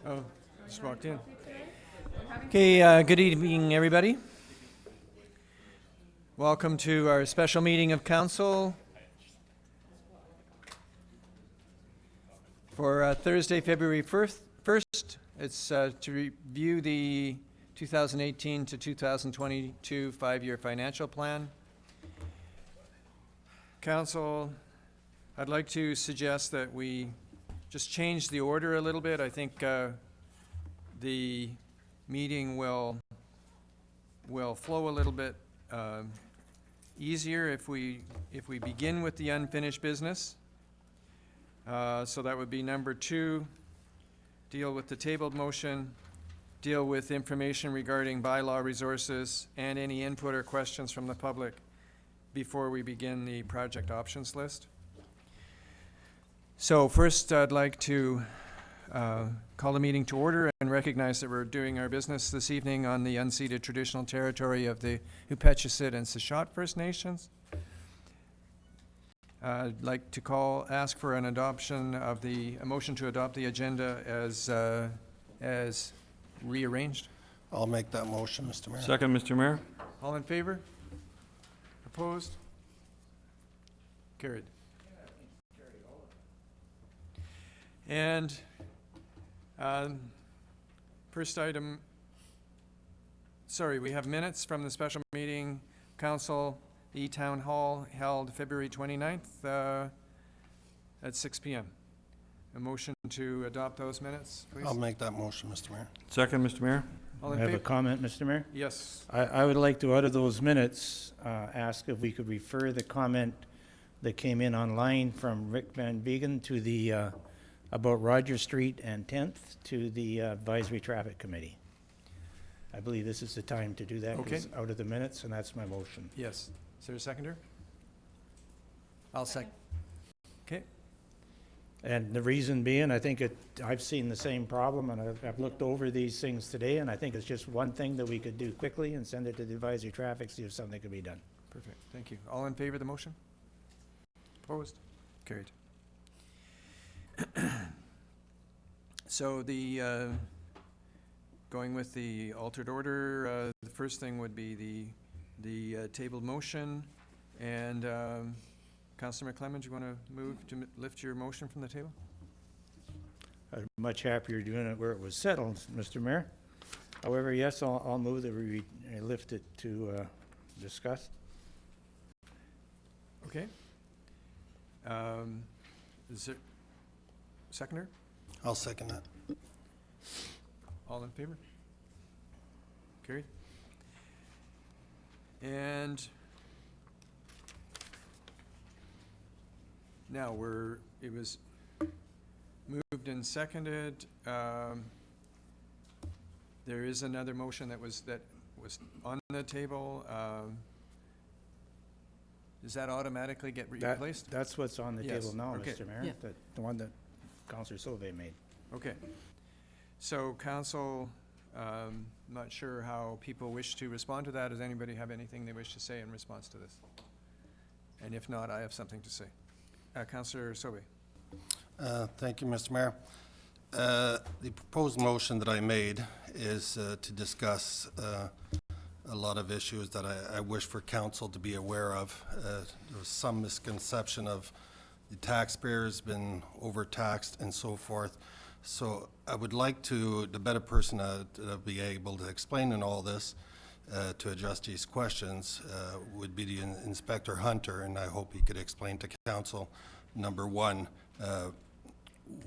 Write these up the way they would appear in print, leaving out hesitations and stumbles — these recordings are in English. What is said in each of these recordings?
Oh, just walked in. Okay, good evening, everybody. Welcome to our special meeting of council for Thursday, February 1st. It's to review the 2018 to 2022 five-year financial plan. Council, I'd like to suggest that we just change the order a little bit. I think the meeting will flow a little bit easier if we begin with the unfinished business. So that would be number 2, deal with the tabled motion, deal with information regarding bylaw resources and any input or questions from the public before we begin the project options list. So first, I'd like to call the meeting to order and recognize that we're doing our business this evening on the unceded traditional territory of the Upetchisitt and Sishot First Nations. I'd like to ask for an adoption of a motion to adopt the agenda as rearranged. I'll make that motion, Mr. Mayor. Second, Mr. Mayor. All in favor? Opposed? Carried. And first item, we have minutes from the special meeting, Council, E-Town Hall, held February 29th at 6 p.m. A motion to adopt those minutes, please. I'll make that motion, Mr. Mayor. Second, Mr. Mayor. All in I have favor? a comment, Mr. Mayor. Yes. I would like to, out of those minutes, ask if we could refer the comment that came in online from Rick Van Vegan to the, about Roger Street and 10th to the Advisory Traffic Committee. I believe this is the time to do that. Okay. It's out of the minutes, and that's my motion. Yes. Is there a seconder? I'll second. Okay. And the reason being, I think I've seen the same problem, and I've looked over these things today, and I think it's just one thing that we could do quickly and send it to the Advisory Traffic, see if something could be done. Perfect. Thank you. All in favor of the motion? Opposed? Carried. So the going with the altered order, the first thing would be the tabled motion, and Councillor McClellan, do you want to move to lift your motion from the table? I'm much happier doing it where it was settled, Mr. Mayor. However, yes, I'll move that we lift it to discuss. Okay. Is there seconder? I'll second that. All in favor? Carried. And now it was moved and seconded. There is another motion that was on the table. Does that automatically get replaced? That's what's on the Yes. table now, Okay. Mr. Mayor. Yeah. The one that Councillor Sauvé made. Okay. So council, not sure how people wish to respond to that. Does anybody have anything they wish to say in response to this? And if not, I have something to say. Councillor Sauvé. Thank you, Mr. Mayor. The proposed motion that I made is to discuss a lot of issues that I wish for council to be aware of. There was some misconception of the taxpayers been overtaxed and so forth. So I would like the better person to be able to explain in all this, to address these questions, would be the Inspector Hunter, and I hope he could explain to council, number one,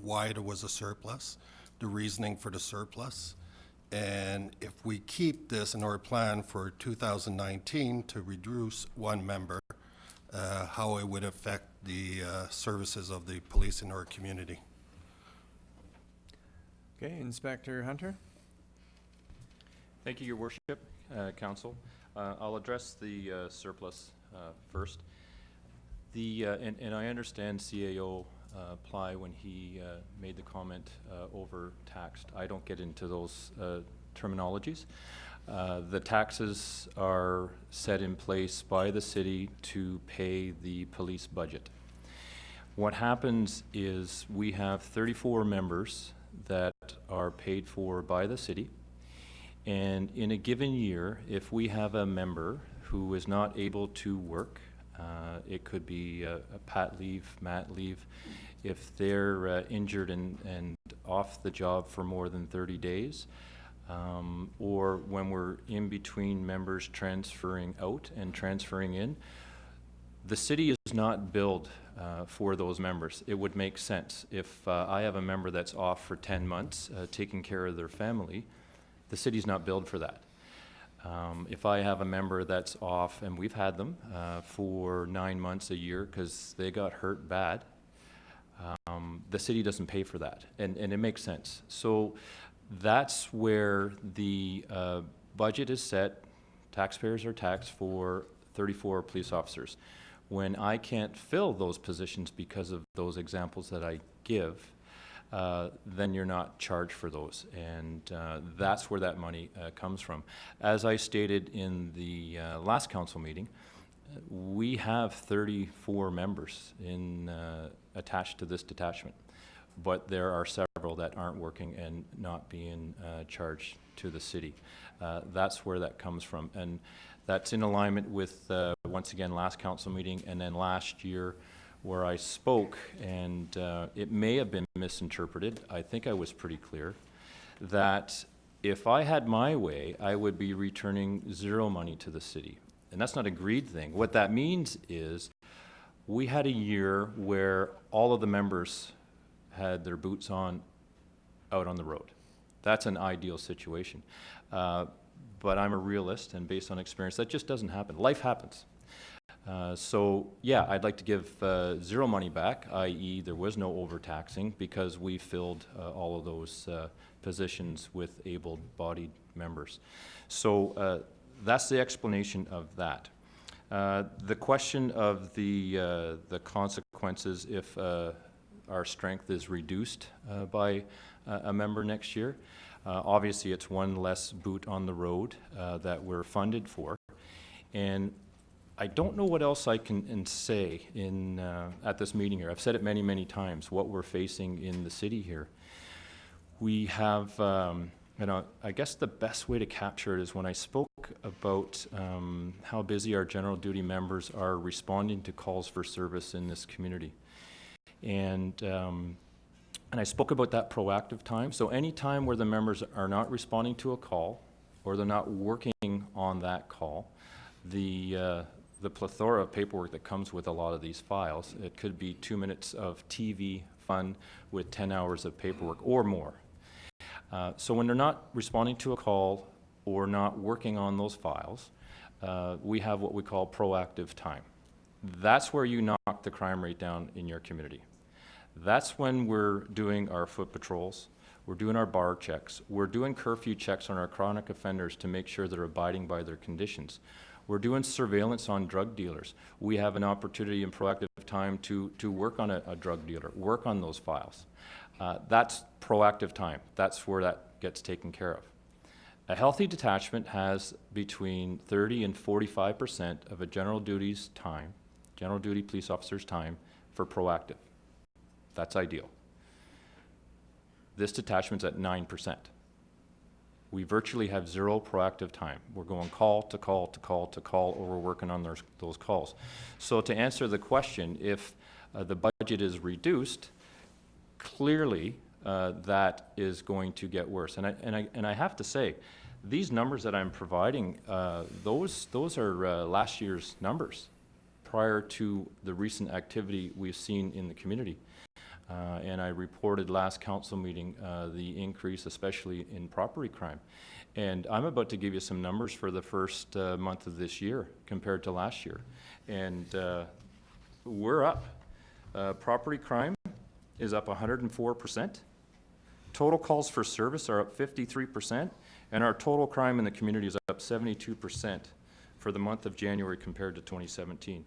why there was a surplus, the reasoning for the surplus, and if we keep this in our plan for 2019 to reduce one member, how it would affect the services of the police in our community. Okay, Inspector Hunter. Thank you, Your Worship, Council. I'll address the surplus first. And I understand CAO Ply when he made the comment overtaxed. I don't get into those terminologies. The taxes are set in place by the city to pay the police budget. What happens is we have 34 members that are paid for by the city. And in a given year, if we have a member who is not able to work, it could be a pat leave, mat leave, if they're injured and off the job for more than 30 days, or when we're in between members transferring out and transferring in, the city is not billed for those members. It would make sense. If I have a member that's off for 10 months taking care of their family, the city's not billed for that. If I have a member that's off, and we've had them for 9 months, a year, because they got hurt bad, the city doesn't pay for that, and it makes sense. So that's where the budget is set. Taxpayers are taxed for 34 police officers. When I can't fill those positions because of those examples that I give, then you're not charged for those, and that's where that money comes from. As I stated in the last council meeting, we have 34 members attached to this detachment, but there are several that aren't working and not being charged to the city. That's where that comes from, and that's in alignment with, once again, last council meeting, and then last year where I spoke, and it may have been misinterpreted. I think I was pretty clear that if I had my way, I would be returning zero money to the city. And that's not a greed thing. What that means is we had a year where all of the members had their boots on out on the road. That's an ideal situation. But I'm a realist, and based on experience, that just doesn't happen. Life happens. So yeah, I'd like to give zero money back, i.e. there was no overtaxing, because we filled all of those positions with able-bodied members. So that's the explanation of that. The question of the consequences if our strength is reduced by a member next year. Obviously, it's one less boot on the road that we're funded for. And I don't know what else I can say at this meeting here. I've said it many, many times, what we're facing in the city here. We have, I guess the best way to capture it is when I spoke about how busy our general duty members are responding to calls for service in this community. And I spoke about that proactive time. So any time where the members are not responding to a call, or they're not working on that call, the plethora of paperwork that comes with a lot of these files, it could be 2 minutes of TV fun with 10 hours of paperwork or more. So when they're not responding to a call or not working on those files, we have what we call proactive time. That's where you knock the crime rate down in your community. That's when we're doing our foot patrols, we're doing our bar checks, we're doing curfew checks on our chronic offenders to make sure they're abiding by their conditions. We're doing surveillance on drug dealers. We have an opportunity in proactive time to work on a drug dealer, work on those files. That's proactive time. That's where that gets taken care of. A healthy detachment has between 30 and 45% of a general duty police officer's time for proactive. That's ideal. This detachment's at 9%. We virtually have zero proactive time. We're going call to call to call to call, or we're working on those calls. So to answer the question, if the budget is reduced, clearly that is going to get worse. And I have to say, these numbers that I'm providing, those are last year's numbers prior to the recent activity we've seen in the community. And I reported last council meeting the increase, especially in property crime. And I'm about to give you some numbers for the first month of this year compared to last year. And we're up. Property crime is up 104%. Total calls for service are up 53%. And our total crime in the community is up 72% for the month of January compared to 2017.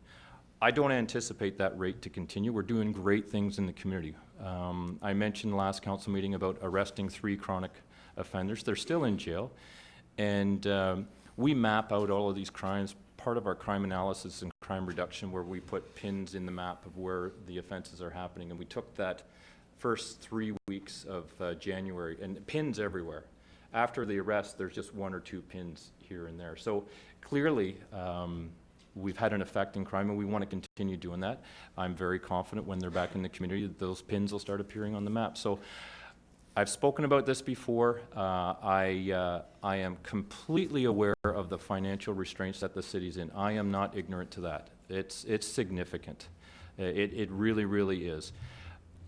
I don't anticipate that rate to continue. We're doing great things in the community. I mentioned last council meeting about arresting 3 chronic offenders. They're still in jail. And we map out all of these crimes, part of our crime analysis and crime reduction, where we put pins in the map of where the offenses are happening. And we took that first 3 weeks of January, and pins everywhere. After the arrest, there's just 1 or 2 pins here and there. So clearly, we've had an effect in crime, and we want to continue doing that. I'm very confident when they're back in the community that those pins will start appearing on the map. So I've spoken about this before. I am completely aware of the financial restraints that the city's in. I am not ignorant to that. It's significant. It really, really is.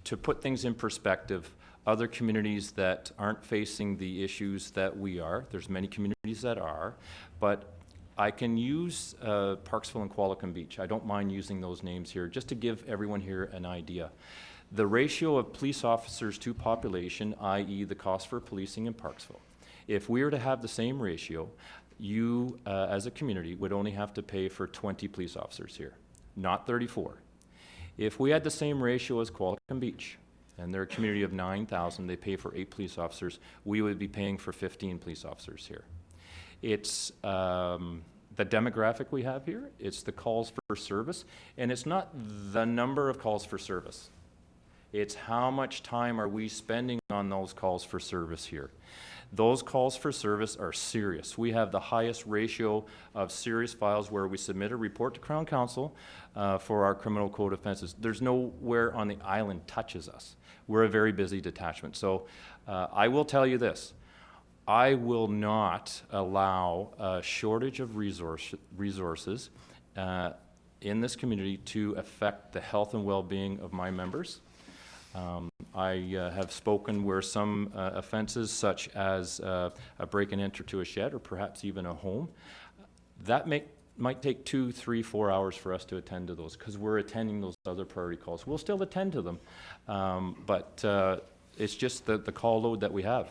To put things in perspective, other communities that aren't facing the issues that we are, there's many communities that are, but I can use Parksville and Qualicum Beach. I don't mind using those names here, just to give everyone here an idea. The ratio of police officers to population, i.e. the cost for policing in Parksville, if we were to have the same ratio, you as a community would only have to pay for 20 police officers here, not 34. If we had the same ratio as Qualicum Beach, and they're a community of 9,000, they pay for 8 police officers, we would be paying for 15 police officers here. It's the demographic we have here, it's the calls for service, and it's not the number of calls for service. It's how much time are we spending on those calls for service here. Those calls for service are serious. We have the highest ratio of serious files where we submit a report to Crown Counsel for our criminal code offenses. There's nowhere on the island touches us. We're a very busy detachment. So I will tell you this. I will not allow a shortage of resources in this community to affect the health and well-being of my members. I have spoken where some offenses, such as a break and enter to a shed or perhaps even a home, that might take 2, 3, 4 hours for us to attend to those, because we're attending those other priority calls. We'll still attend to them, but it's just the call load that we have.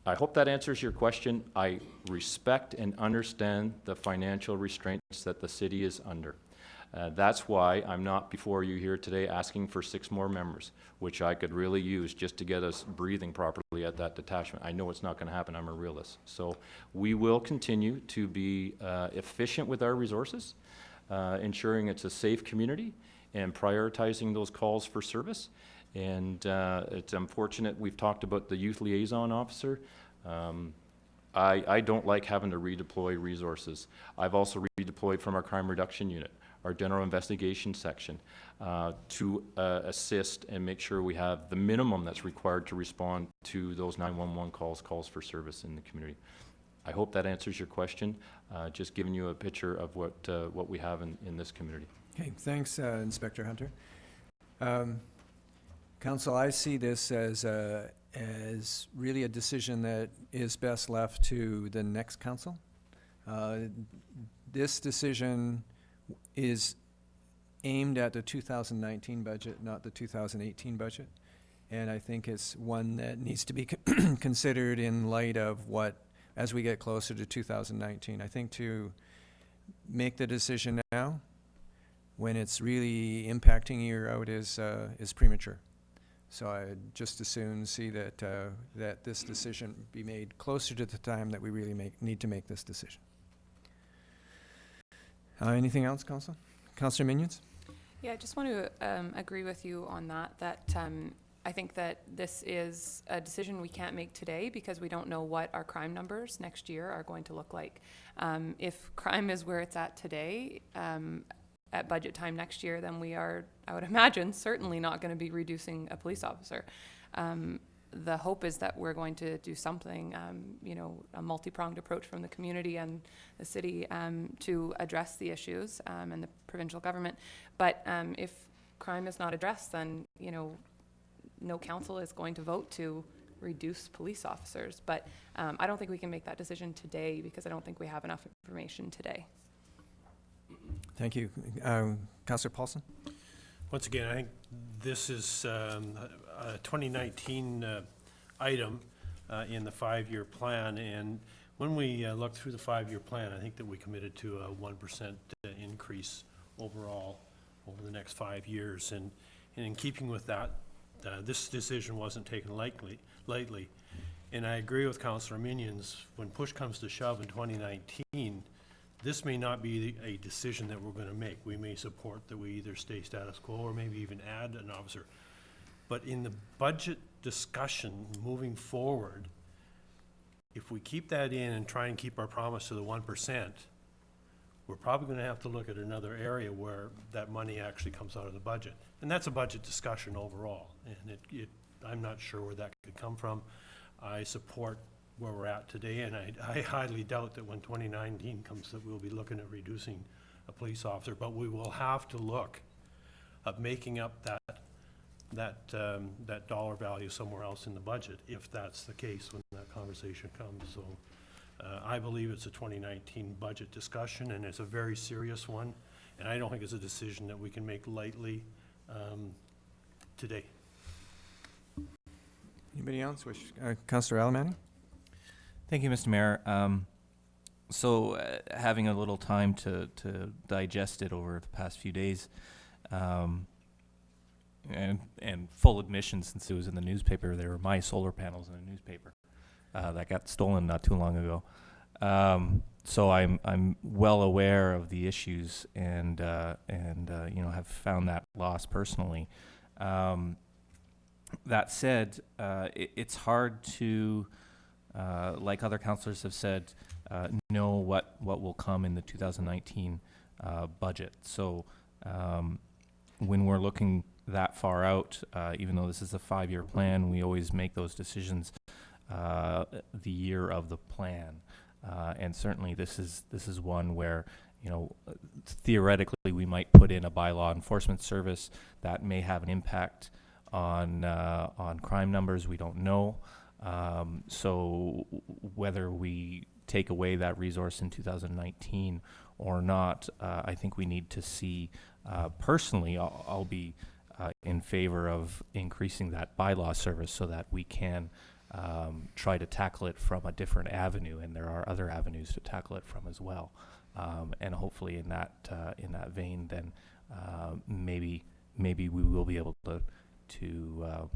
I hope that answers your question. I respect and understand the financial restraints that the city is under. That's why I'm not before you here today asking for 6 more members, which I could really use just to get us breathing properly at that detachment. I know it's not going to happen. I'm a realist. So we will continue to be efficient with our resources, ensuring it's a safe community and prioritizing those calls for service. And it's unfortunate we've talked about the youth liaison officer. I don't like having to redeploy resources. I've also redeployed from our crime reduction unit, our general investigation section, to assist and make sure we have the minimum that's required to respond to those 911 calls for service in the community. I hope that answers your question, just giving you a picture of what we have in this community. Okay, thanks, Inspector Hunter. Council, I see this as really a decision that is best left to the next council. This decision is aimed at the 2019 budget, not the 2018 budget. And I think it's one that needs to be considered in light of as we get closer to 2019. I think to make the decision now, when it's really impacting a year out, is premature. So I'd just as soon see that that this decision be made closer to the time that we really need to make this decision. Anything else, Council? Councillor Minions? Yeah, I just want to agree with you on that I think that this is a decision we can't make today because we don't know what our crime numbers next year are going to look like. If crime is where it's at today, at budget time next year, then we are, I would imagine, certainly not going to be reducing a police officer. The hope is that we're going to do something, a multi-pronged approach from the community and the city to address the issues and the provincial government. But if crime is not addressed, then, no council is going to vote to reduce police officers. But I don't think we can make that decision today because I don't think we have enough information today. Thank you. Councillor Paulson? Once again, I think this is a 2019 item in the 5-year plan, and when we looked through the 5-year plan, I think that we committed to a 1% increase overall over the next 5 years, and in keeping with that, this decision wasn't taken lightly, and I agree with Councillor Minions. When push comes to shove in 2019, this may not be a decision that we're going to make. We may support that we either stay status quo or maybe even add an officer. But in the budget discussion moving forward, if we keep that in and try and keep our promise to the 1%, we're probably gonna have to look at another area where that money actually comes out of the budget. And that's a budget discussion overall, and I'm not sure where that could come from. I support where we're at today, and I highly doubt that when 2019 comes that we'll be looking at reducing a police officer, but we will have to look at making up that dollar value somewhere else in the budget, if that's the case when that conversation comes. So I believe it's a 2019 budget discussion, and it's a very serious one, and I don't think it's a decision that we can make lightly today. Anybody else wish? Councillor Alberni? Thank you, Mr. Mayor. Having a little time to digest it over the past few days, and full admission, since it was in the newspaper, there were my solar panels in the newspaper that got stolen not too long ago. So I'm well aware of the issues and have found that loss personally. That said, it's hard to, like other councillors have said, know what will come in the 2019 budget. So when we're looking that far out, even though this is a 5-year plan, we always make those decisions the year of the plan. And certainly this is one where, theoretically we might put in a bylaw enforcement service that may have an impact on crime numbers. We don't know. So whether we take away that resource in 2019 or not, I think we need to see, personally, I'll be in favor of increasing that bylaw service so that we can try to tackle it from a different avenue, and there are other avenues to tackle it from as well. And hopefully in that vein, then maybe we will be able to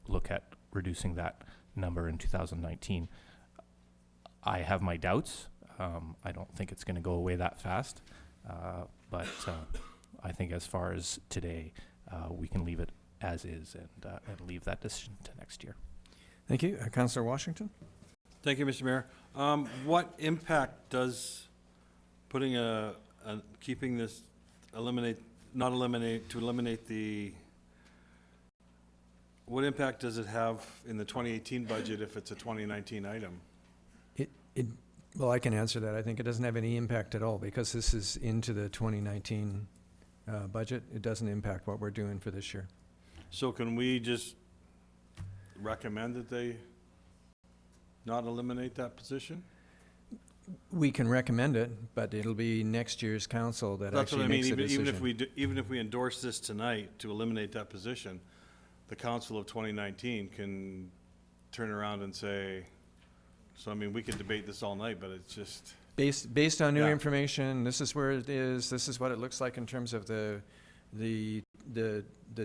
look at reducing that number in 2019. I have my doubts. I don't think it's going to go away that fast, but I think as far as today, we can leave it as is and leave that decision to next year. Thank you. Councillor Washington? Thank you, Mr. Mayor. What impact does putting keeping this, eliminate the, what impact does it have in the 2018 budget if it's a 2019 item? Well, I can answer that. I think it doesn't have any impact at all because this is into the 2019 budget. It doesn't impact what we're doing for this year. So can we just recommend that they not eliminate that position? We can recommend it, but it'll be next year's council that That's what actually I mean. makes the decision. Even if we endorse this tonight to eliminate that position, the council of 2019 can turn around and say, so I mean, we could debate this all night, but it's just. Based on new Yeah. information, this is where it is, this is what it looks like in terms of the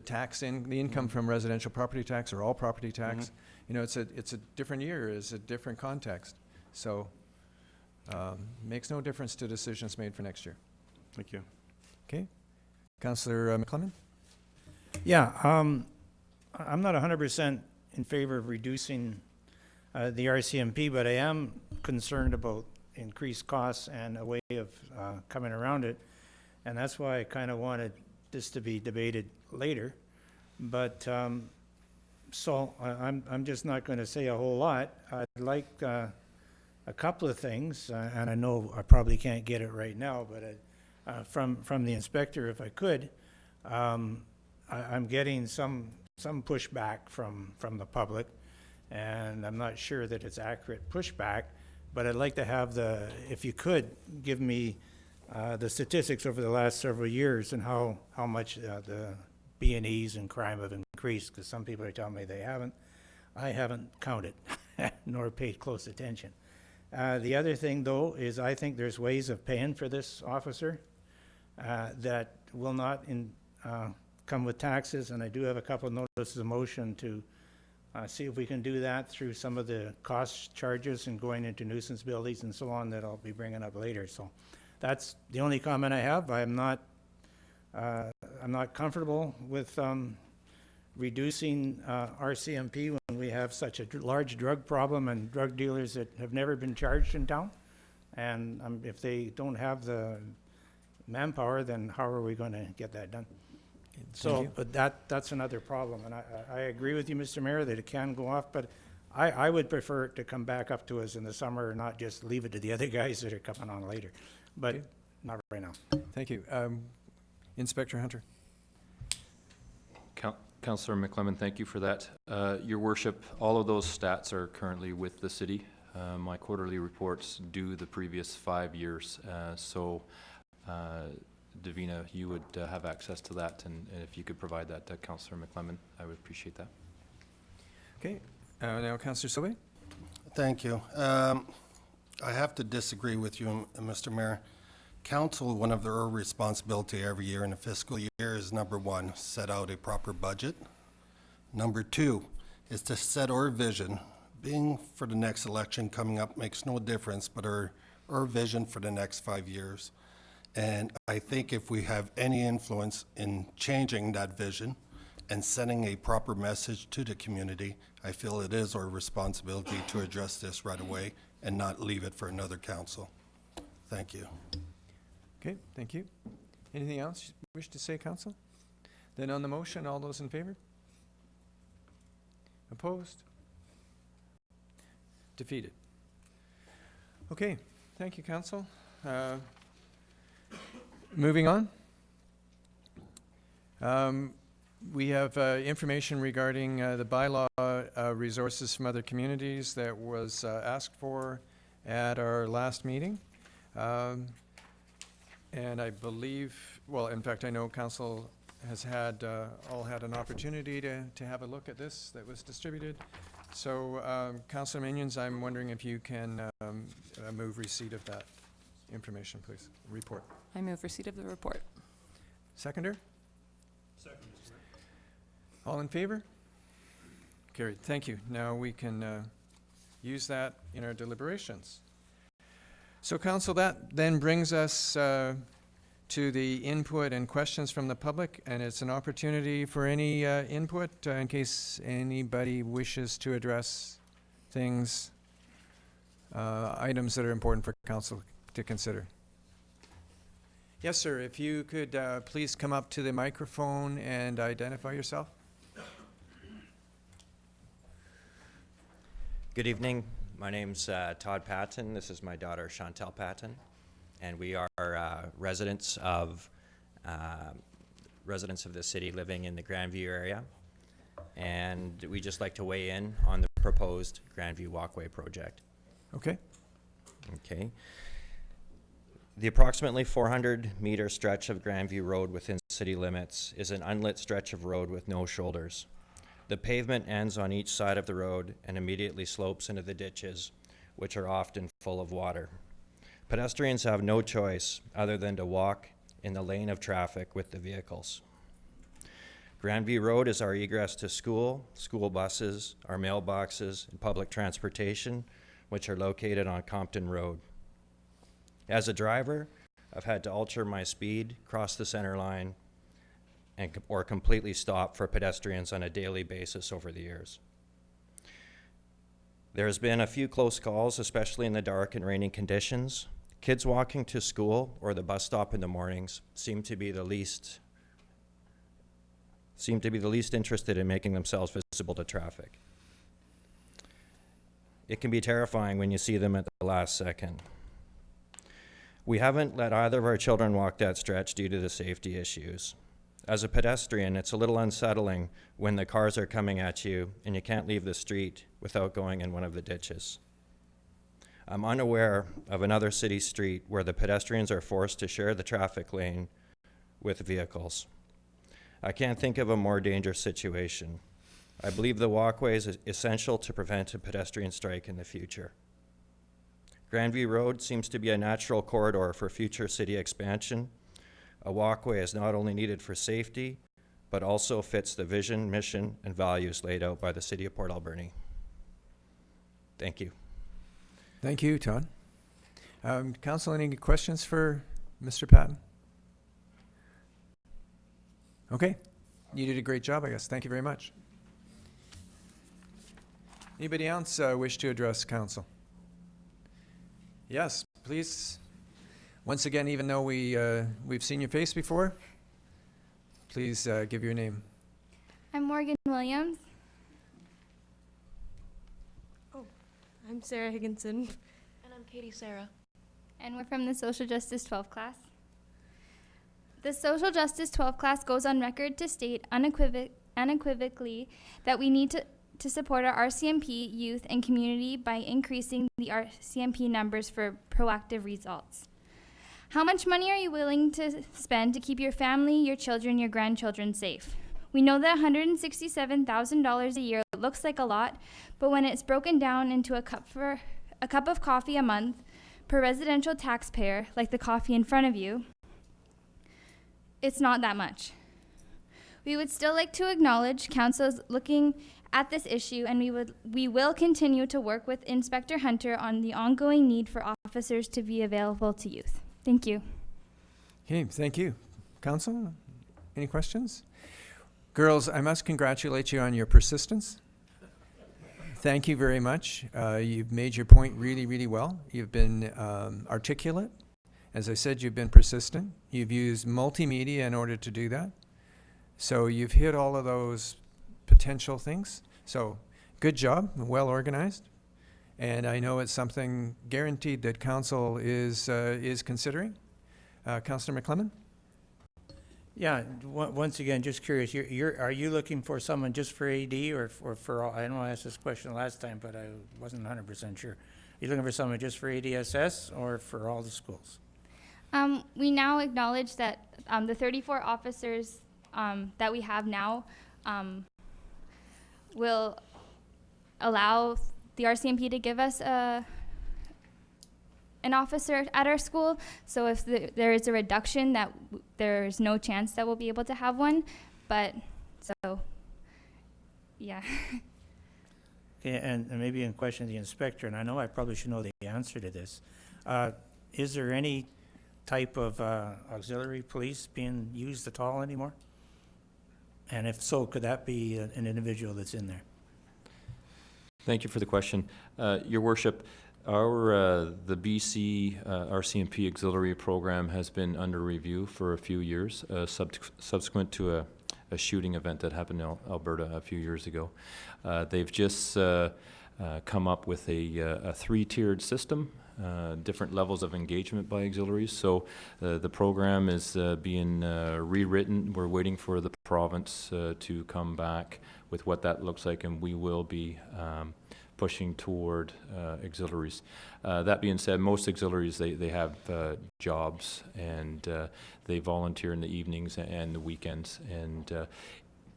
tax the income from residential property tax or all property tax. It's a different year, it's a different context. So makes no difference to decisions made for next year. Thank you. Okay. Councillor McClellan? Yeah, I'm not 100% in favor of reducing the RCMP, but I am concerned about increased costs and a way of coming around it. And that's why I kind of wanted this to be debated later. But so I'm just not going to say a whole lot. I'd like a couple of things, and I know I probably can't get it right now, but from the inspector, if I could, I'm getting some pushback from the public, and I'm not sure that it's accurate pushback, but I'd like to have if you could, give me the statistics over the last several years and how much the B&Es and crime have increased, because some people are telling me they haven't. I haven't counted, nor paid close attention. The other thing, though, is I think there's ways of paying for this officer that will not come with taxes, and I do have a couple of notices of motion to see if we can do that through some of the cost charges and going into nuisance buildings and so on that I'll be bringing up later. So that's the only comment I have. I'm not comfortable with reducing RCMP when we have such a large drug problem and drug dealers that have never been charged in town. And if they don't have the manpower, then how are we going to get that done? So, but that's another problem, and I agree with you, Mr. Mayor, that it can go off, but I would prefer it to come back up to us in the summer, and not just leave it to the other guys that are coming on later, but Okay. not right now. Thank you. Inspector Hunter? Councillor McClement, thank you for that. Your worship, all of those stats are currently with the city. My quarterly reports do the previous 5 years, so Davina, you would have access to that, and if you could provide that to Councillor McClement, I would appreciate that. Okay. Now, Councillor Sobey? Thank you. I have to disagree with you, Mr. Mayor. Council, one of their responsibility every year in a fiscal year is, number one, set out a proper budget. Number two is to set our vision. Being for the next election coming up makes no difference, but our vision for the next 5 years. And I think if we have any influence in changing that vision and sending a proper message to the community, I feel it is our responsibility to address this right away and not leave it for another council. Thank you. Okay, thank you. Anything else you wish to say, Council? Then on the motion, all those in favor? Opposed? Defeated. Okay, thank you, Council. Moving on. We have information regarding the bylaw resources from other communities that was asked for at our last meeting. And I believe, well, in fact, I know Council has had, all had an opportunity to have a look at this that was distributed. So, Councilor Minions, I'm wondering if you can move receipt of that information, please. Report. I move receipt of the report. Seconder? Second, Mr. Mayor. All in favor? Carried. Thank you. Now we can use that in our deliberations. So, Council, that then brings us to the input and questions from the public, and it's an opportunity for any input in case anybody wishes to address things, items that are important for Council to consider. Yes, sir. If you could please come up to the microphone and identify yourself. Good evening. My name's Todd Patton. This is my daughter Chantel Patton, and we are residents of the city living in the Grandview area, and we just like to weigh in on the proposed Grandview Walkway project. Okay. Okay. The approximately 400-meter stretch of Grandview Road within city limits is an unlit stretch of road with no shoulders. The pavement ends on each side of the road and immediately slopes into the ditches, which are often full of water. Pedestrians have no choice other than to walk in the lane of traffic with the vehicles. Grandview Road is our egress to school, school buses, our mailboxes, and public transportation, which are located on Compton Road. As a driver, I've had to alter my speed, cross the center line, or completely stop for pedestrians on a daily basis over the years. There's been a few close calls, especially in the dark and raining conditions. Kids walking to school or the bus stop in the mornings seem to be the least interested in making themselves visible to traffic. It can be terrifying when you see them at the last second. We haven't let either of our children walk that stretch due to the safety issues. As a pedestrian, it's a little unsettling when the cars are coming at you and you can't leave the street without going in one of the ditches. I'm unaware of another city street where the pedestrians are forced to share the traffic lane with vehicles. I can't think of a more dangerous situation. I believe the walkway is essential to prevent a pedestrian strike in the future. Grandview Road seems to be a natural corridor for future city expansion. A walkway is not only needed for safety, but also fits the vision, mission, and values laid out by the City of Port Alberni. Thank you. Thank you, Todd. Council, any questions for Mr. Patton? Okay. You did a great job, I guess. Thank you very much. Anybody else wish to address council? Yes, please. Once again, even though we've seen your face before, please give your name. I'm Morgan Williams. I'm Sarah Higginson. And I'm Katie Sarah. And we're from the Social Justice 12 class. The Social Justice 12 class goes on record to state unequivocally that we need to support our RCMP youth and community by increasing the RCMP numbers for proactive results. How much money are you willing to spend to keep your family, your children, your grandchildren safe? We know that $167,000 a year looks like a lot, but when it's broken down into a cup of coffee a month per residential taxpayer, like the coffee in front of you, it's not that much. We would still like to acknowledge council's looking at this issue, and we will continue to work with Inspector Hunter on the ongoing need for officers to be available to youth. Thank you. Okay, thank you. Council, any questions? Girls, I must congratulate you on your persistence. Thank you very much. You've made your point really, really well. You've been articulate. As I said, you've been persistent. You've used multimedia in order to do that. So you've hit all of those potential things. So good job, well organized. And I know it's something guaranteed that council is considering. Councillor McClellan? Yeah, once again, just curious, are you looking for someone just for AD or for all? I know I asked this question last time, but I wasn't 100% sure. Are you looking for someone just for ADSS or for all the schools? We now acknowledge that the 34 officers that we have now will allow the RCMP to give us an officer at our school. So if there is a reduction, that there's no chance that we'll be able to have one. But so, yeah. Okay, and maybe in question of the inspector, and I know I probably should know the answer to this. Is there any type of auxiliary police being used at all anymore? And if so, could that be an individual that's in there? Thank you for the question. Your Worship, the BC RCMP auxiliary program has been under review for a few years, subsequent to a shooting event that happened in Alberta a few years ago. They've just come up with a three-tiered system, different levels of engagement by auxiliaries. So the program is being rewritten. We're waiting for the province to come back with what that looks like, and we will be pushing toward auxiliaries. That being said, most auxiliaries, they have jobs, and they volunteer in the evenings and the weekends. And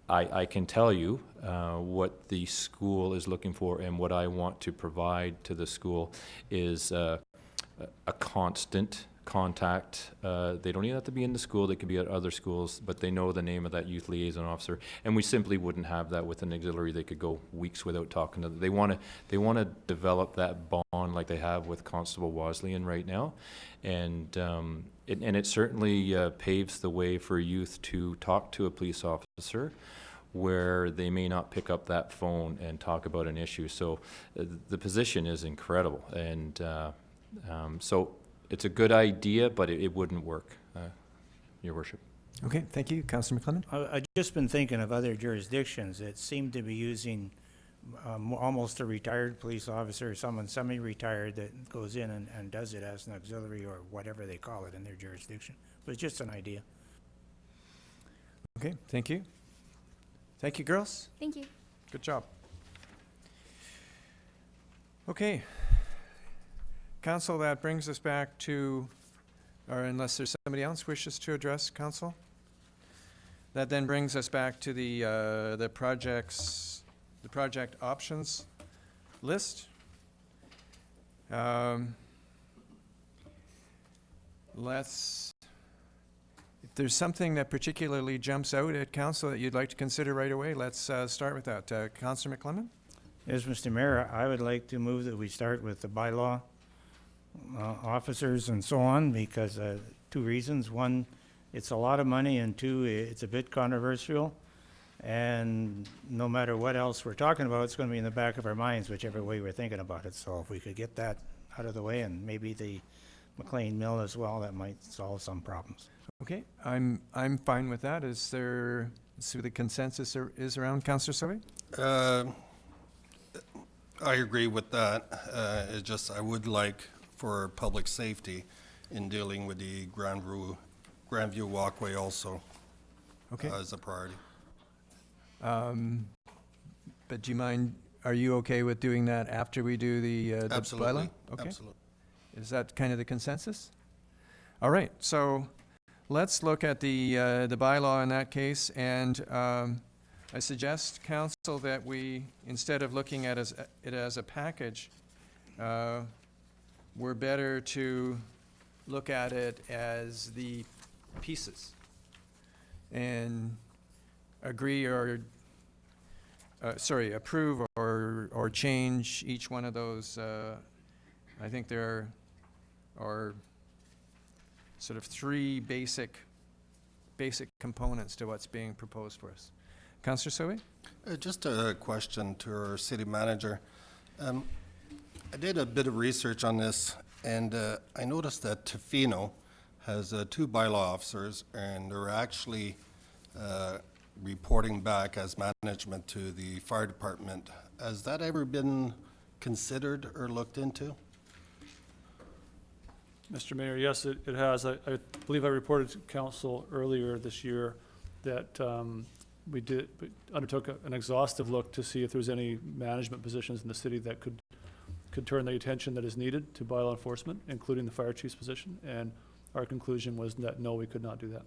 I can tell you what the school is looking for, and what I want to provide to the school is a constant contact. They don't even have to be in the school, they could be at other schools, but they know the name of that youth liaison officer, and we simply wouldn't have that with an auxiliary. They could go weeks without talking to them. They want to develop that bond like they have with Constable Wesleyan right now, and it certainly paves the way for youth to talk to a police officer where they may not pick up that phone and talk about an issue. So the position is incredible, and so it's a good idea, but it wouldn't work, Your Worship. Okay, thank you. Councillor McClellan? I've just been thinking of other jurisdictions that seem to be using almost a retired police officer, someone semi-retired that goes in and does it as an auxiliary or whatever they call it in their jurisdiction. But it's just an idea. Okay, thank you. Thank you, girls. Thank you. Good job. Okay. Council, that brings us back to, or unless there's somebody else wishes to address council, that then brings us back to the project options list. If there's something that particularly jumps out at council that you'd like to consider right away, let's start with that. Councillor McClellan? Yes, Mr. Mayor, I would like to move that we start with the bylaw officers and so on, because two reasons. One, it's a lot of money, and two, it's a bit controversial. And no matter what else we're talking about, it's going to be in the back of our minds, whichever way we're thinking about it. So if we could get that out of the way, and maybe the McLean Mill as well, that might solve some problems. Okay, I'm fine with that. Is there, let's see what the consensus is around, Councillor Sobe? I agree with that. It's just I would like for public safety in dealing with the Grandview walkway also Okay. as a priority. But do you mind, are you okay with doing that after we do the bylaw? Absolutely. Okay. Absolutely. Is that kind of the consensus? All right, so let's look at the bylaw in that case, and I suggest, council, that we, instead of looking at it as a package, we're better to look at it as the pieces and agree or, approve or change each one of those. I think there are sort of three basic components to what's being proposed for us. Councillor Soe? Just a question to our city manager. I did a bit of research on this, and I noticed that Tofino has 2 bylaw officers, and they're actually reporting back as management to the fire department. Has that ever been considered or looked into? Mr. Mayor, yes, it has. I believe I reported to council earlier this year that we undertook an exhaustive look to see if there's any management positions in the city that could turn the attention that is needed to bylaw enforcement, including the fire chief's position, and our conclusion was that no, we could not do that.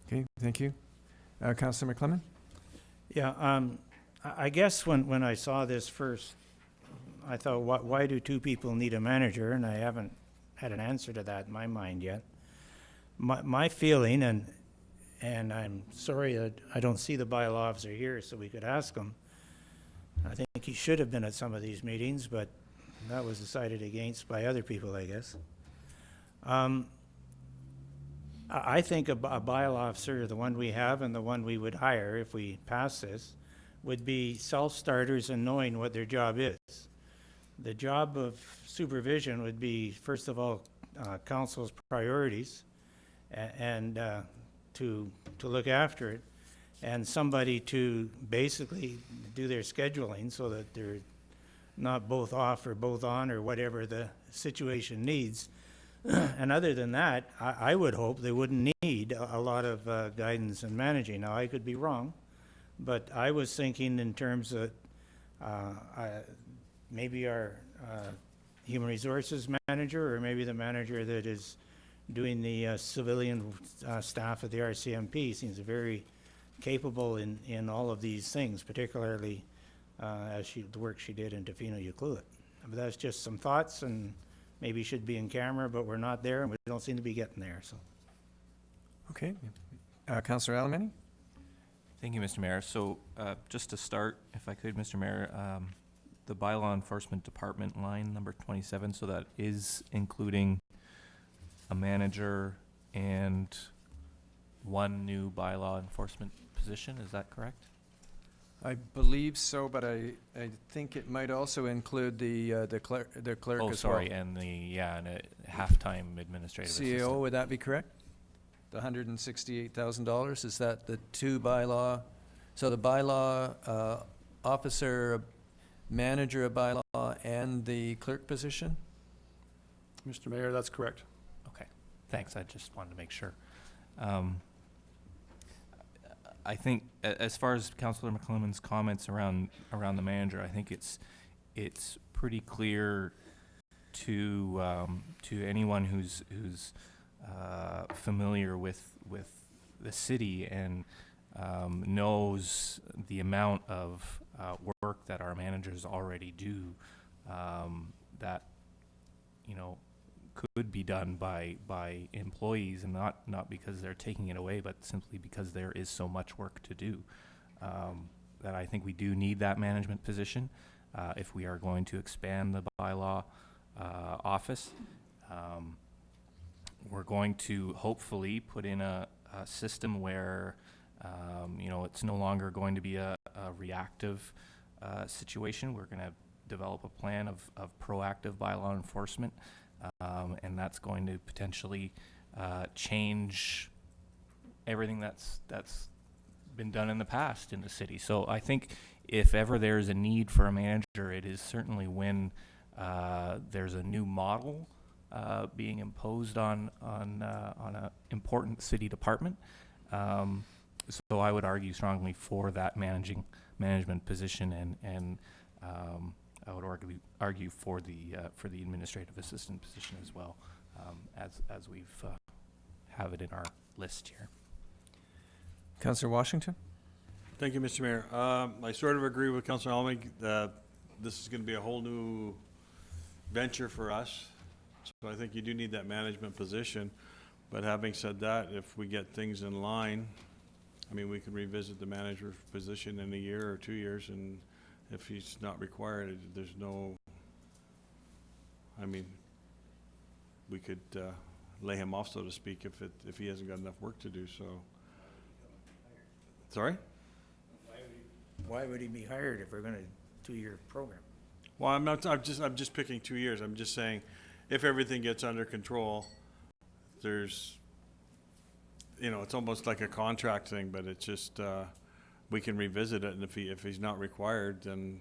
Okay, thank you. Councillor McClellan? Yeah, I guess when I saw this first, I thought, why do 2 people need a manager? And I haven't had an answer to that in my mind yet. My feeling, and I'm sorry that I don't see the bylaw officer here so we could ask him. I think he should have been at some of these meetings, but that was decided against by other people, I guess. I think a bylaw officer, the one we have and the one we would hire if we pass this, would be self-starters and knowing what their job is. The job of supervision would be, first of all, council's priorities and to look after it, and somebody to basically do their scheduling so that they're not both off or both on or whatever the situation needs. And other than that, I would hope they wouldn't need a lot of guidance and managing. Now, I could be wrong, but I was thinking in terms of maybe our human resources manager, or maybe the manager that is doing the civilian staff at the RCMP seems very capable in all of these things, particularly the work she did in Tofino Ucluelet. But that's just some thoughts, and maybe should be in camera, but we're not there, and we don't seem to be getting there. So, Okay. Councillor Alberni? Thank you, Mr. Mayor. So just to start, if I could, Mr. Mayor, the bylaw enforcement department line number 27, so that is including a manager and 1 new bylaw enforcement position, is that correct? I believe so, but I think it might also include the clerk as well. Oh, sorry, and and a half-time administrative CAO, assistant. would that be correct? The $168,000, is that the 2 bylaw? So the bylaw officer, manager of bylaw, and the clerk position? Mr. Mayor, that's correct. Okay, thanks, I just wanted to make sure. I think as far as Councillor McClellan's comments around the manager, I think it's pretty clear to anyone who's familiar with the city and knows the amount of work that our managers already do, that could be done by employees, and not because they're taking it away, but simply because there is so much work to do, that I think we do need that management position if we are going to expand the bylaw office. We're going to hopefully put in a system where It's no longer going to be a reactive situation. We're going to develop a plan of proactive bylaw enforcement, and that's going to potentially change everything that's been done in the past in the city. So I think if ever there's a need for a manager, it is certainly when there's a new model being imposed on a important city department. So I would argue strongly for that management position, and I would argue for the administrative assistant position as well, as we've have it in our list here. Councillor Washington? Thank you, Mr. Mayor. I sort of agree with Councillor Almig that this is going to be a whole new venture for us. So I think you do need that management position. But having said that, if we get things in line, I mean, we can revisit the manager's position in a year or 2 years, and if he's not required, there's no, I mean, we could lay him off, so to speak, if he hasn't got enough work to do, so. Sorry? Why would he be hired if we're going to 2-year program? Well, I'm just picking 2 years. I'm just saying, if everything gets under control, there's, it's almost like a contract thing, but it's just, we can revisit it, and if he's not required, then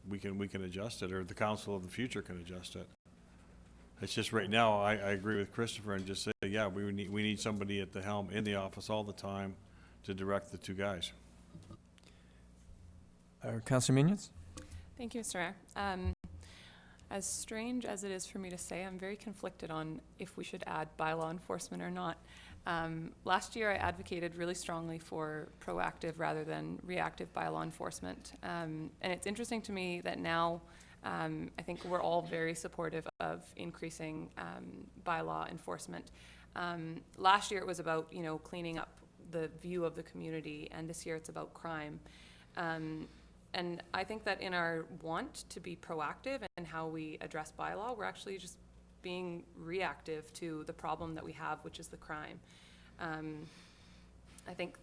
we can adjust it, or the council of the future can adjust it. It's just right now, I agree with Christopher and just say, yeah, we need somebody at the helm in the office all the time to direct the two guys. Councillor Minions? Thank you, Mr. Mayor. As strange as it is for me to say, I'm very conflicted on if we should add bylaw enforcement or not. Last year, I advocated really strongly for proactive rather than reactive bylaw enforcement. And it's interesting to me that now I think we're all very supportive of increasing bylaw enforcement. Last year, it was about, cleaning up the view of the community, and this year it's about crime. And I think that in our want to be proactive in how we address bylaw, we're actually just being reactive to the problem that we have, which is the crime. I think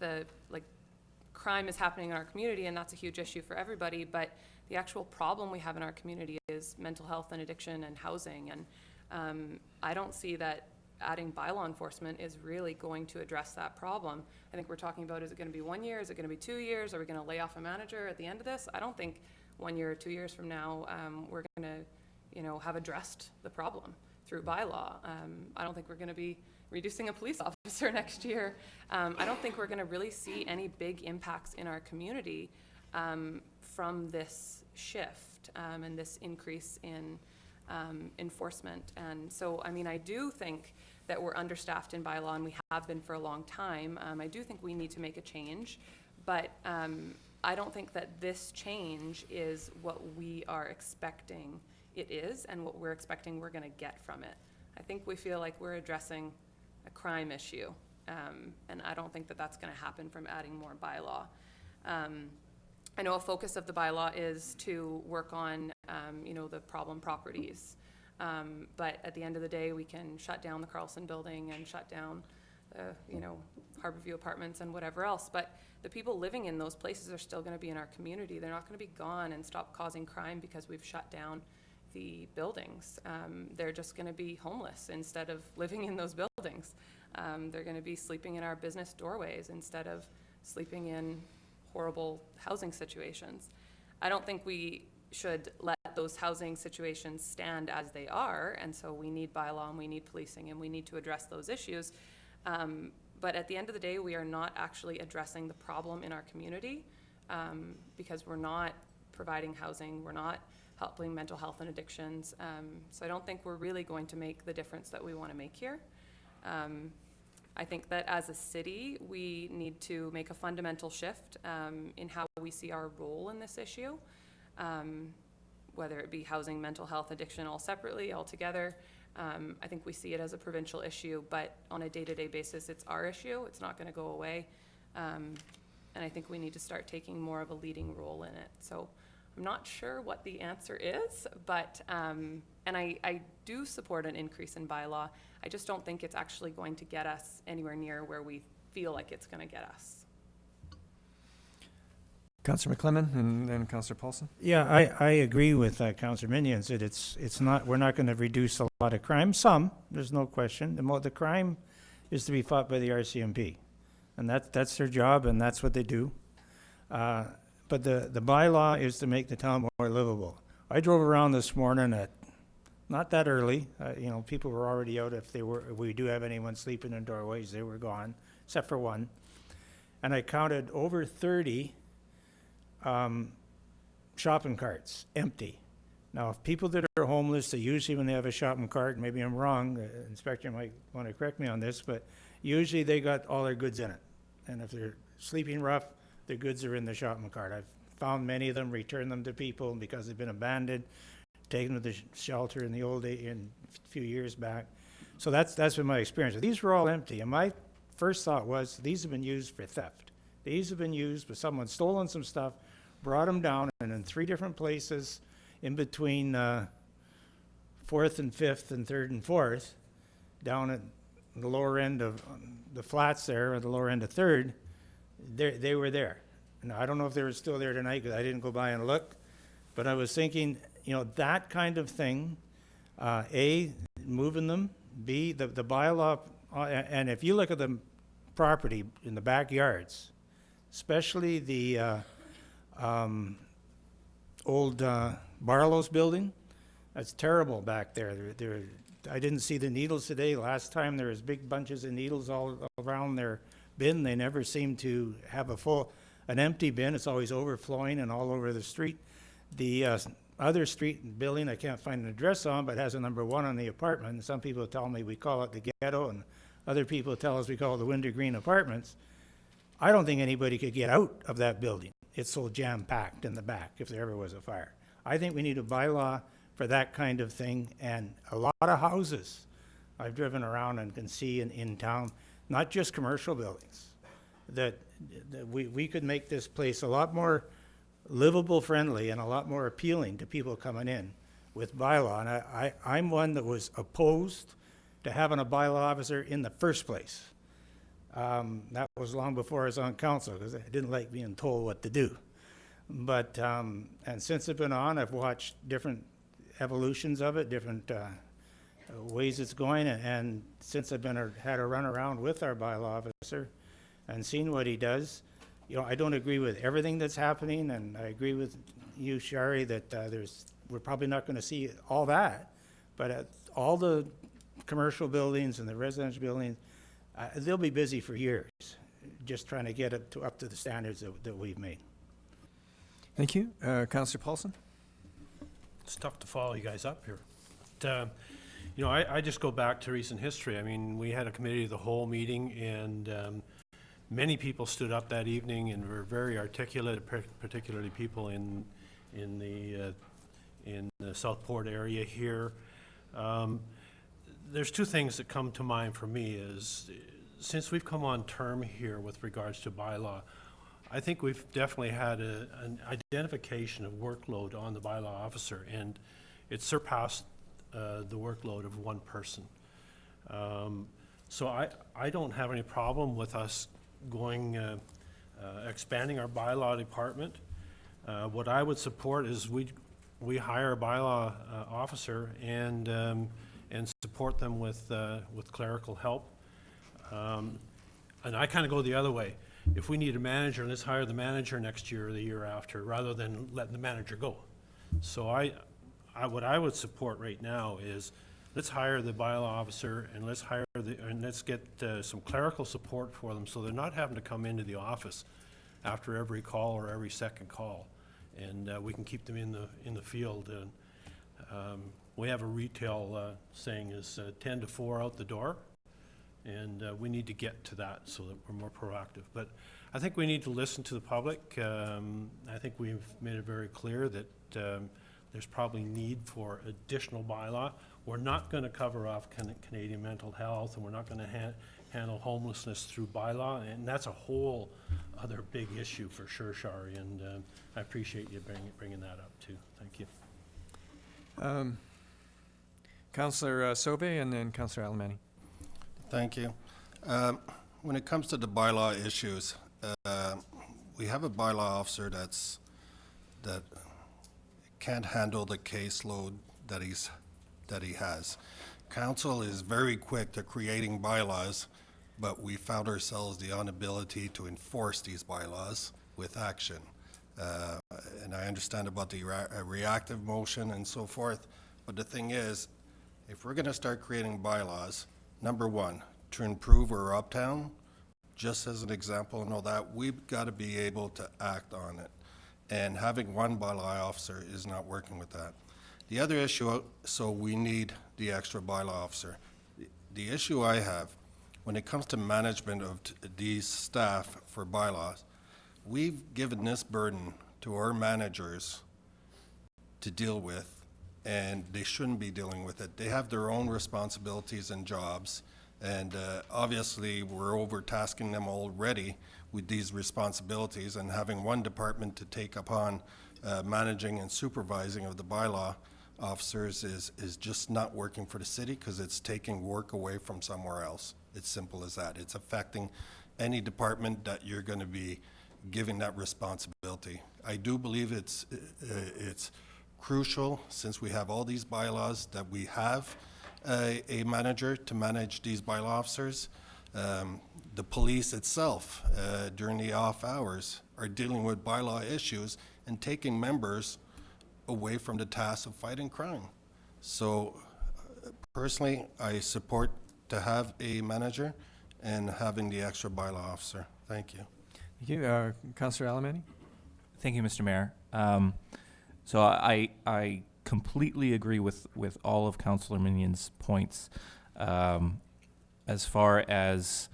crime is happening in our community, and that's a huge issue for everybody, but the actual problem we have in our community is mental health and addiction and housing. And I don't see that adding bylaw enforcement is really going to address that problem. I think we're talking about, is it going to be 1 year? Is it going to be 2 years? Are we going to lay off a manager at the end of this? I don't think 1 year or 2 years from now we're going to, have addressed the problem through bylaw. I don't think we're going to be reducing a police officer next year. I don't think we're going to really see any big impacts in our community from this shift and this increase in enforcement. And so, I do think that we're understaffed in bylaw, and we have been for a long time. I do think we need to make a change, but I don't think that this change is what we are expecting it is and what we're expecting we're going to get from it. I think we feel like we're addressing a crime issue, and I don't think that that's going to happen from adding more bylaw. I know a focus of the bylaw is to work on, the problem properties. But at the end of the day, we can shut down the Carlson building and shut down, Harborview Apartments and whatever else. But the people living in those places are still going to be in our community. They're not going to be gone and stop causing crime because we've shut down the buildings. They're just going to be homeless instead of living in those buildings. They're going to be sleeping in our business doorways instead of sleeping in horrible housing situations. I don't think we should let those housing situations stand as they are, and so we need bylaw and we need policing and we need to address those issues. But at the end of the day, we are not actually addressing the problem in our community because we're not providing housing, we're not helping mental health and addictions. So I don't think we're really going to make the difference that we want to make here. I think that as a city, we need to make a fundamental shift in how we see our role in this issue, whether it be housing, mental health, addiction, all separately, all together. I think we see it as a provincial issue, but on a day-to-day basis, it's our issue. It's not going to go away. And I think we need to start taking more of a leading role in it. So I'm not sure what the answer is, but, and I do support an increase in bylaw. I just don't think it's actually going to get us anywhere near where we feel like it's going to get us. Councillor McClellan and then Councillor Paulson. Yeah, I agree with Councillor Minions that it's not, we're not going to reduce a lot of crime. Some, there's no question. The crime is to be fought by the RCMP. And that's their job and that's what they do. But the bylaw is to make the town more livable. I drove around this morning at, not that early, people were already out. If we do have anyone sleeping in doorways, they were gone, except for one. And I counted over 30 shopping carts empty. Now, if people that are homeless, they usually, when they have a shopping cart, maybe I'm wrong, the inspector might want to correct me on this, but usually they got all their goods in it. And if they're sleeping rough, their goods are in the shopping cart. I've found many of them, returned them to people because they've been abandoned, taken to the shelter in the old day, in a few years back. So that's been my experience. These were all empty, and my first thought was these have been used for theft. These have been used for someone stolen some stuff, brought them down, and in 3 different places in between 4th and 5th and 3rd and 4th, down at the lower end of the flats there, or the lower end of 3rd, they were there. Now, I don't know if they were still there tonight because I didn't go by and look, but I was thinking, that kind of thing, A, moving them, B, the bylaw, and if you look at the property in the backyards, especially the old Barlow's building, that's terrible back there. I didn't see the needles today. Last time there was big bunches of needles all around their bin. They never seem to have an empty bin. It's always overflowing and all over the street. The other street building I can't find an address on, but has a number 1 on the apartment. And some people tell me we call it the ghetto, and other people tell us we call it the Wintergreen Apartments. I don't think anybody could get out of that building. It's so jam-packed in the back if there ever was a fire. I think we need a bylaw for that kind of thing, and a lot of houses I've driven around and can see in town, not just commercial buildings, that we could make this place a lot more livable friendly and a lot more appealing to people coming in with bylaw. And I'm one that was opposed to having a bylaw officer in the first place. That was long before I was on council because I didn't like being told what to do. But, and since it's been on, I've watched different evolutions of it, different ways it's going. And since I've had a run around with our bylaw officer and seen what he does, I don't agree with everything that's happening. And I agree with you, Shari, that we're probably not going to see all that. But all the commercial buildings and the residential buildings, they'll be busy for years, just trying to get it up to the standards that we've made. Thank you. Councillor Paulson? It's tough to follow you guys up here. But, I just go back to recent history. I mean, we had a committee of the whole meeting, and many people stood up that evening and were very articulate, particularly people in the Southport area here. There's 2 things that come to mind for me is, since we've come on term here with regards to bylaw, I think we've definitely had an identification of workload on the bylaw officer, and it surpassed the workload of one person. So I don't have any problem with us expanding our bylaw department. What I would support is we hire a bylaw officer and support them with clerical help. And I kind of go the other way. If we need a manager, let's hire the manager next year or the year after, rather than letting the manager go. So what I would support right now is let's hire the bylaw officer and let's get some clerical support for them, so they're not having to come into the office after every call or every second call, and we can keep them in the field. And we have a retail saying is 10 to 4 out the door, and we need to get to that so that we're more proactive. But I think we need to listen to the public. I think we've made it very clear that there's probably need for additional bylaw. We're not going to cover off Canadian mental health, and we're not going to handle homelessness through bylaw, and that's a whole other big issue for sure, Shari, and I appreciate you bringing that up too. Thank you. Councillor Sauvé and then Councillor Alberni. Thank you. When it comes to the bylaw issues, we have a bylaw officer that can't handle the caseload that he has. Council is very quick to creating bylaws, but we found ourselves the inability to enforce these bylaws with action. And I understand about the reactive motion and so forth, but the thing is, if we're gonna start creating bylaws, number one, to improve our uptown, just as an example and all that, we've gotta be able to act on it. And having one bylaw officer is not working with that. The other issue, so we need the extra bylaw officer. The issue I have, when it comes to management of these staff for bylaws, we've given this burden to our managers to deal with, and they shouldn't be dealing with it. They have their own responsibilities and jobs, and obviously we're overtasking them already with these responsibilities, and having one department to take upon managing and supervising of the bylaw officers is just not working for the city, because it's taking work away from somewhere else. It's simple as that. It's affecting any department that you're going to be giving that responsibility. I do believe it's crucial, since we have all these bylaws, that we have a manager to manage these bylaw officers. The police itself, during the off hours, are dealing with bylaw issues and taking members away from the task of fighting crime. So personally, I support to have a manager and having the extra bylaw officer. Thank you. Thank you. Councillor Alberni? Thank you, Mr. Mayor. So I completely agree with all of Councillor Minion's points as far as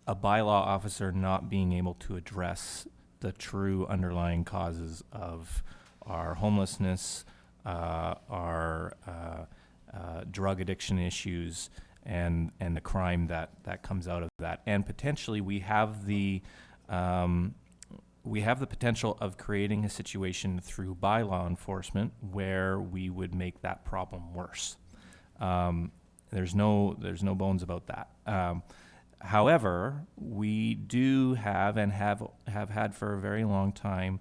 a bylaw officer not being able to address the true underlying causes of our homelessness, our drug addiction issues, and the crime that comes out of that. And potentially we have the potential of creating a situation through bylaw enforcement where we would make that problem worse. There's no bones about that. However, we do have and have had for a very long time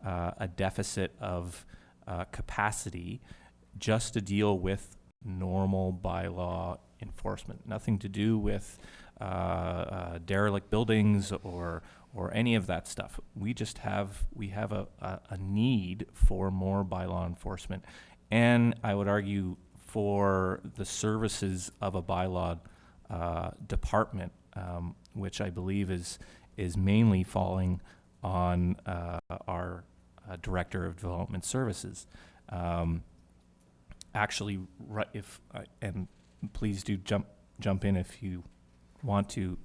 a deficit of capacity just to deal with normal bylaw enforcement. Nothing to do with derelict buildings or any of that stuff. We have a need for more bylaw enforcement, and I would argue for the services of a bylaw department, which I believe is mainly falling on our Director of Development Services. Actually, and please do jump in if you want to,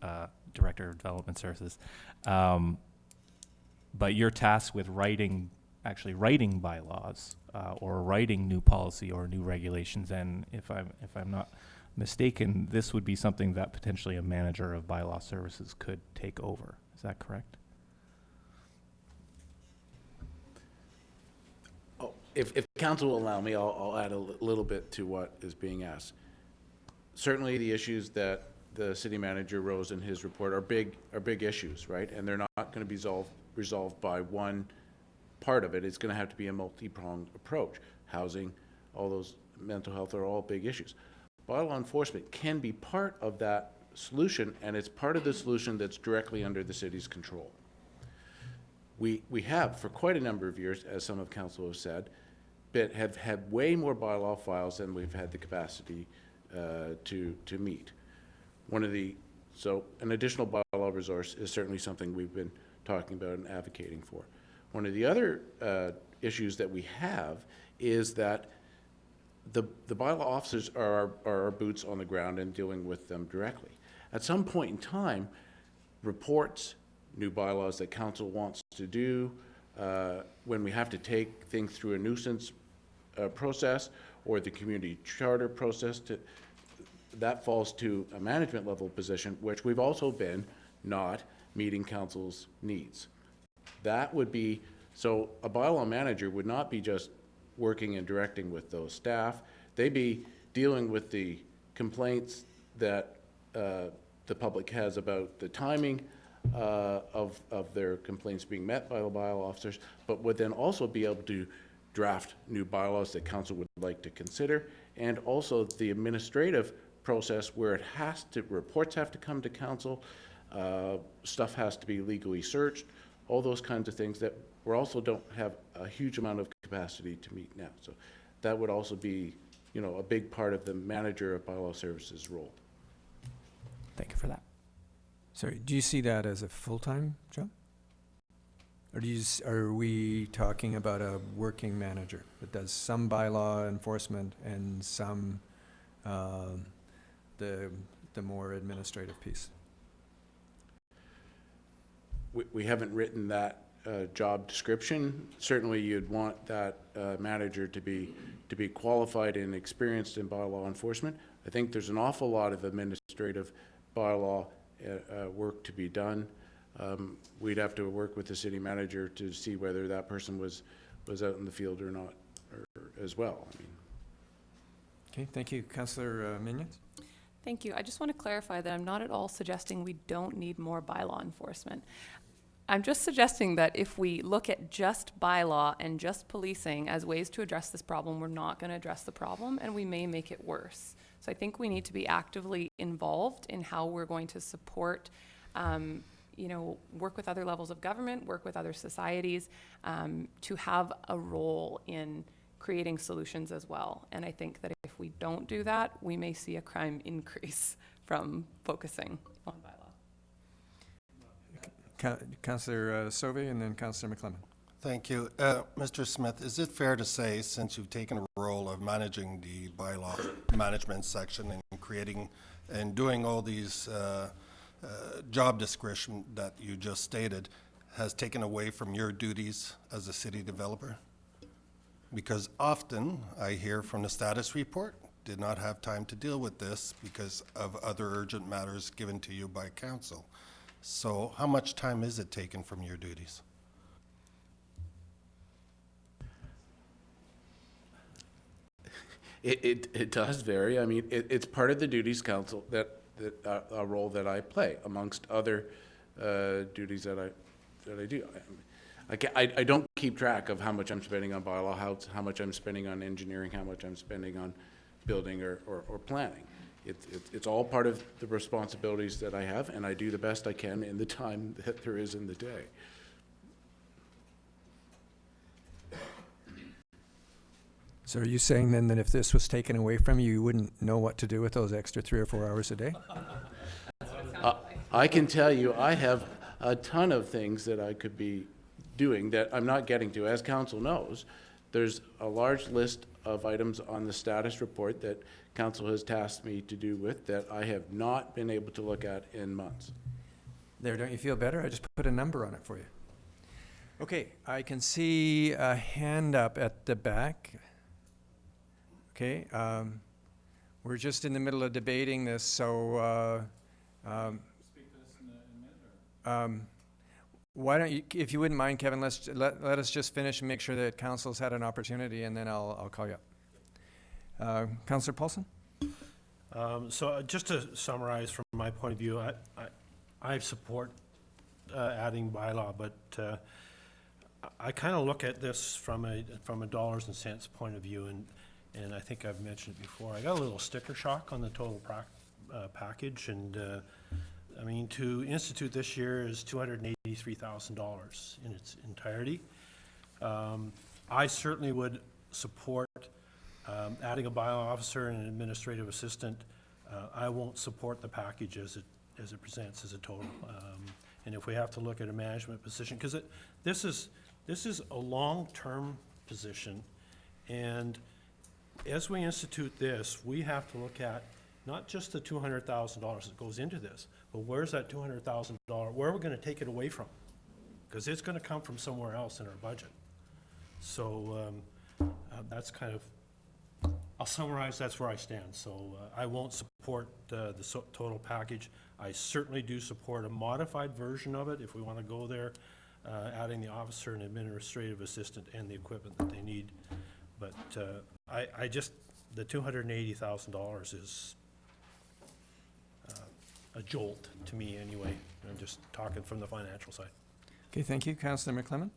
Director of Development Services. But you're tasked with writing bylaws or writing new policy or new regulations, and if I'm not mistaken, this would be something that potentially a manager of bylaw services could take over. Is that correct? Oh, if council will allow me, I'll add a little bit to what is being asked. Certainly the issues that the city manager rose in his report are big issues, right? And they're not going to be resolved by one part of it. It's going to have to be a multi-pronged approach. Housing, all those, mental health are all big issues. Bylaw enforcement can be part of that solution, and it's part of the solution that's directly under the city's control. We have, for quite a number of years, as some of council have said, have had way more bylaw files than we've had the capacity to meet. So an additional bylaw resource is certainly something we've been talking about and advocating for. One of the other issues that we have is that the bylaw officers are our boots on the ground and dealing with them directly. At some point in time, reports, new bylaws that council wants to do, when we have to take things through a nuisance process or the community charter process, that falls to a management level position, which we've also been not meeting council's needs. That would be, so a bylaw manager would not be just working and directing with those staff. They'd be dealing with the complaints that the public has about the timing of their complaints being met by the bylaw officers, but would then also be able to draft new bylaws that council would like to consider, and also the administrative process where it has to, reports have to come to council, stuff has to be legally searched, all those kinds of things that we also don't have a huge amount of capacity to meet now. So that would also be, you know, a big part of the manager of bylaw services role. Thank you for that. Sorry, do you see that as a full-time job? Or are we talking about a working manager that does some bylaw enforcement and some, the more administrative piece? We haven't written that job description. Certainly you'd want that manager to be qualified and experienced in bylaw enforcement. I think there's an awful lot of administrative bylaw work to be done. We'd have to work with the city manager to see whether that person was out in the field or not, or as well. I mean. Okay, thank you. Councillor Minions? Thank you. I just want to clarify that I'm not at all suggesting we don't need more bylaw enforcement. I'm just suggesting that if we look at just bylaw and just policing as ways to address this problem, we're not going to address the problem and we may make it worse. So I think we need to be actively involved in how we're going to support, you know, work with other levels of government, work with other societies, to have a role in creating solutions as well. And I think that if we don't do that, we may see a crime increase from focusing on bylaw. Councillor Sauvé and then Councillor McClellan. Thank you. Mr. Smith, is it fair to say, since you've taken a role of managing the bylaw management section and creating and doing all these job description that you just stated, has taken away from your duties as a city developer? Because often I hear from the status report, did not have time to deal with this because of other urgent matters given to you by council. So how much time is it taken from your duties? It does vary. I mean, it's part of the duties council that a role that I play amongst other duties that I do. I don't keep track of how much I'm spending on bylaw, how much I'm spending on engineering, how much I'm spending on building or planning. It's all part of the responsibilities that I have, and I do the best I can in the time that there is in the day. So are you saying then that if this was taken away from you, you wouldn't know what to do with those extra 3 or 4 hours a day? I can tell you, I have a ton of things that I could be doing that I'm not getting to. As council knows, there's a large list of items on the status report that council has tasked me to do with that I have not been able to look at in months. There, don't you feel better? I just put a number on it for you. Okay, I can see a hand up at the back. Okay, we're just in the middle of debating this, so why don't you, if you wouldn't mind, Kevin, let us just finish and make sure that council's had an opportunity, and then I'll call you up. Councillor Paulson? So just to summarize from my point of view, I support adding bylaw, but I kind of look at this from a dollars and cents point of view, and I think I've mentioned it before. I got a little sticker shock on the total package, and I mean, to institute this year is $283,000 in its entirety. I certainly would support adding a bylaw officer and an administrative assistant. I won't support the package as it presents as a total. And if we have to look at a management position, because this is a long-term position, and as we institute this, we have to look at not just the $200,000 that goes into this, but where's that $200,000, where are we going to take it away from? Because it's going to come from somewhere else in our budget. So that's kind of, I'll summarize, that's where I stand. So I won't support the total package. I certainly do support a modified version of it if we want to go there, adding the officer and administrative assistant and the equipment that they need. But I just, the $280,000 is, a jolt to me anyway. I'm just talking from the financial side. Okay, thank you. Councillor McClellan?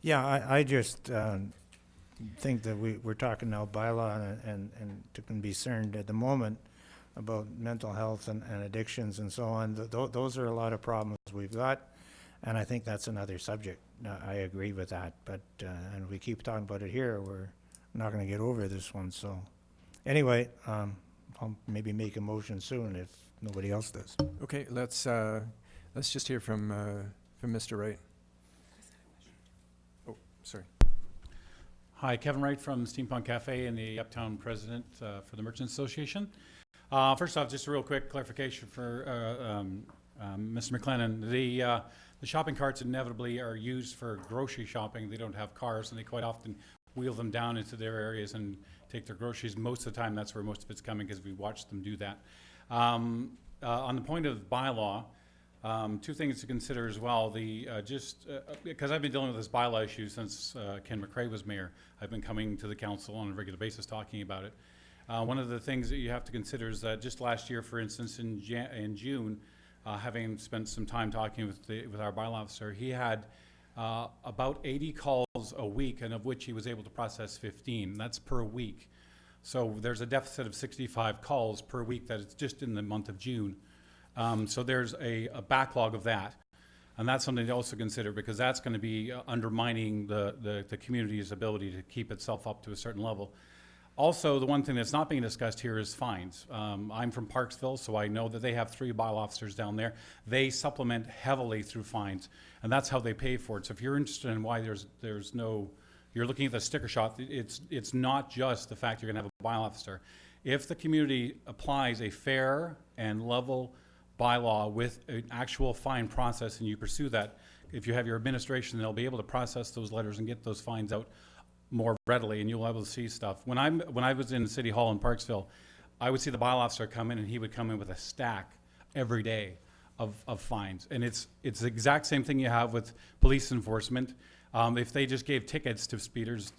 Yeah, I just think that we're talking now bylaw and to be concerned at the moment about mental health and addictions and so on. Those are a lot of problems we've got, and I think that's another subject. I agree with that, but and we keep talking about it here, we're not going to get over this one. So anyway, I'll maybe make a motion soon if nobody else does. Okay, let's just hear from Mr. Wright. Oh, sorry. Hi, Kevin Wright from Steampunk Cafe and the Uptown President for the Merchants Association. First off, just a real quick clarification for Mr. McLennan. The shopping carts inevitably are used for grocery shopping. They don't have cars, and they quite often wheel them down into their areas and take their groceries. Most of the time, that's where most of it's coming, because we watch them do that. On the point of bylaw, two things to consider as well. Because I've been dealing with this bylaw issue since Ken McRae was mayor, I've been coming to the council on a regular basis talking about it. One of the things that you have to consider is that just last year, for instance, in June, having spent some time talking with our bylaw officer, he had about 80 calls a week, and of which he was able to process 15. That's per week. So there's a deficit of 65 calls per week that is just in the month of June. So there's a backlog of that. And that's something to also consider, because that's going to be undermining the community's ability to keep itself up to a certain level. Also, the one thing that's not being discussed here is fines. I'm from Parksville, so I know that they have 3 bylaw officers down there. They supplement heavily through fines, and that's how they pay for it. So if you're interested in why there's no, you're looking at the sticker shock, it's not just the fact you're going to have a bylaw officer. If the community applies a fair and level bylaw with an actual fine process, and you pursue that, if you have your administration, they'll be able to process those letters and get those fines out more readily, and you'll be able to see stuff. When I was in City Hall in Parksville, I would see the bylaw officer come in, and he would come in with a stack every day of fines. And it's the exact same thing you have with police enforcement. If they just gave tickets to speeders,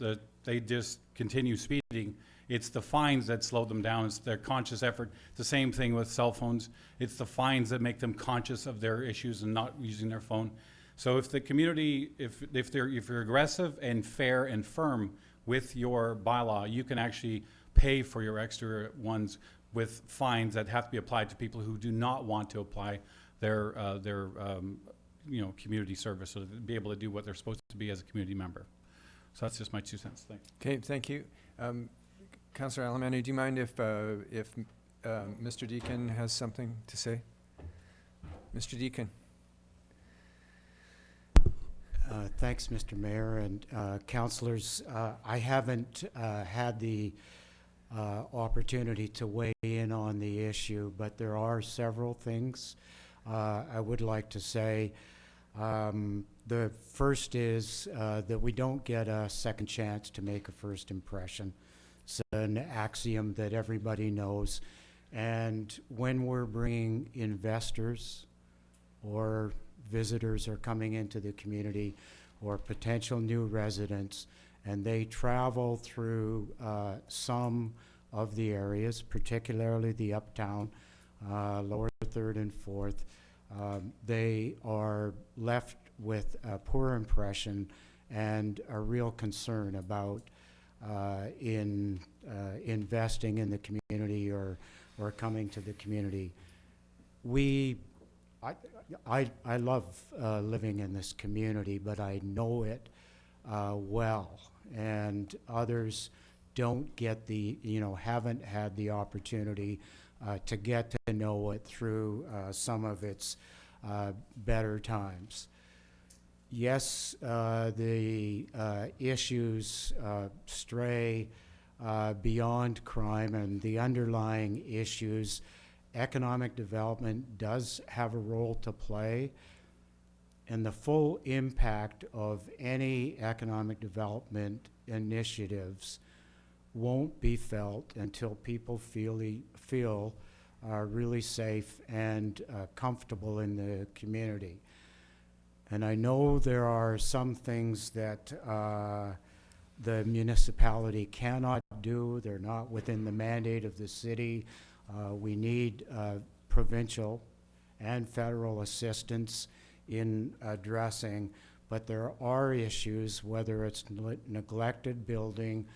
they just continue speeding. It's the fines that slow them down. It's their conscious effort. It's the same thing with cell phones. It's the fines that make them conscious of their issues and not using their phone. So if the community, if you're aggressive and fair and firm with your bylaw, you can actually pay for your extra ones with fines that have to be applied to people who do not want to apply their community service, so to be able to do what they're supposed to be as a community member. So that's just my 2 cents. Thanks. Okay, thank you. Councillor Alamani, do you mind if Mr. Deacon has something to say? Mr. Deacon. Thanks, Mr. Mayor and councillors. I haven't had the opportunity to weigh in on the issue, but there are several things I would like to say. The first is that we don't get a second chance to make a first impression. It's an axiom that everybody knows. And when we're bringing investors or visitors are coming into the community or potential new residents, and they travel through some of the areas, particularly the Uptown, Lower 3rd and 4th, they are left with a poor impression and a real concern about investing in the community or coming to the community. I love living in this community, but I know it well, and others don't get haven't had the opportunity to get to know it through some of its better times. Yes, the issues stray beyond crime and the underlying issues. Economic development does have a role to play, and the full impact of any economic development initiatives won't be felt until people feel really safe and comfortable in the community. And I know there are some things that the municipality cannot do. They're not within the mandate of the city. We need provincial and federal assistance in addressing, but there are issues, whether it's neglected building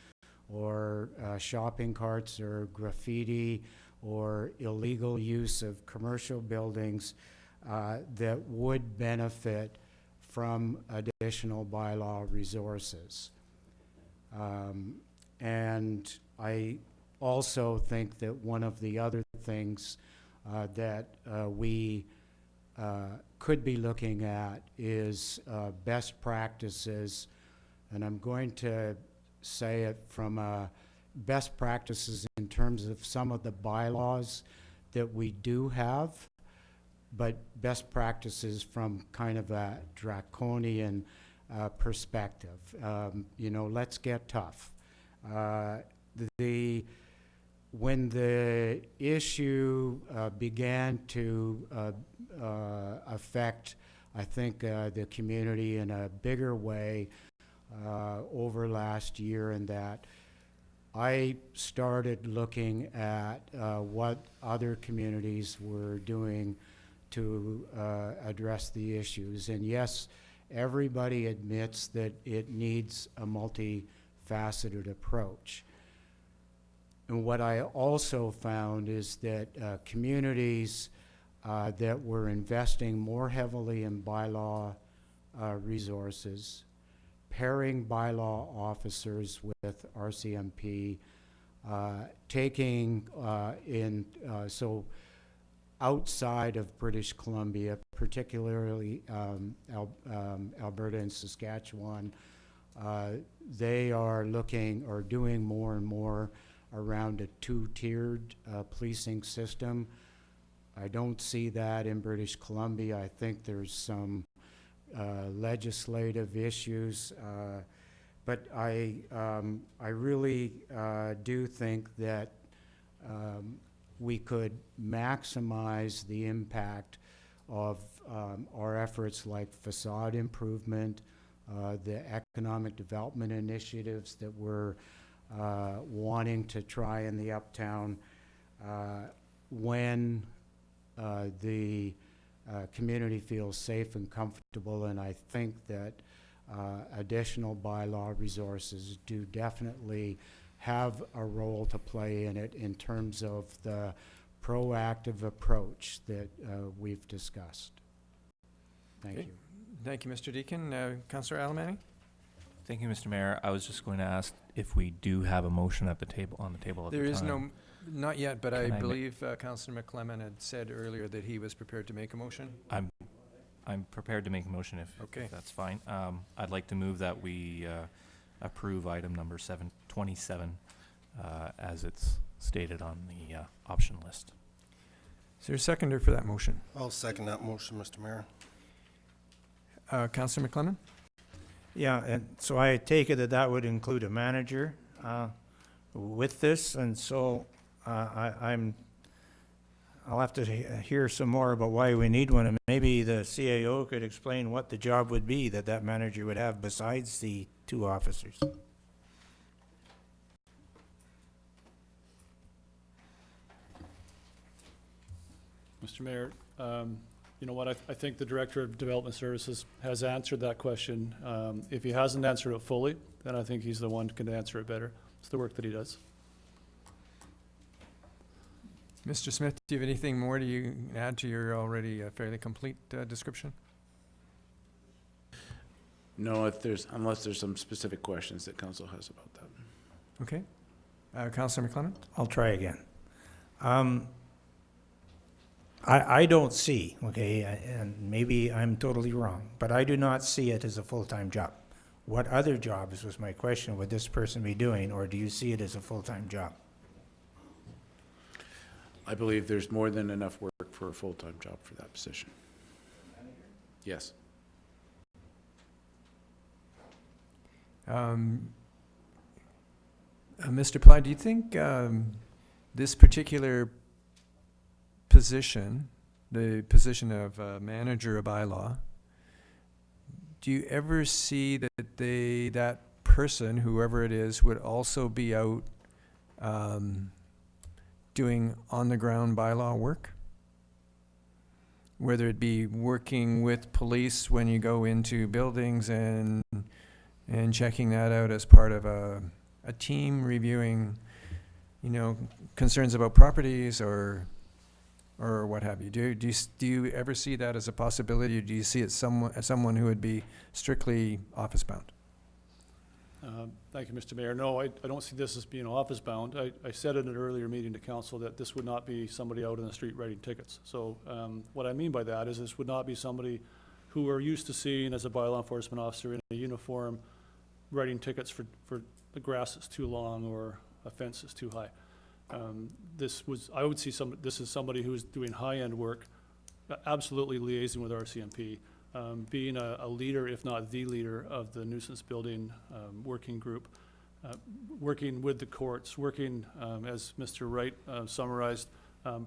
or shopping carts or graffiti or illegal use of commercial buildings that would benefit from additional bylaw resources. And I also think that one of the other things that we could be looking at is best practices, and I'm going to say it from best practices in terms of some of the bylaws that we do have, but best practices from kind of a draconian perspective. You know, let's get tough. When the issue began to affect, I think, the community in a bigger way over last year, and that I started looking at what other communities were doing to address the issues. And yes, everybody admits that it needs a multifaceted approach. And what I also found is that communities that were investing more heavily in bylaw resources, pairing bylaw officers with RCMP, taking so outside of British Columbia, particularly Alberta and Saskatchewan, they are looking or doing more and more around a two-tiered policing system. I don't see that in British Columbia. I think there's some legislative issues, but I really do think that we could maximize the impact of our efforts like facade improvement, the economic development initiatives that we're wanting to try in the Uptown when the community feels safe and comfortable. And I think that additional bylaw resources do definitely have a role to play in it in terms of the proactive approach that we've discussed. Thank Okay. you. Thank you, Mr. Deacon. Councillor Alberni? Thank you, Mr. Mayor. I was just going to ask if we do have a motion at the table, on the table at the time. There is no, not yet, but I Can I ma- believe Councillor McClement had said earlier that he was prepared to make a motion. I'm prepared to make a motion if Okay. that's fine. I'd like to move that we approve item number 727 as it's stated on the option list. Is there a seconder for that motion? I'll second that motion, Mr. Mayor. Councillor McClement? Yeah, and so I take it that that would include a manager with this, and so I'll have to hear some more about why we need one, and maybe the CAO could explain what the job would be that that manager would have besides the two officers. Mr. Mayor, you know what, I think the Director of Development Services has answered that question. If he hasn't answered it fully, then I think he's the one who can answer it better. It's the work that he does. Mr. Smith, do you have anything more to add to your already fairly complete description? No, unless there's some specific questions that council has about that. Okay. Councillor McClement? I'll try again. I don't see, okay, and maybe I'm totally wrong, but I do not see it as a full-time job. What other jobs, was my question, would this person be doing, or do you see it as a full-time job? I believe there's more than enough work for a full-time job for that position. Yes. Mr. Ply, do you think this particular position, the position of manager of bylaw, do you ever see that that person, whoever it is, would also be out doing on-the-ground bylaw work. Whether it be working with police when you go into buildings and checking that out as part of a team reviewing, concerns about properties or what have you. Do you ever see that as a possibility, or do you see it as someone who would be strictly office-bound? Thank you, Mr. Mayor. No, I don't see this as being office-bound. I said in an earlier meeting to council that this would not be somebody out in the street writing tickets. So what I mean by that is this would not be somebody who we're used to seeing as a bylaw enforcement officer in a uniform writing tickets for the grass is too long or a fence is too high. I would see this is somebody who's doing high-end work, absolutely liaising with RCMP, being a leader, if not the leader, of the nuisance building working group, working with the courts, working, as Mr. Wright summarized,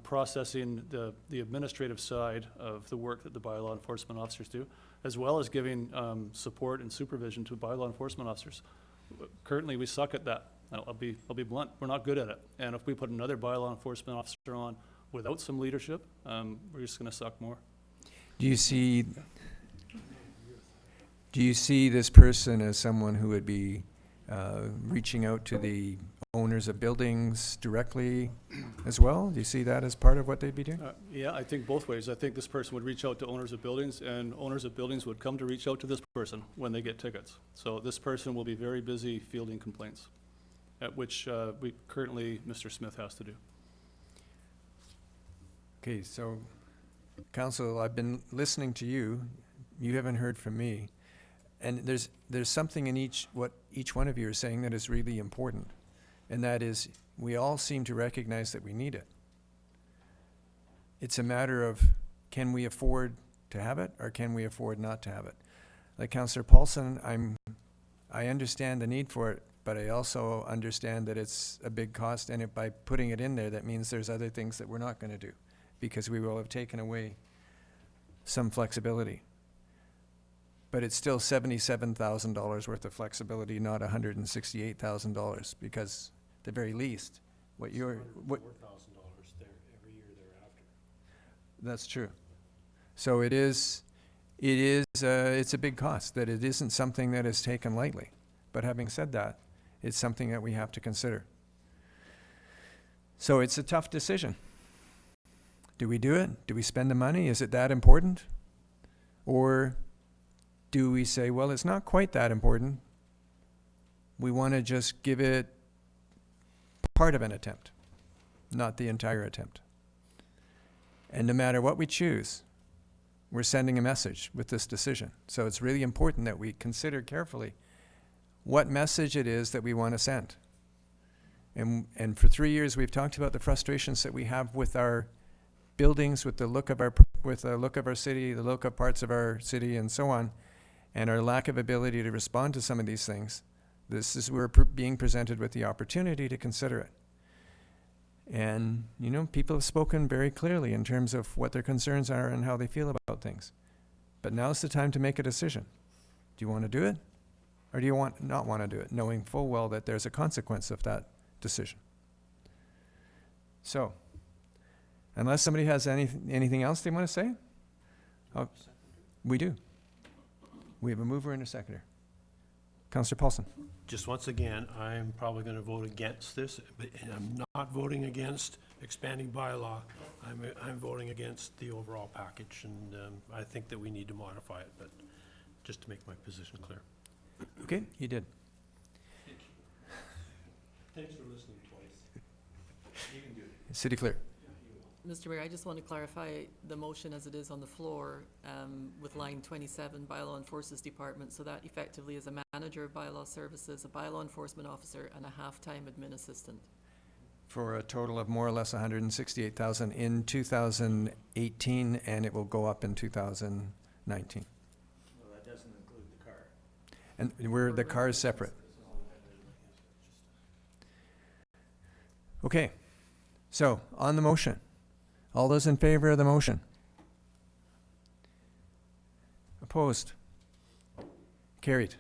processing the administrative side of the work that the bylaw enforcement officers do, as well as giving support and supervision to bylaw enforcement officers. Currently, we suck at that. I'll be blunt. We're not good at it. And if we put another bylaw enforcement officer on without some leadership, we're just going to suck more. Do you see this person as someone who would be reaching out to the owners of buildings directly as well? Do you see that as part of what they'd be doing? Yeah, I think both ways. I think this person would reach out to owners of buildings, and owners of buildings would come to reach out to this person when they get tickets. So this person will be very busy fielding complaints, at which currently Mr. Smith has to do. Okay, so Council, I've been listening to you. You haven't heard from me. And there's something in what each one of you are saying that is really important. And that is, we all seem to recognize that we need it. It's a matter of, can we afford to have it, or can we afford not to have it? Like Councillor Paulson, I understand the need for it, but I also understand that it's a big cost, and by putting it in there, that means there's other things that we're not going to do, because we will have taken away some flexibility. But it's still $77,000 worth of flexibility, not $168,000, because at the very least, what $4,000 there every year thereafter. that's true. So it's a big cost, that it isn't something that is taken lightly. But having said that, it's something that we have to consider. So it's a tough decision. Do we do it? Do we spend the money? Is it that important? Or do we say, well, it's not quite that important. We want to just give it part of an attempt, not the entire attempt. And no matter what we choose, we're sending a message with this decision. So it's really important that we consider carefully what message it is that we want to send. And for 3 years, we've talked about the frustrations that we have with our buildings, with the look of our city, the look of parts of our city, and so on, and our lack of ability to respond to some of these things. We're being presented with the opportunity to consider it. And, people have spoken very clearly in terms of what their concerns are and how they feel about things. But now's the time to make a decision. Do you want to do it? Or do you not want to do it, knowing full well that there's a consequence of that decision? So, unless somebody has anything else they want to say? Oh, we do. We have a mover and a seconder. Councillor Paulson. Just once again, I'm probably going to vote against this, but I'm not voting against expanding bylaw. I'm voting against the overall package, and I think that we need to modify it, but just to make my position clear. Okay, you did. Thanks for listening twice. You can do it. City Clerk. Mr. Mayor, I just want to clarify the motion as it is on the floor with line 27, Bylaw Enforcement Department. So that effectively is a manager of bylaw services, a bylaw enforcement officer, and a half-time admin assistant. For a total of more or less $168,000 in 2018, and it will go up in 2019. Well, that doesn't include the car. And the car is separate. Okay, so on the motion. All those in favor of the motion? Opposed? Carried.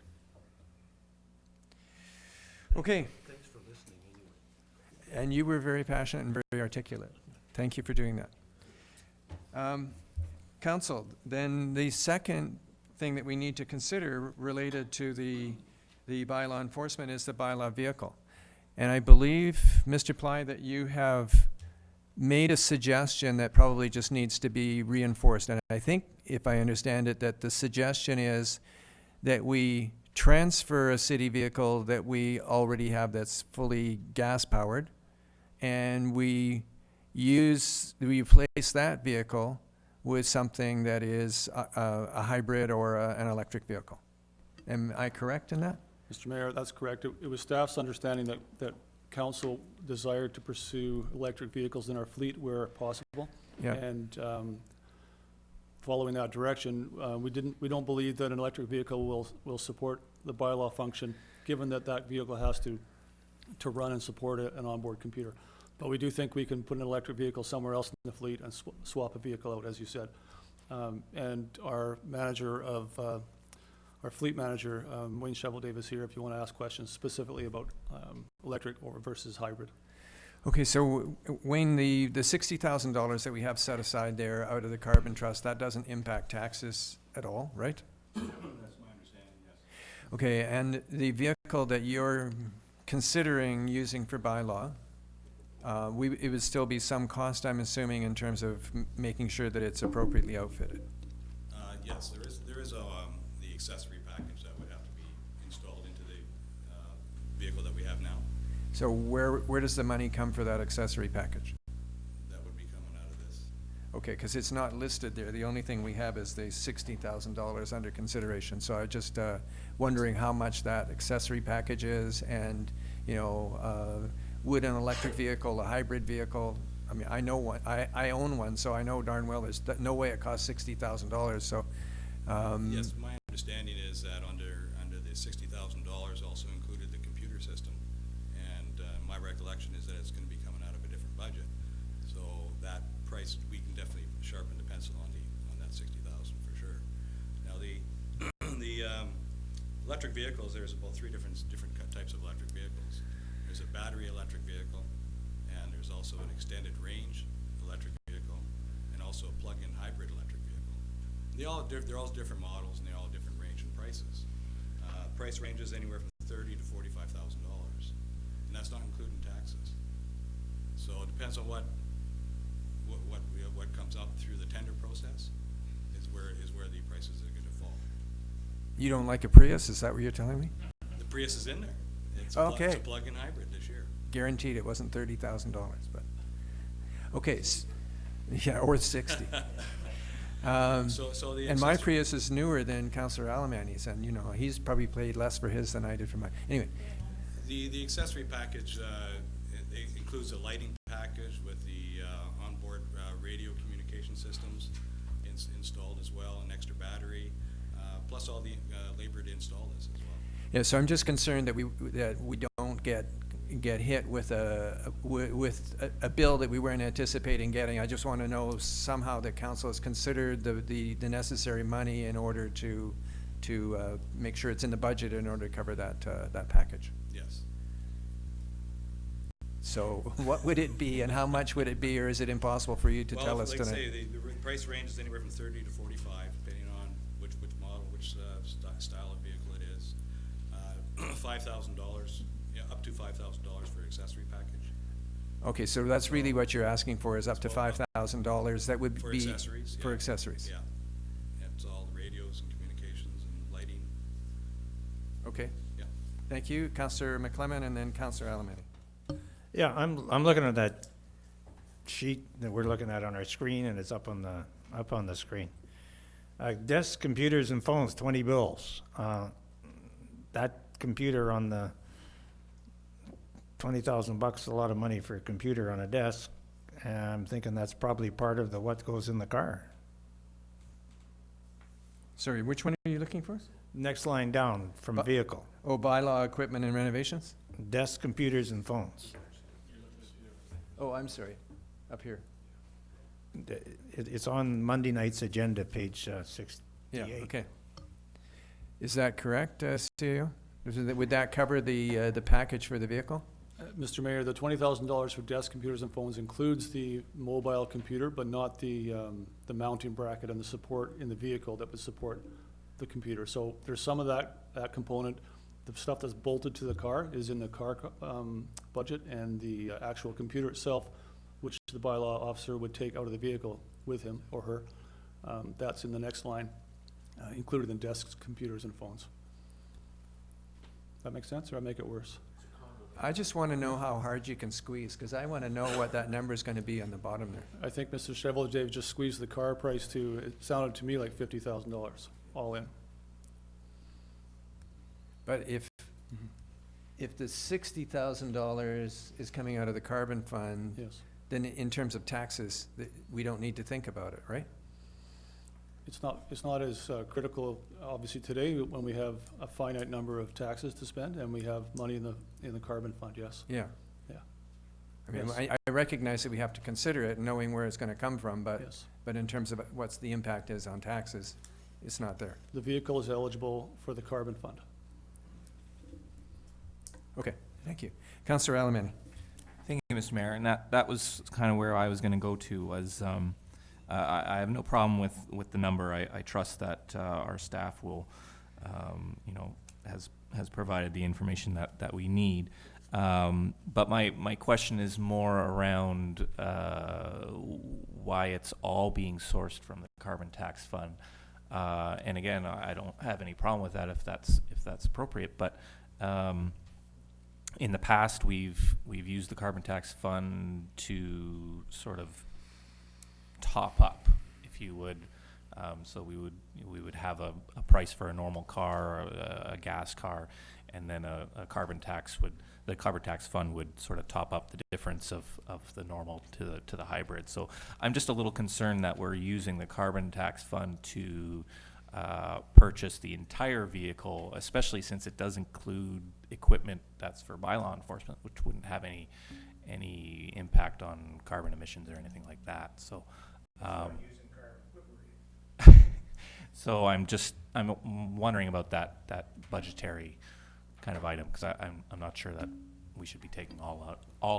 Okay. Thanks for listening anyway. And you were very passionate and very articulate. Thank you for doing that. Council, then the second thing that we need to consider related to the bylaw enforcement is the bylaw vehicle. And I believe, Mr. Ply, that you have made a suggestion that probably just needs to be reinforced. And I think, if I understand it, that the suggestion is that we transfer a city vehicle that we already have that's fully gas-powered, and we replace that vehicle with something that is a hybrid or an electric vehicle. Am I correct in that? Mr. Mayor, that's correct. It was staff's understanding that council desired to pursue electric vehicles in our fleet where possible. Yeah. And following that direction, we don't believe that an electric vehicle will support the bylaw function, given that that vehicle has to run and support an onboard computer. But we do think we can put an electric vehicle somewhere else in the fleet and swap a vehicle out, as you said. And our fleet manager, Wayne Shovel-Dave, is here if you want to ask questions specifically about electric or versus hybrid. Okay, so Wayne, the $60,000 that we have set aside there out of the carbon trust, that doesn't impact taxes at all, right? That's my understanding, yes. Okay, and the vehicle that you're considering using for bylaw, it would still be some cost, I'm assuming, in terms of making sure that it's appropriately outfitted. Yes, there is the accessory package that would have to be installed into the vehicle that we have now. So where does the money come for that accessory package? That would be coming out of this. Okay, because it's not listed there. The only thing we have is the $60,000 under consideration. So I'm just wondering how much that accessory package is, and, you know, would an electric vehicle, a hybrid vehicle, I mean, I know one, I own one, so I know darn well there's no way it costs $60,000, so. Yes, my understanding is that under the $60,000 also included the computer system. And my recollection is that it's going to be coming out of a different budget. So that price, we can definitely sharpen the pencil on that $60,000 for sure. Now the electric vehicles, there's about three different types of electric vehicles. There's a battery electric vehicle, and there's also an extended range electric vehicle, and also a plug-in hybrid electric vehicle. They're all different models, and they all have different range and prices. Price ranges anywhere from $30,000 to $45,000, and that's not including taxes. So it depends on what comes up through the tender process is where the prices are going to fall. You don't like a Prius? Is that what you're telling me? The Prius is in there. It's okay. It's a plug-in hybrid this year. Guaranteed it wasn't $30,000, but okay, yeah, or 60. And my Prius is newer than Councillor Alemany's, and you know he's probably paid less for his than I did for mine. Anyway, the accessory package it includes a lighting package with the onboard radio communication systems installed as well, an extra battery, plus all the labor to install this as well. yeah. So I'm just concerned that we don't get hit with a bill that we weren't anticipating getting. I just want to know somehow that council has considered the necessary money in order to make sure it's in the budget in order to cover that package. Yes. So what would it be, and how much would it be, or is it impossible for you to tell us tonight? Well, like I say, the price range is anywhere from 30 to 45, depending on which model, which style of vehicle it is. $5,000. Yeah, up to $5,000 for accessory package. Okay, so that's really what you're asking for, is up to $5,000. That would for be accessories. for Yeah. accessories. Yeah, it's all the radios and communications and lighting. Okay. Yeah. Thank you, Councillor McClement, and then Councillor Alemany. Yeah, I'm looking at that sheet that we're looking at on our screen, and it's up on the screen. Desks, computers, and phones, 20 bills. That computer on the $20,000, a lot of money for a computer on a desk. And I'm thinking that's probably part of what goes in the car. Sorry, which one are you looking for? Next line down from vehicle. Oh, bylaw, equipment, and renovations? Desks, computers, and phones. Oh, I'm sorry, up here. It's on Monday night's agenda, page 68. Yeah, okay. Is that correct, CAO? Would that cover the package for the vehicle? Mr. Mayor, the $20,000 for desk computers and phones includes the mobile computer, but not the mounting bracket and the support in the vehicle that would support the computer. So there's some of that component. The stuff that's bolted to the car is in the car budget, and the actual computer itself, which the bylaw officer would take out of the vehicle with him or her, that's in the next line, included in desks, computers, and phones. That make sense, or I make it worse? I just want to know how hard you can squeeze, because I want to know what that number is going to be on the bottom there. I think Mr. Chevalier just squeezed the car price to, it sounded to me like $50,000, all in. But if the $60,000 is coming out of the carbon fund, Yes. then in terms of taxes, we don't need to think about it, right? It's not as critical, obviously, today, when we have a finite number of taxes to spend, and we have money in the carbon fund, yes. Yeah. Yeah. I mean, Yes. I recognize that we have to consider it, knowing where it's going to come from, but Yes. but in terms of what's the impact is on taxes, it's not there. The vehicle is eligible for the carbon fund. Okay, thank you. Councillor Alberni. Thank you, Mr. Mayor. And that was kind of where I was going to go to, was I have no problem with the number. I trust that our staff will, has provided the information that we need. But my question is more around why it's all being sourced from the carbon tax fund. And again, I don't have any problem with that if that's appropriate. But in the past, we've used the carbon tax fund to sort of top up, if you would. So we would have a price for a normal car or a gas car, and then the carbon tax fund would sort of top up the difference of the normal to the hybrid. So I'm just a little concerned that we're using the carbon tax fund to purchase the entire vehicle, especially since it does include equipment that's for bylaw enforcement, which wouldn't have any impact on carbon emissions or anything like that. So so I'm wondering about that budgetary kind of item, because I'm not sure that we should be taking all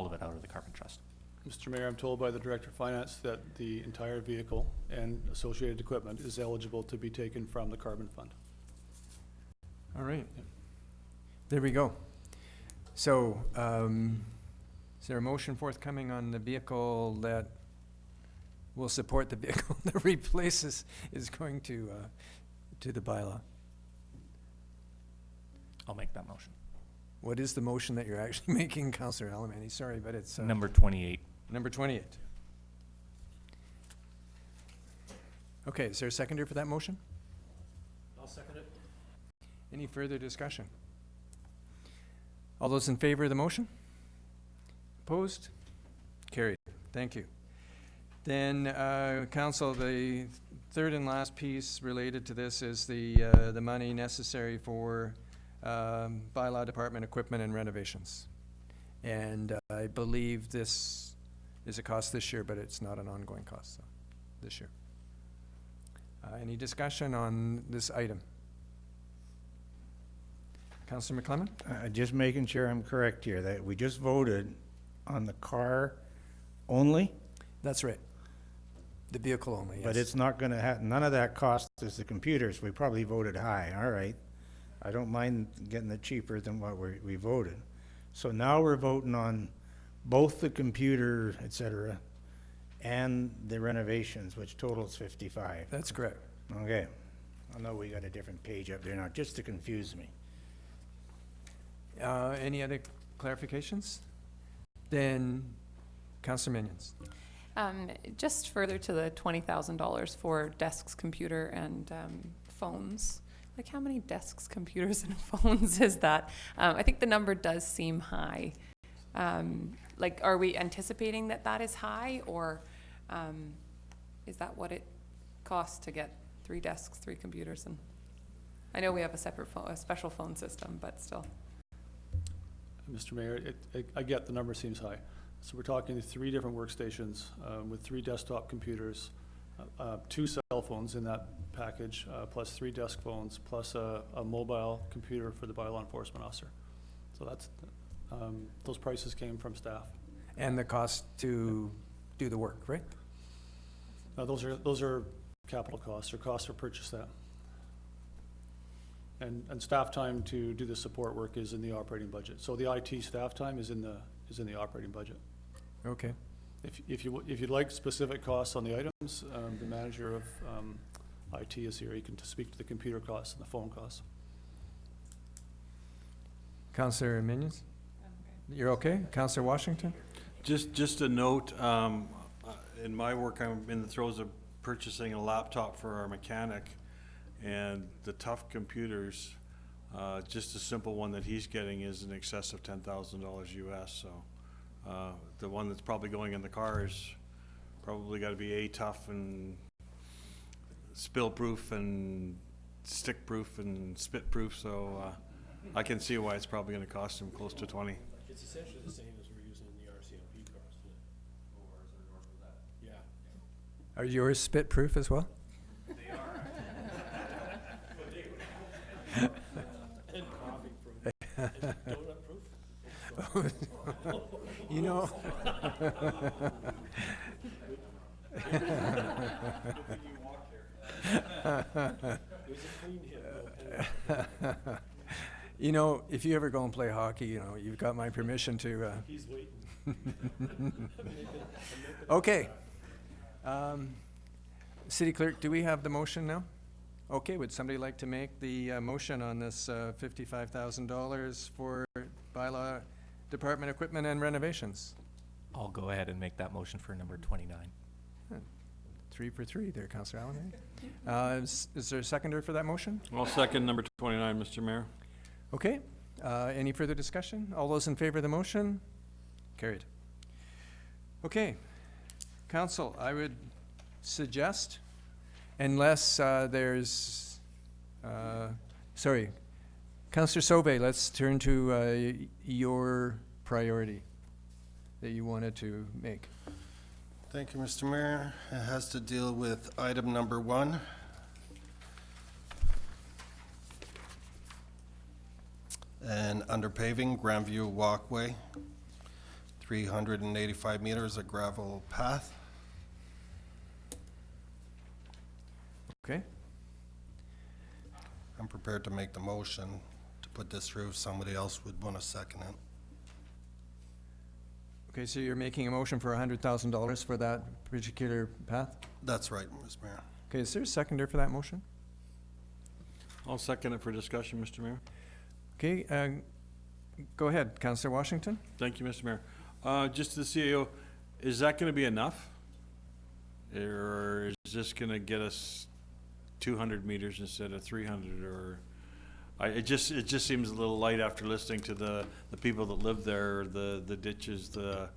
of it out of the carbon trust. Mr. Mayor, I'm told by the Director of Finance that the entire vehicle and associated equipment is eligible to be taken from the carbon fund. All right. There we go. So, is there a motion forthcoming on the vehicle that will support the vehicle that replaces is going to the bylaw? I'll make that motion. What is the motion that you're actually making, Councillor Alberni? Sorry, but it's Number 28. Number 28. Okay, is there a seconder for that motion? I'll second it. Any further discussion? All those in favor of the motion? Opposed? Carried. Thank you. Then, Council, the third and last piece related to this is the money necessary for bylaw department equipment and renovations. And I believe this is a cost this year, but it's not an ongoing cost, so this year. Any discussion on this item? Councillor McClellan? Just making sure I'm correct here, that we just voted on the car only, That's right. The vehicle only, yes. but it's not gonna have, none of that cost is the computers. We probably voted high, all right. I don't mind getting it cheaper than what we voted. So now we're voting on both the computer, et cetera, and the renovations, which totals 55. That's correct. Okay. I know we got a different page up there now, just to confuse me. Any other clarifications? Then, Councillor Minions. Just further to the $20,000 for desks, computer, and phones. Like, how many desks, computers, and phones is that? I think the number does seem high. Like, are we anticipating that is high, or is that what it costs to get 3 desks, 3 computers? And I know we have a separate a special phone system, but still. Mr. Mayor, I get the number seems high. So we're talking 3 different workstations with 3 desktop computers, 2 cell phones in that package, plus 3 desk phones, plus a mobile computer for the bylaw enforcement officer. So Those prices came from staff. And the cost to do the work, right? Those are capital costs, or costs to purchase that. And staff time to do the support work is in the operating budget. So the IT staff time is in the operating budget. Okay. If you'd like specific costs on the items, the manager of IT is here. He can speak to the computer costs and the phone costs. Councillor Minions? You're okay? Councillor Washington? Just a note, in my work, I'm in the throes of purchasing a laptop for our mechanic, and the tough computers, just a simple one that he's getting is in excess of $10,000 US, so the one that's probably going in the car is probably got to be A-tough and spill-proof and stick-proof and spit-proof, so I can see why it's probably going to cost him close to 20. It's essentially the same as we're using in the RCMP cars. Yeah. Are yours spit-proof as well? They are. And coffee-proof. And donut-proof. You know. You know, if you ever go and play hockey, you know, you've got my permission to. He's waiting. Okay. City Clerk, do we have the motion now? Okay, would somebody like to make the motion on this $55,000 for bylaw department equipment and renovations? I'll go ahead and make that motion for number 29. 3 for 3 there, Councillor Allen. Is there a seconder for that motion? I'll second number 29, Mr. Mayor. Okay. Any further discussion? All those in favor of the motion? Carried. Okay. Council, I would suggest, unless there's, sorry, Councillor Sauvé, let's turn to your priority that you wanted to make. Thank you, Mr. Mayor. It has to deal with item number 1. And under paving, Grandview Walkway, 385 meters of gravel path. Okay. I'm prepared to make the motion to put this through if somebody else would want to second it. Okay, so you're making a motion for $100,000 for that particular path? That's right, Mr. Mayor. Okay, is there a seconder for that motion? I'll second it for discussion, Mr. Mayor. Okay, go ahead, Councillor Washington. Thank you, Mr. Mayor. Just the CAO, is that going to be enough? Or is this going to get us 200 meters instead of 300? Or it just seems a little light after listening to the people that live there, the ditches, the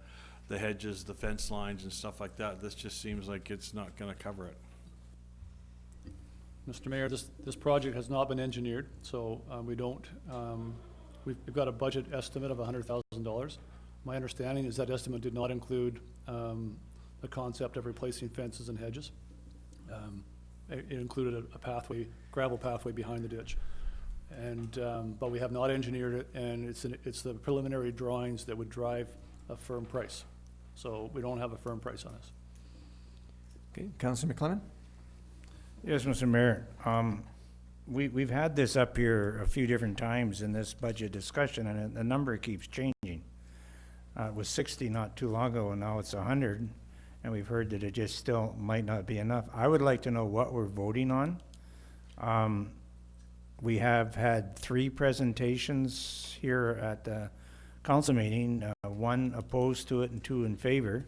hedges, the fence lines and stuff like that. This just seems like it's not going to cover it. Mr. Mayor, this project has not been engineered, so we don't, we've got a budget estimate of $100,000. My understanding is that estimate did not include the concept of replacing fences and hedges. It included a pathway, gravel pathway behind the ditch. And, but we have not engineered it, and it's the preliminary drawings that would drive a firm price. So we don't have a firm price on this. Okay, Councillor McLennan? Yes, Mr. Mayor. We've had this up here a few different times in this budget discussion, and the number keeps changing. It was 60 not too long ago, and now it's 100, and we've heard that it just still might not be enough. I would like to know what we're voting on. We have had 3 presentations here at the council meeting, 1 opposed to it and 2 in favor.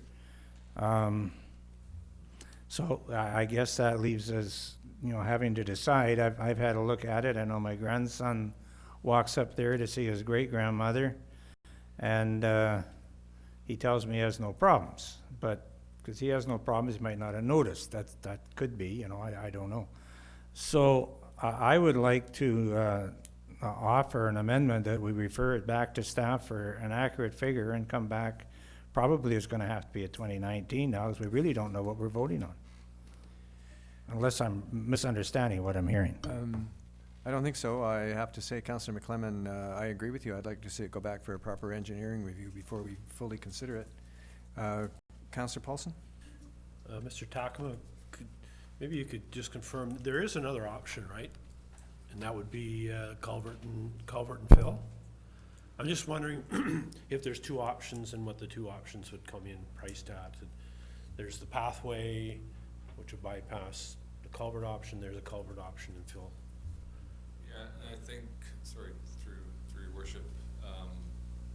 So I guess that leaves us, you know, having to decide. I've had a look at it. I know my grandson walks up there to see his great-grandmother, and he tells me he has no problems. But because he has no problems, he might not have noticed. That could be, you know, I don't know. So I would like to offer an amendment that we refer it back to staff for an accurate figure and come back. Probably it's going to have to be a 2019 now, because we really don't know what we're voting on. Unless I'm misunderstanding what I'm hearing. I don't think so. I have to say, Councillor McClellan, I agree with you. I'd like to see it go back for a proper engineering review before we fully consider it. Councillor Paulson? Mr. Takama, maybe you could just confirm, there is another option, right? And that would be culvert and fill? I'm just wondering if there's two options and what the two options would come in priced at. There's the pathway, which would bypass the culvert option. There's a culvert option and fill. Yeah, and I think, sorry, through your worship,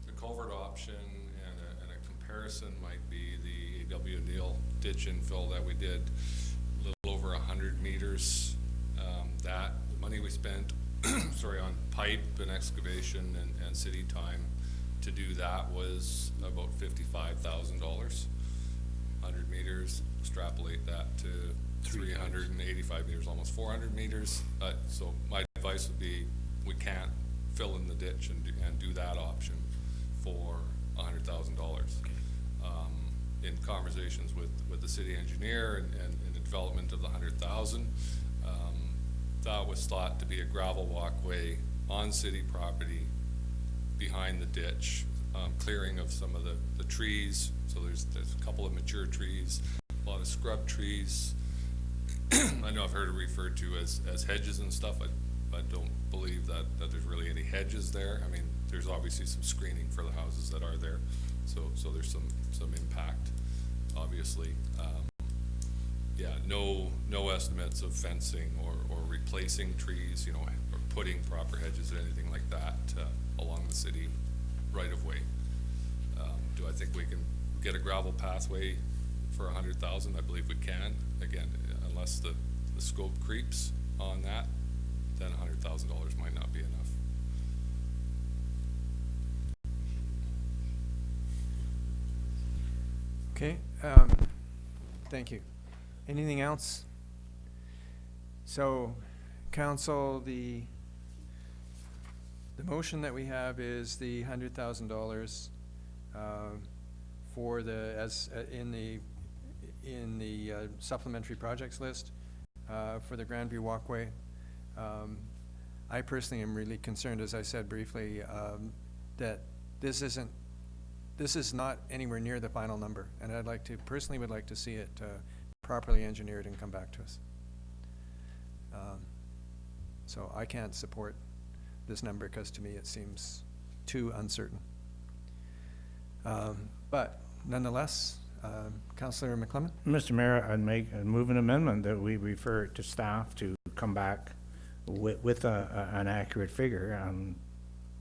the culvert option and a comparison might be the A.W. Neal ditch infill that we did, a little over 100 meters. The money we spent, sorry, on pipe and excavation and city time to do that was about $55,000. 100 meters, extrapolate that to 385 meters, almost 400 meters. So my advice would be we can't fill in the ditch and do that option for $100,000. In conversations with the city engineer and in the development of the 100,000, that was thought to be a gravel walkway on city property behind the ditch, clearing of some of the trees. So there's a couple of mature trees, a lot of scrub trees. I know I've heard it referred to as hedges and stuff. I don't believe that there's really any hedges there. I mean, there's obviously some screening for the houses that are there. So there's some impact, obviously. Yeah, no estimates of fencing or replacing trees, or putting proper hedges or anything like that along the city right of way. Do I think we can get a gravel pathway for 100,000? I believe we can. Again, unless the scope creeps on that, then $100,000 might not be enough. Okay, thank you. Anything else? So, council, the motion that we have is the $100,000 for in the supplementary projects list for the Grandview Walkway. I personally am really concerned, as I said briefly, that this is not anywhere near the final number, and personally would like to see it properly engineered and come back to us. So I can't support this number because to me it seems too uncertain. But nonetheless, Councillor McClellan? Mr. Mayor, I'd move an amendment that we refer it to staff to come back with an accurate figure,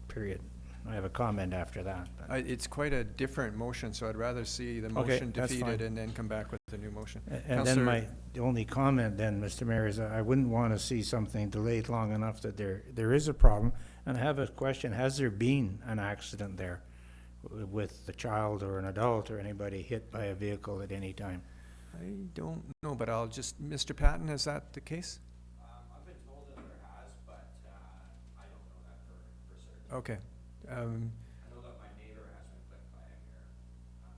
period. I have a comment after that. It's quite a different motion, so I'd rather see the motion defeated and then come back with a new motion. And then my only comment then, Mr. Mayor, is I wouldn't want to see something delayed long enough that there is a problem. And I have a question, has there been an accident there with a child or an adult or anybody hit by a vehicle at any time? I don't know, but Mr. Patton, is that the case? I've been told that there has, but I don't know that for certain. Okay. I know that my neighbor has been clipped by a hare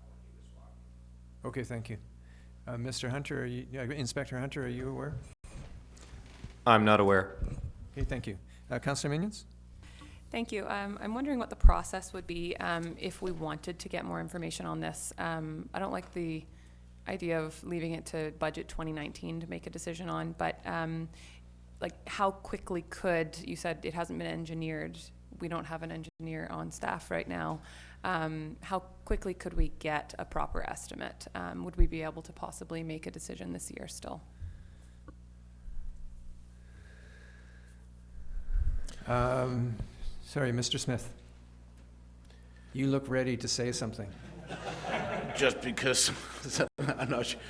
when he was walking. Okay, thank you. Mr. Hunter, Inspector Hunter, are you aware? I'm not aware. Okay, thank you. Councillor Minions? Thank you. I'm wondering what the process would be if we wanted to get more information on this. I don't like the idea of leaving it to budget 2019 to make a decision on, but like how quickly you said it hasn't been engineered. We don't have an engineer on staff right now. How quickly could we get a proper estimate? Would we be able to possibly make a decision this year still? Sorry, Mr. Smith. You look ready to say something. Just because I'm not sure.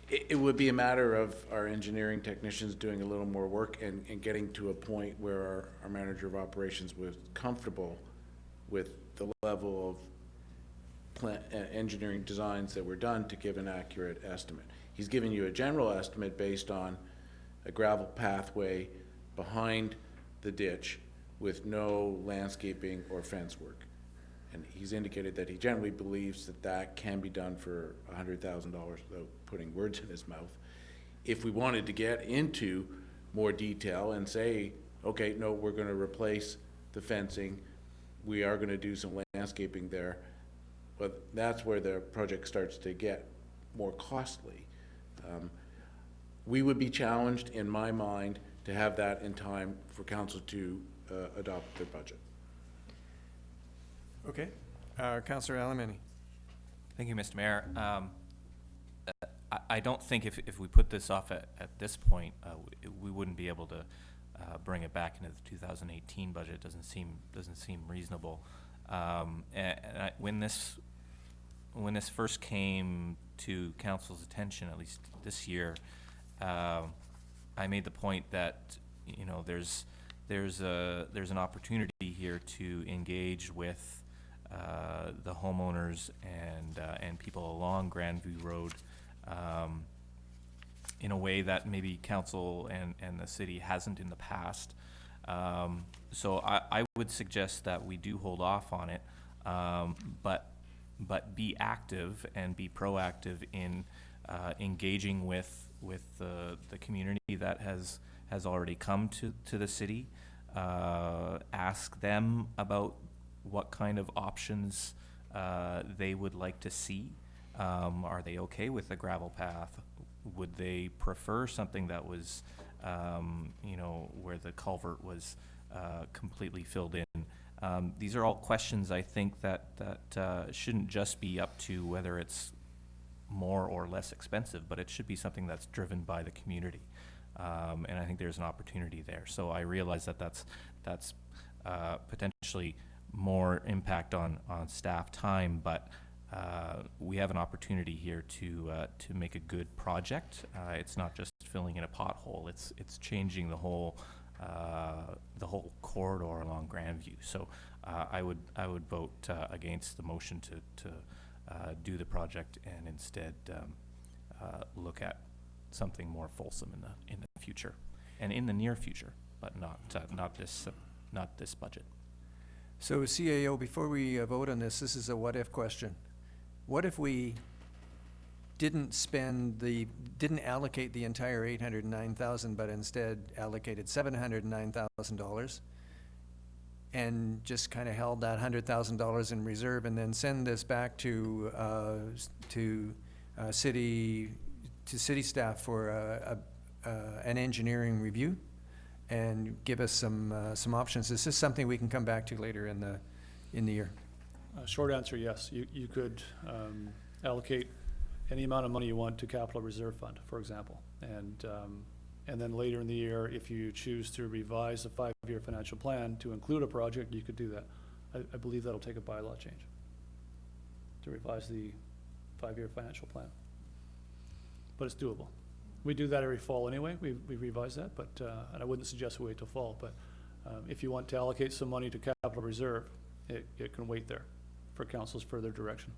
It would be a matter of our engineering technicians doing a little more work and getting to a point where our manager of operations was comfortable with the level of engineering designs that were done to give an accurate estimate. He's giving you a general estimate based on a gravel pathway behind the ditch with no landscaping or fence work. And he's indicated that he generally believes that that can be done for $100,000 without putting words in his mouth. If we wanted to get into more detail and say okay, no, we're gonna replace the fencing, we are gonna do some landscaping there, but that's where the project starts to get more costly. We would be challenged, in my mind, to have that in time for council to adopt their budget. Okay. Councillor Alberni. Thank you, Mr. Mayor. I don't think if we put this off at this point, we wouldn't be able to bring it back into the 2018 budget. It doesn't seem reasonable. When this first came to council's attention, at least this year, I made the point that there's an opportunity here to engage with the homeowners and people along Grandview Road in a way that maybe council and the city hasn't in the past. So I would suggest that we do hold off on it, but be active and be proactive in engaging with the community that has already come to the city. Ask them about what kind of options they would like to see. Are they okay with the gravel path? Would they prefer something that was, where the culvert was completely filled in? These are all questions I think that shouldn't just be up to whether it's more or less expensive, but it should be something that's driven by the community. And I think there's an opportunity there. So I realize that that's potentially more impact on staff time, but we have an opportunity here to make a good project. It's not just filling in a pothole. It's changing the whole corridor along Grandview. So I would vote against the motion to do the project and instead look at something more fulsome in the future and in the near future, but not this budget. So CAO, before we vote on this is a what-if question. What if we didn't allocate the entire $809,000, but instead allocated $709,000 and just kind of held that $100,000 in reserve and then send this back to city staff for an engineering review and give us some options? Is this something we can come back to later in the year? Short answer, yes. You could allocate any amount of money you want to capital reserve fund, for example. And then later in the year, if you choose to revise the 5-year financial plan to include a project, you could do that. I believe that'll take a bylaw change to revise the 5-year financial plan. But it's doable. We do that every fall anyway. We revise that, but and I wouldn't suggest we wait till fall, but if you want to allocate some money to capital reserve, it can wait there for council's further direction.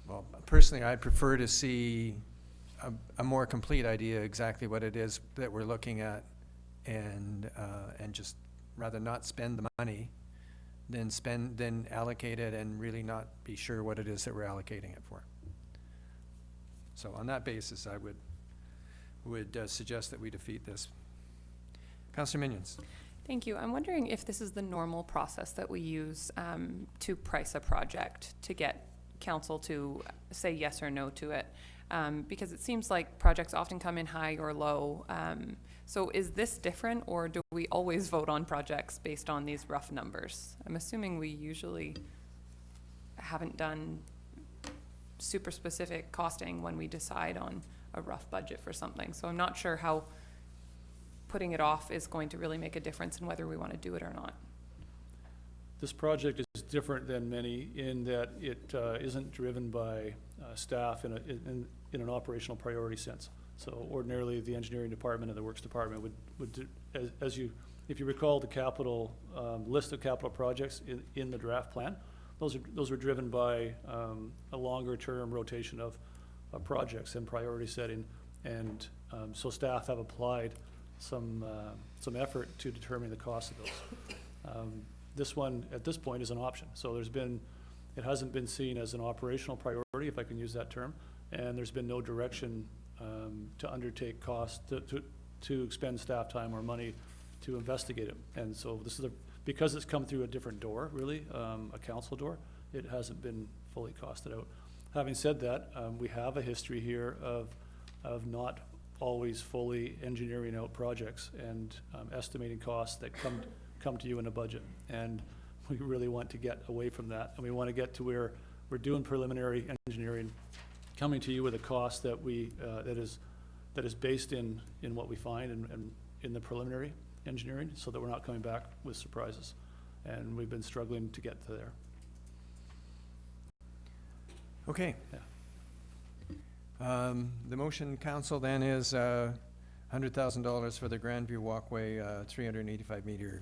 Well, personally, I'd prefer to see a more complete idea exactly what it is that we're looking at, and just rather not spend the money than allocate it and really not be sure what it is that we're allocating it for. So on that basis, I would suggest that we defeat this. Councillor Minions. Thank you. I'm wondering if this is the normal process that we use to price a project to get council to say yes or no to it, because it seems like projects often come in high or low. So is this different, or do we always vote on projects based on these rough numbers? I'm assuming we usually haven't done super specific costing when we decide on a rough budget for something. So I'm not sure how putting it off is going to really make a difference in whether we want to do it or not. This project is different than many in that it isn't driven by staff in an operational priority sense. So ordinarily, the engineering department and the works department would do, if you recall the capital list of capital projects in the draft plan, those were driven by a longer term rotation of projects and priority setting, and so staff have applied some effort to determine the cost of those. This one at this point is an option, so it hasn't been seen as an operational priority, if I can use that term, and there's been no direction to undertake costs to expend staff time or money to investigate it. And so this is because it's come through a different door, really, a council door, it hasn't been fully costed out. Having said that, we have a history here of not always fully engineering out projects and estimating costs that come to you in a budget. And we really want to get away from that. And we want to get to where we're doing preliminary engineering, coming to you with a cost that that is based in what we find and in the preliminary engineering, so that we're not coming back with surprises. And we've been struggling to get to there. Okay. Yeah. The motion, council, then is $100,000 for the Grandview Walkway, 385-meter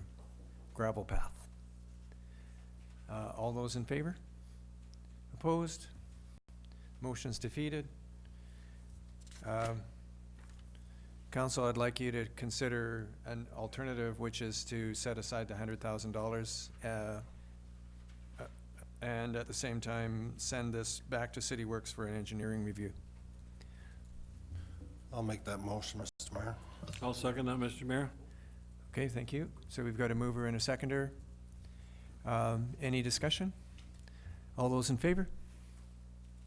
gravel path. All those in favor? Opposed? Motion's defeated. Council, I'd like you to consider an alternative, which is to set aside the $100,000 and at the same time send this back to City Works for an engineering review. I'll make that motion, Mr. Mayor. I'll second that, Mr. Mayor. Okay, thank you. So we've got a mover and a seconder. Any discussion? All those in favor?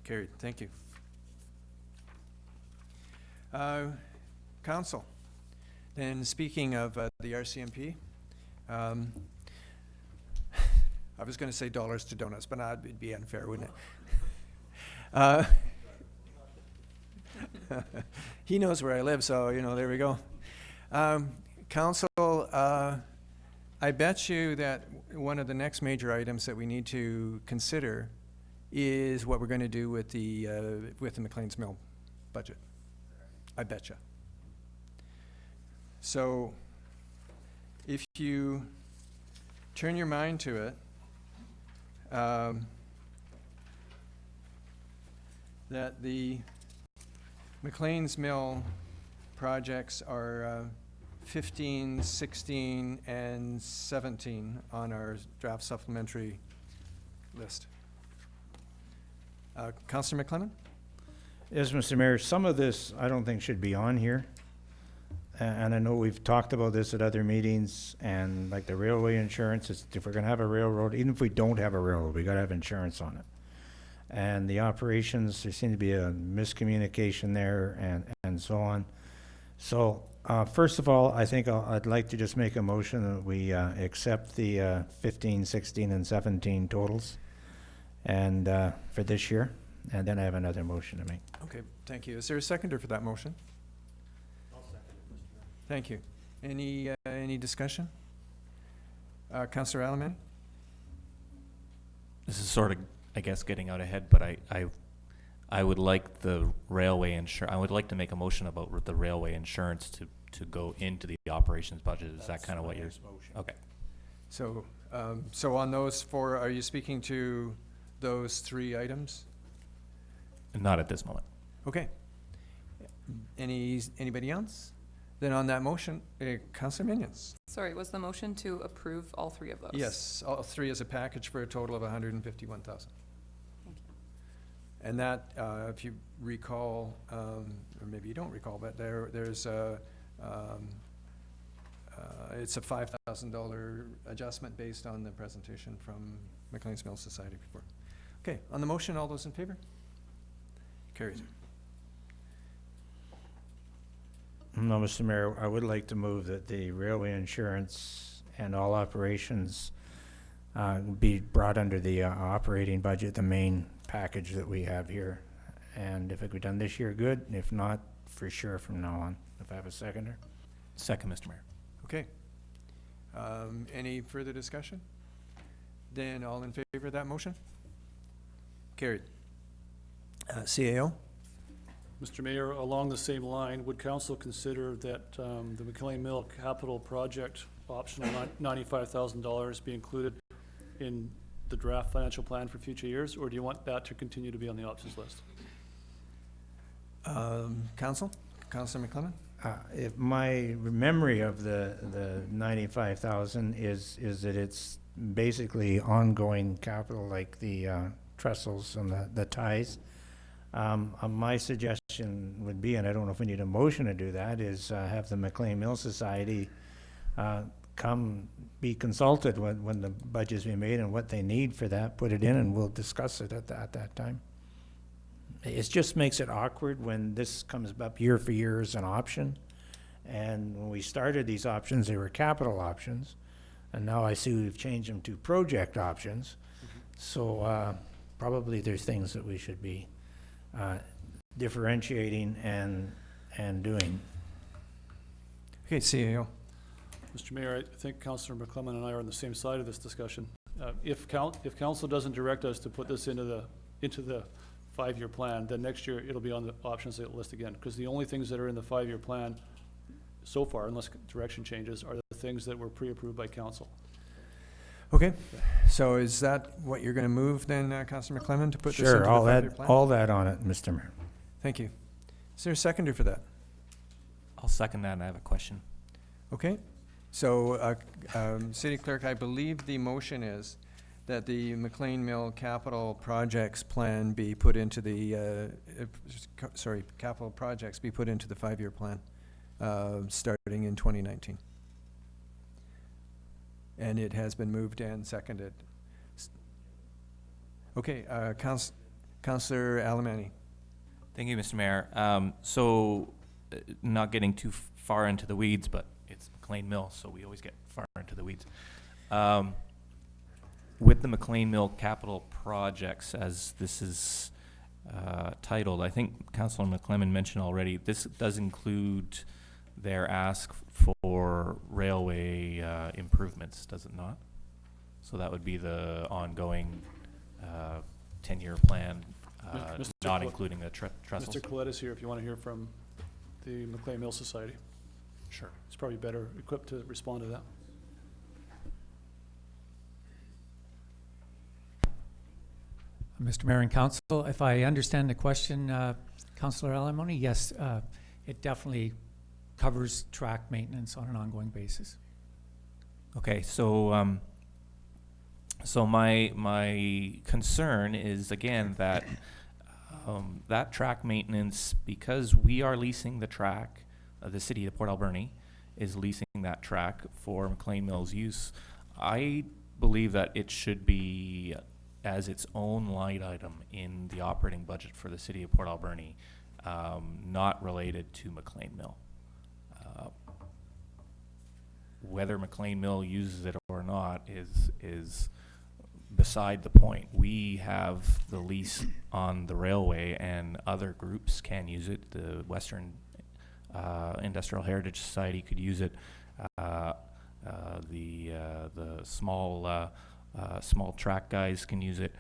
Carried. Thank you. Council, then speaking of the RCMP, I was going to say dollars to donuts, but it'd be unfair, wouldn't it? He knows where I live, so, there we go. Council, I bet you that one of the next major items that we need to consider is what we're going to do with the McLean's Mill budget. I bet you. So if you turn your mind to it, that the McLean's Mill projects are 15, 16, and 17 on our draft supplementary list. Councillor McLennan? Yes, Mr. Mayor, some of this I don't think should be on here. And I know we've talked about this at other meetings, and like the railway insurance, if we're gonna have a railroad, even if we don't have a railroad, we gotta have insurance on it. And the operations, there seemed to be a miscommunication there and so on. So, first of all, I think I'd like to just make a motion that we accept the 15, 16, and 17 totals and for this year. And then I have another motion to make. Okay, thank you. Is there a seconder for that motion? I'll second it, Mr. Mayor. Thank you. Any discussion? Councillor Alberni? This is sort of, I guess, getting out ahead, but I would like the railway I would like to make a motion about the railway insurance to go into the operations budget. Is that kind of what you're? Okay. So, so on those four, are you speaking to those three items? Not at this moment. Okay. Anybody else? Then on that motion, Councillor Minions. Sorry, was the motion to approve all three of those? Yes, all three as a package for a total of 151,000. Thank you. And that, if you recall, or maybe you don't recall, but there's a, it's a $5,000 adjustment based on the presentation from McLean's Mill Society before. Okay, on the motion, all those in favor? Carries. No, Mr. Mayor, I would like to move that the railway insurance and all operations be brought under the operating budget, the main package that we have here. And if it could be done this year, good. If not, for sure from now on. If I have a seconder. Second, Mr. Mayor. Okay. Any further discussion? Then all in favor of that motion? Carried. CAO? Mr. Mayor, along the same line, would council consider that the McLean Mill capital project optional $95,000 be included in the draft financial plan for future years, or do you want that to continue to be on the options list? Councillor McLennan? If my memory of the 95,000 is that it's basically ongoing capital, like the trestles and the ties. My suggestion would be, and I don't know if we need a motion to do that, is have the McLean Mill Society come be consulted when the budget's been made and what they need for that, put it in, and we'll discuss it at that time. It just makes it awkward when this comes up year for year as an option. And when we started these options, they were capital options. And now I see we've changed them to project options. So probably there's things that we should be differentiating and doing. Okay, CAO. Mr. Mayor, I think Councillor McClellan and I are on the same side of this discussion. If council doesn't direct us to put this into the 5-year plan, then next year it'll be on the options list again, because the only things that are in the 5-year plan so far, unless direction changes, are the things that were pre-approved by council. Okay, so is that what you're going to move then, Councillor McClellan, to put this into the Sure, 5-year plan? all that on it, Mr. Mayor. Thank you. Is there a seconder for that? I'll second that, and I have a question. Okay, so City Clerk, I believe the motion is that the McLean Mill capital projects plan be put into the, capital projects be put into the 5-year plan, starting in 2019. And it has been moved and seconded. Okay, Councillor Alberni. Thank you, Mr. Mayor. So, not getting too far into the weeds, but it's McLean Mill, so we always get far into the weeds. With the McLean Mill capital projects, as this is titled, I think Councilor McClellan mentioned already, this does include their ask for railway improvements, does it not? So that would be the ongoing 10-year plan, not including the trestles. Mr. Collette is here if you want to hear from the McLean Mill Society. Sure. He's probably better equipped to respond to that. Mr. Mayor and Council, if I understand the question, Councillor Alberni, yes, it definitely covers track maintenance on an ongoing basis. Okay, so so my concern is again that that track maintenance, because we are leasing the track, the city of Port Alberni is leasing that track for McLean Mill's use. I believe that it should be as its own line item in the operating budget for the city of Port Alberni, not related to McLean Mill. Whether McLean Mill uses it or not is beside the point. We have the lease on the railway, and other groups can use it. The Western Industrial Heritage Society could use it. The small track guys can use it.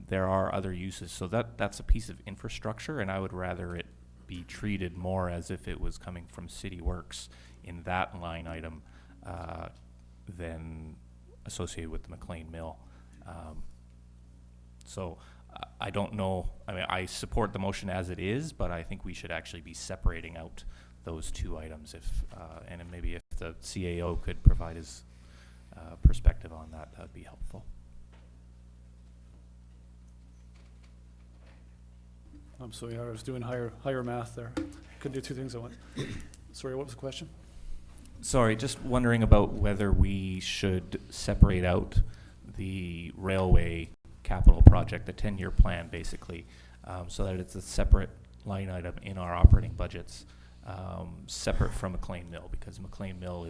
There are other uses, so that's a piece of infrastructure, and I would rather it be treated more as if it was coming from City Works in that line item than associated with the McLean Mill. So I don't know. I mean, I support the motion as it is, but I think we should actually be separating out those two items. And then maybe if the CAO could provide his perspective on that, that would be helpful. I'm sorry, I was doing higher math there. Couldn't do two things at once. Sorry, what was the question? Sorry, just wondering about whether we should separate out the railway capital project, the 10-year plan, basically, so that it's a separate line item in our operating budgets, separate from McLean Mill, because McLean Mill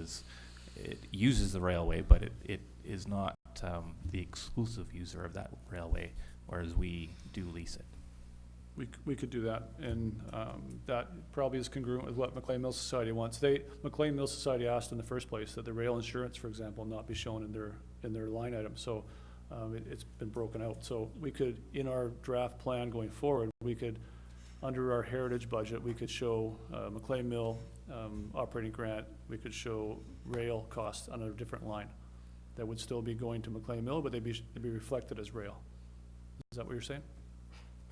it uses the railway, but it is not the exclusive user of that railway, whereas we do lease it. We could do that, and that probably is congruent with what McLean Mill Society wants. McLean Mill Society asked in the first place that the rail insurance, for example, not be shown in their line item. So it's been broken out. So we could, in our draft plan going forward, we could, under our heritage budget, we could show McLean Mill operating grant. We could show rail costs on a different line that would still be going to McLean Mill, but they'd be reflected as rail. Is that what you're saying?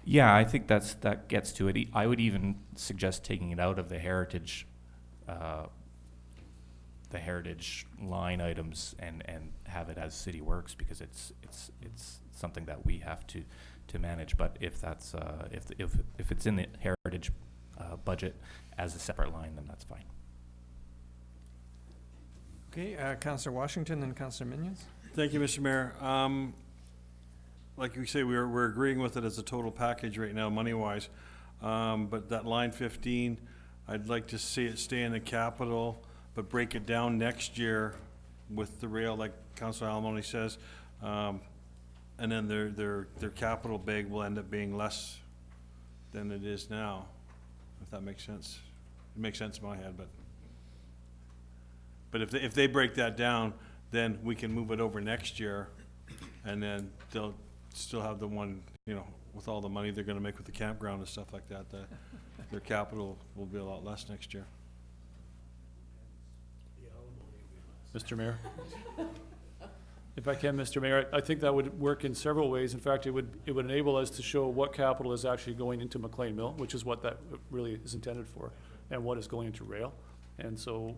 Yeah, I think that gets to it. I would even suggest taking it out of the heritage line items and have it as City Works, because it's something that we have to manage. But if that's if it's in the heritage budget as a separate line, then that's fine. Okay, Councillor Washington, then Councillor Minions. Thank you, Mr. Mayor. Like we say, we're agreeing with it as a total package right now, money-wise. But that line 15, I'd like to see it stay in the capital, but break it down next year with the rail, like Councilor Alamoni says. And then their capital bag will end up being less than it is now, if that makes sense. It makes sense in my head, but if they break that down, then we can move it over next year, and then they'll still have the one, you know, with all the money they're gonna make with the campground and stuff like that, their capital will be a lot less next year. Mr. Mayor? If I can, Mr. Mayor, I think that would work in several ways. In fact, it would enable us to show what capital is actually going into McLean Mill, which is what that really is intended for, and what is going into rail. And so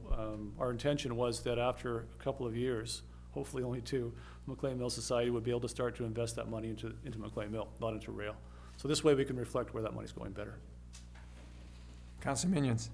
our intention was that after a couple of years, hopefully only 2, McLean Mill Society would be able to start to invest that money into McLean Mill, not into rail. So this way we can reflect where that money's going better. Councillor Minions.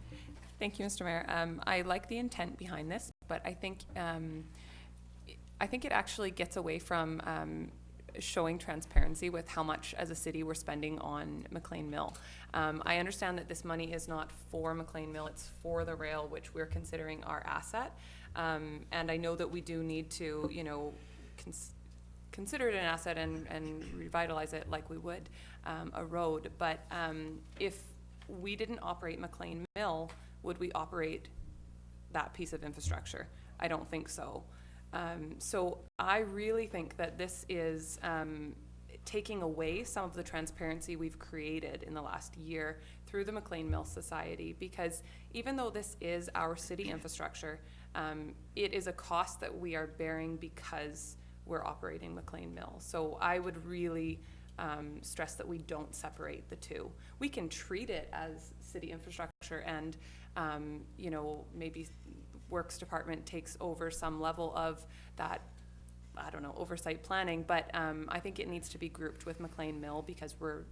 Thank you, Mr. Mayor. I like the intent behind this, but I think it actually gets away from showing transparency with how much as a city we're spending on McLean Mill. I understand that this money is not for McLean Mill, it's for the rail, which we're considering our asset. And I know that we do need to, you know, consider it an asset and revitalize it like we would a road. But if we didn't operate McLean Mill, would we operate that piece of infrastructure? I don't think so. So I really think that this is taking away some of the transparency we've created in the last year through the McLean Mill Society, because even though this is our city infrastructure, it is a cost that we are bearing because we're operating McLean Mill. So I would really stress that we don't separate the two. We can treat it as city infrastructure and, you know, maybe Works Department takes over some level of that, I don't know, oversight planning, but I think it needs to be grouped with McLean Mill because we're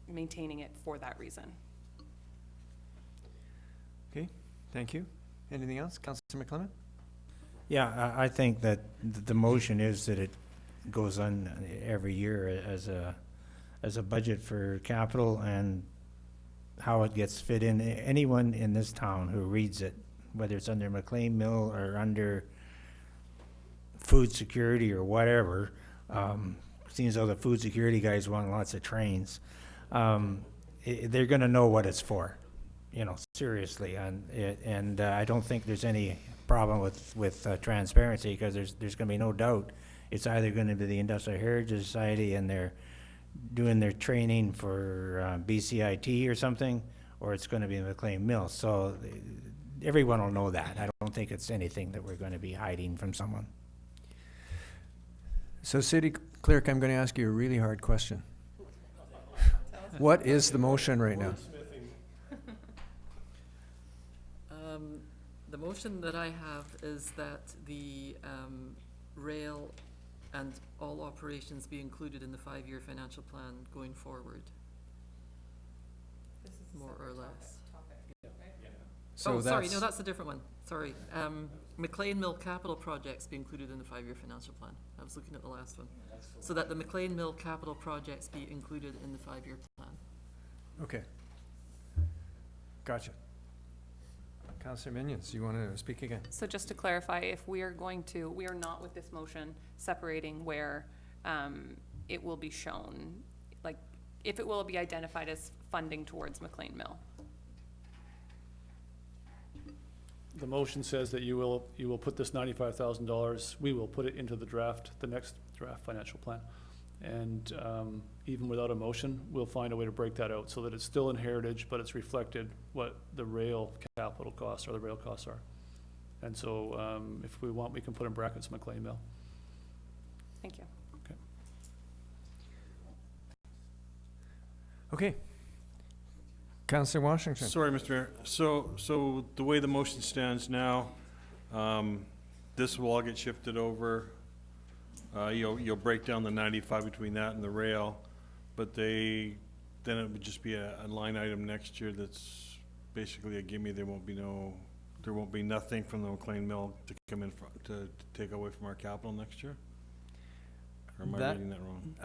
maintaining it for that reason. Okay, thank you. Anything else? Councillor McClement? Yeah, I think that the motion is that it goes on every year as a budget for capital, and how it gets fit in. Anyone in this town who reads it, whether it's under McLean Mill or under food security or whatever, seems though the food security guys want lots of trains, they're gonna know what it's for, you know, seriously. And I don't think there's any problem with transparency, because there's gonna be no doubt it's either gonna be the Industrial Heritage Society and they're doing their training for BCIT or something, or it's gonna be McLean Mill. So everyone will know that. I don't think it's anything that we're going to be hiding from someone. So City Clerk, I'm going to ask you a really hard question. What is the motion right now? The motion that I have is that the rail and all operations be included in the 5-year financial plan going forward. More or less. So sorry, no, that's a different one. Sorry. McLean Mill capital projects be included in the 5-year financial plan. I was looking at the last one. So that the McLean Mill capital projects be included in the 5-year plan. Okay. Gotcha. Councillor Minions, you want to speak again? So just to clarify, if we are not with this motion separating where it will be shown, like if it will be identified as funding towards McLean Mill. The motion says that you will put this $95,000, we will put it into the next draft financial plan. And even without a motion, we'll find a way to break that out so that it's still in heritage, but it's reflected what the rail capital costs or the rail costs are. And so if we want, we can put in brackets McLean Mill. Thank you. Okay. Okay. Councillor Washington. Sorry, Mr. Mayor. So the way the motion stands now, this will all get shifted over. You'll break down the 95 between that and the rail, but then it would just be a line item next year that's basically a gimme. There won't be no there won't be nothing from the McLean Mill to come in to take away from our capital next year? Or am I That- reading that wrong?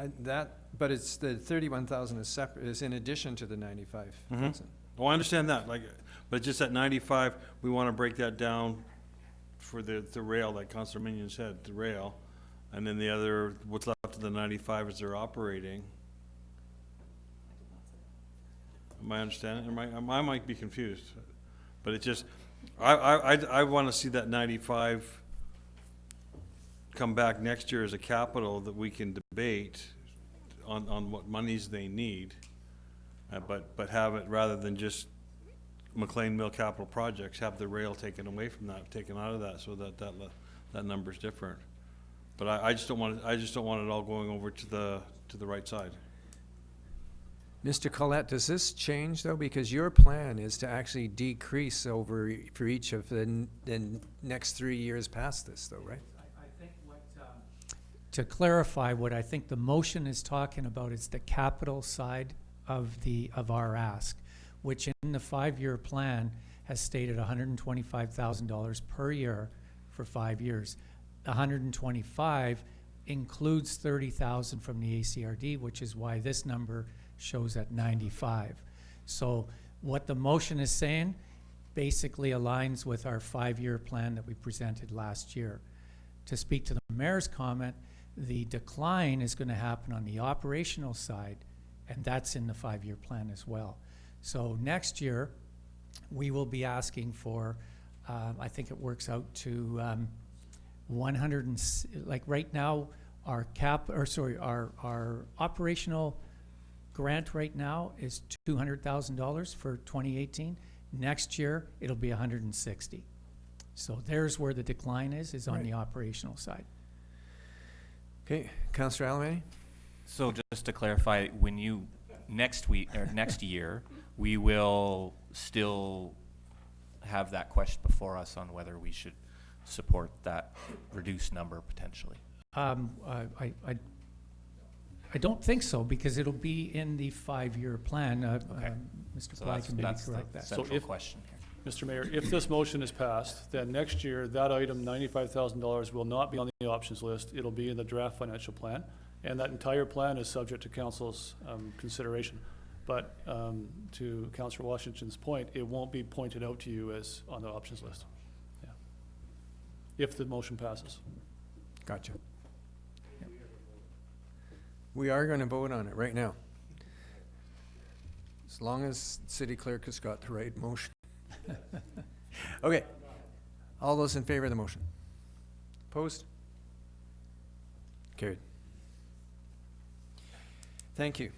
But it's the 31,000 is separate, is in addition to the 95,000. Well, I understand that, like, but just at 95, we want to break that down for the rail, like Councilor Minion said, the rail. And then the other, what's left of the 95 is they're operating. Am I understanding? I might be confused, but it just, I want to see that 95 come back next year as a capital that we can debate on what monies they need. But have it, rather than just McLean Mill capital projects, have the rail taken away from that, taken out of that, so that number's different. But I just don't want it all going over to the right side. Mr. Collette, does this change though? Because your plan is to actually decrease over for each of the next 3 years past this though, right? I think what, to clarify, what I think the motion is talking about is the capital side of our ask, which in the 5-year plan has stated $125,000 per year for 5 years. 125 includes 30,000 from the ACRD, which is why this number shows at 95. So what the motion is saying basically aligns with our 5-year plan that we presented last year. To speak to the mayor's comment, the decline is going to happen on the operational side, and that's in the 5-year plan as well. So next year, we will be asking for, I think it works out to 100 like right now, our operational grant right now is $200,000 for 2018. Next year, it'll be 160. So there's where the decline is on the operational side. Okay, Councillor Alberni? So just to clarify, when you, next year, we will still have that question before us on whether we should support that reduced number potentially. I don't think so, because it'll be in the 5-year plan. Mr. Ply can maybe correct that. So if, question here. Mr. Mayor, if this motion is passed, then next year, that item, $95,000, will not be on the options list. It'll be in the draft financial plan, and that entire plan is subject to council's consideration. But to Councillor Washington's point, it won't be pointed out to you as on the options list. Yeah. If the motion passes. Gotcha. We are going to vote on it right now. As long as city clerk has got the right motion. Okay. All those in favor of the motion? Opposed? Carried. Thank you.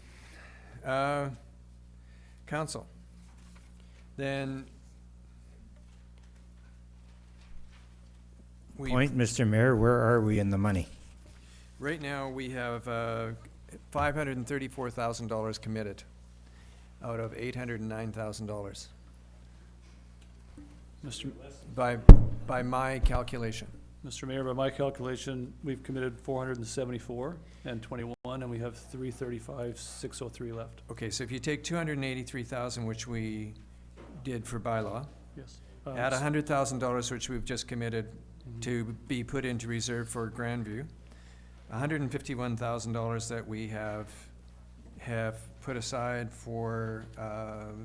Council. Then Point, Mr. Mayor, where are we in the money? right now we have $534,000 committed out of $809,000 by my calculation. Mr. Mayor, by my calculation, we've committed 474 and 21, and we have 335,603 left. Okay, so if you take 283,000, which we did for bylaw, Yes. add $100,000, which we've just committed to be put into reserve for Grandview, $151,000 that we have put aside for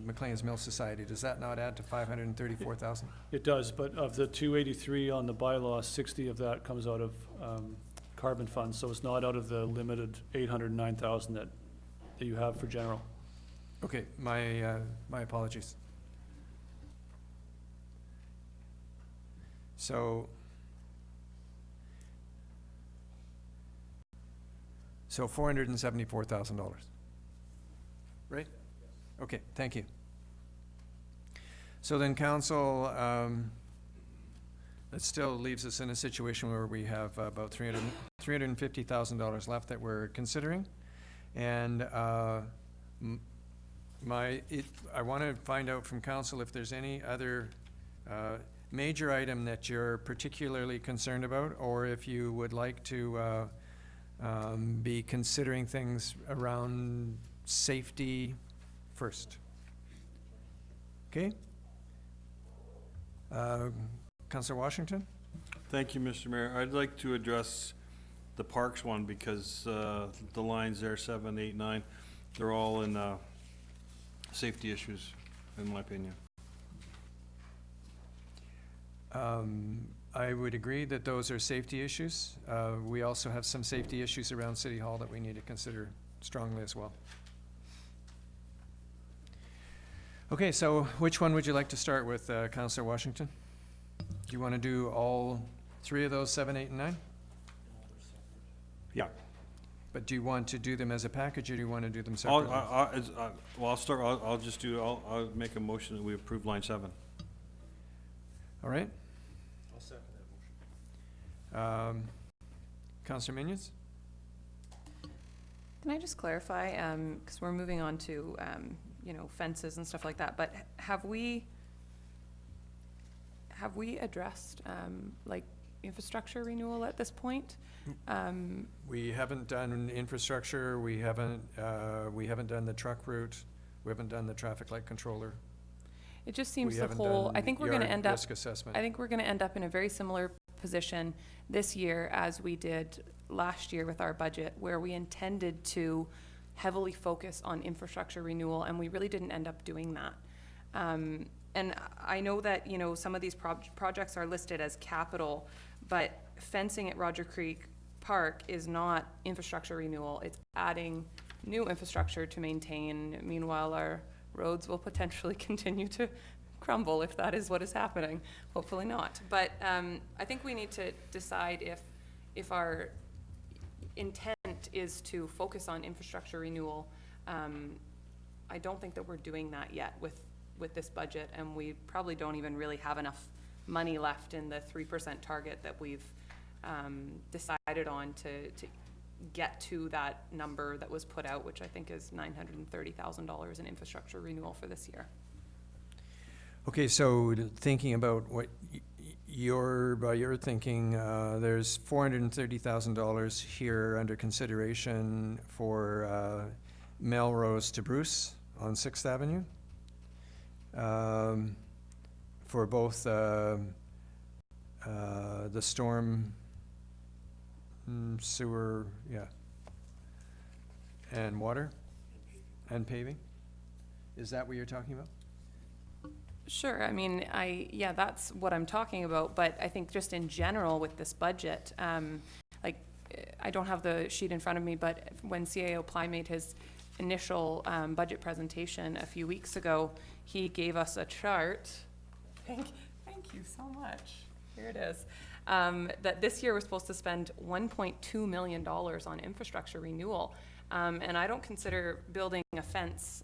McLean's Mill Society. Does that not add to 534,000? It does, but of the 283 on the bylaw, 60 of that comes out of carbon funds, so it's not out of the limited 809,000 that you have for general. Okay, my apologies. So $474,000, right? Okay, thank you. So then council, that still leaves us in a situation where we have about $350,000 left that we're considering. And I want to find out from council if there's any other major item that you're particularly concerned about, or if you would like to be considering things around safety first. Okay? Councillor Washington? Thank you, Mr. Mayor. I'd like to address the parks one because the lines there, 7, 8, 9, they're all in safety issues, in my opinion. I would agree that those are safety issues. We also have some safety issues around City Hall that we need to consider strongly as well. Okay, so which one would you like to start with, Councillor Washington? Do you want to do all three of those, 7, 8, and 9? Yeah. But do you want to do them as a package, or do you want to do them separately? Well, I'll start, I'll make a motion that we approve line 7. All right. I'll second that motion. Councillor Minions? Can I just clarify, because we're moving on to, fences and stuff like that, but have we addressed, infrastructure renewal at this point? We haven't done infrastructure, we haven't done the truck route, we haven't done the traffic light controller. It just seems We the haven't whole, done I think we're gonna yard end up, risk assessment. I think we're gonna end up in a very similar position this year as we did last year with our budget, where we intended to heavily focus on infrastructure renewal, and we really didn't end up doing that. And I know that, some of these projects are listed as capital, but fencing at Roger Creek Park is not infrastructure renewal. It's adding new infrastructure to maintain. Meanwhile, our roads will potentially continue to crumble if that is what is happening. Hopefully not. But I think we need to decide if our intent is to focus on infrastructure renewal. I don't think that we're doing that yet with this budget, and we probably don't even really have enough money left in the 3% target that we've decided on to get to that number that was put out, which I think is $930,000 in infrastructure renewal for this year. Okay, so thinking about what you're thinking, there's $430,000 here under consideration for Melrose to Bruce on 6th Avenue. For both the storm sewer, and water and paving. Is that what you're talking about? Sure. I mean, that's what I'm talking about. But I think just in general with this budget, I don't have the sheet in front of me, but when CAO Ply made his initial budget presentation a few weeks ago, he gave us a chart. Thank you so much. Here it is. That this year we're supposed to spend $1.2 million on infrastructure renewal. And I don't consider building a fence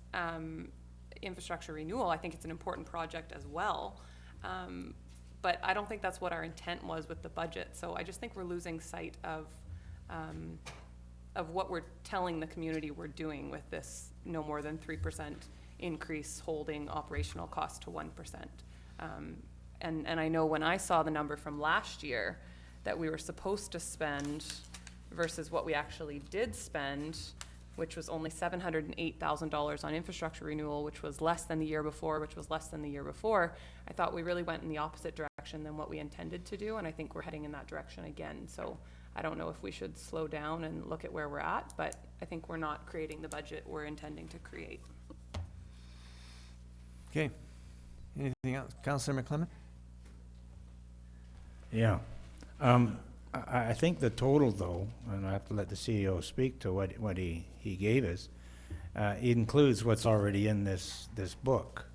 infrastructure renewal. I think it's an important project as well. But I don't think that's what our intent was with the budget. So I just think we're losing sight of what we're telling the community we're doing with this no more than 3% increase, holding operational costs to 1%. And I know when I saw the number from last year that we were supposed to spend versus what we actually did spend, which was only $708,000 on infrastructure renewal, which was less than the year before, I thought we really went in the opposite direction than what we intended to do, and I think we're heading in that direction again. So I don't know if we should slow down and look at where we're at, but I think we're not creating the budget we're intending to create. Okay. Anything else? Councillor McClement? Yeah. I think the total, though, and I have to let the CEO speak to what he gave us, it includes what's already in this book.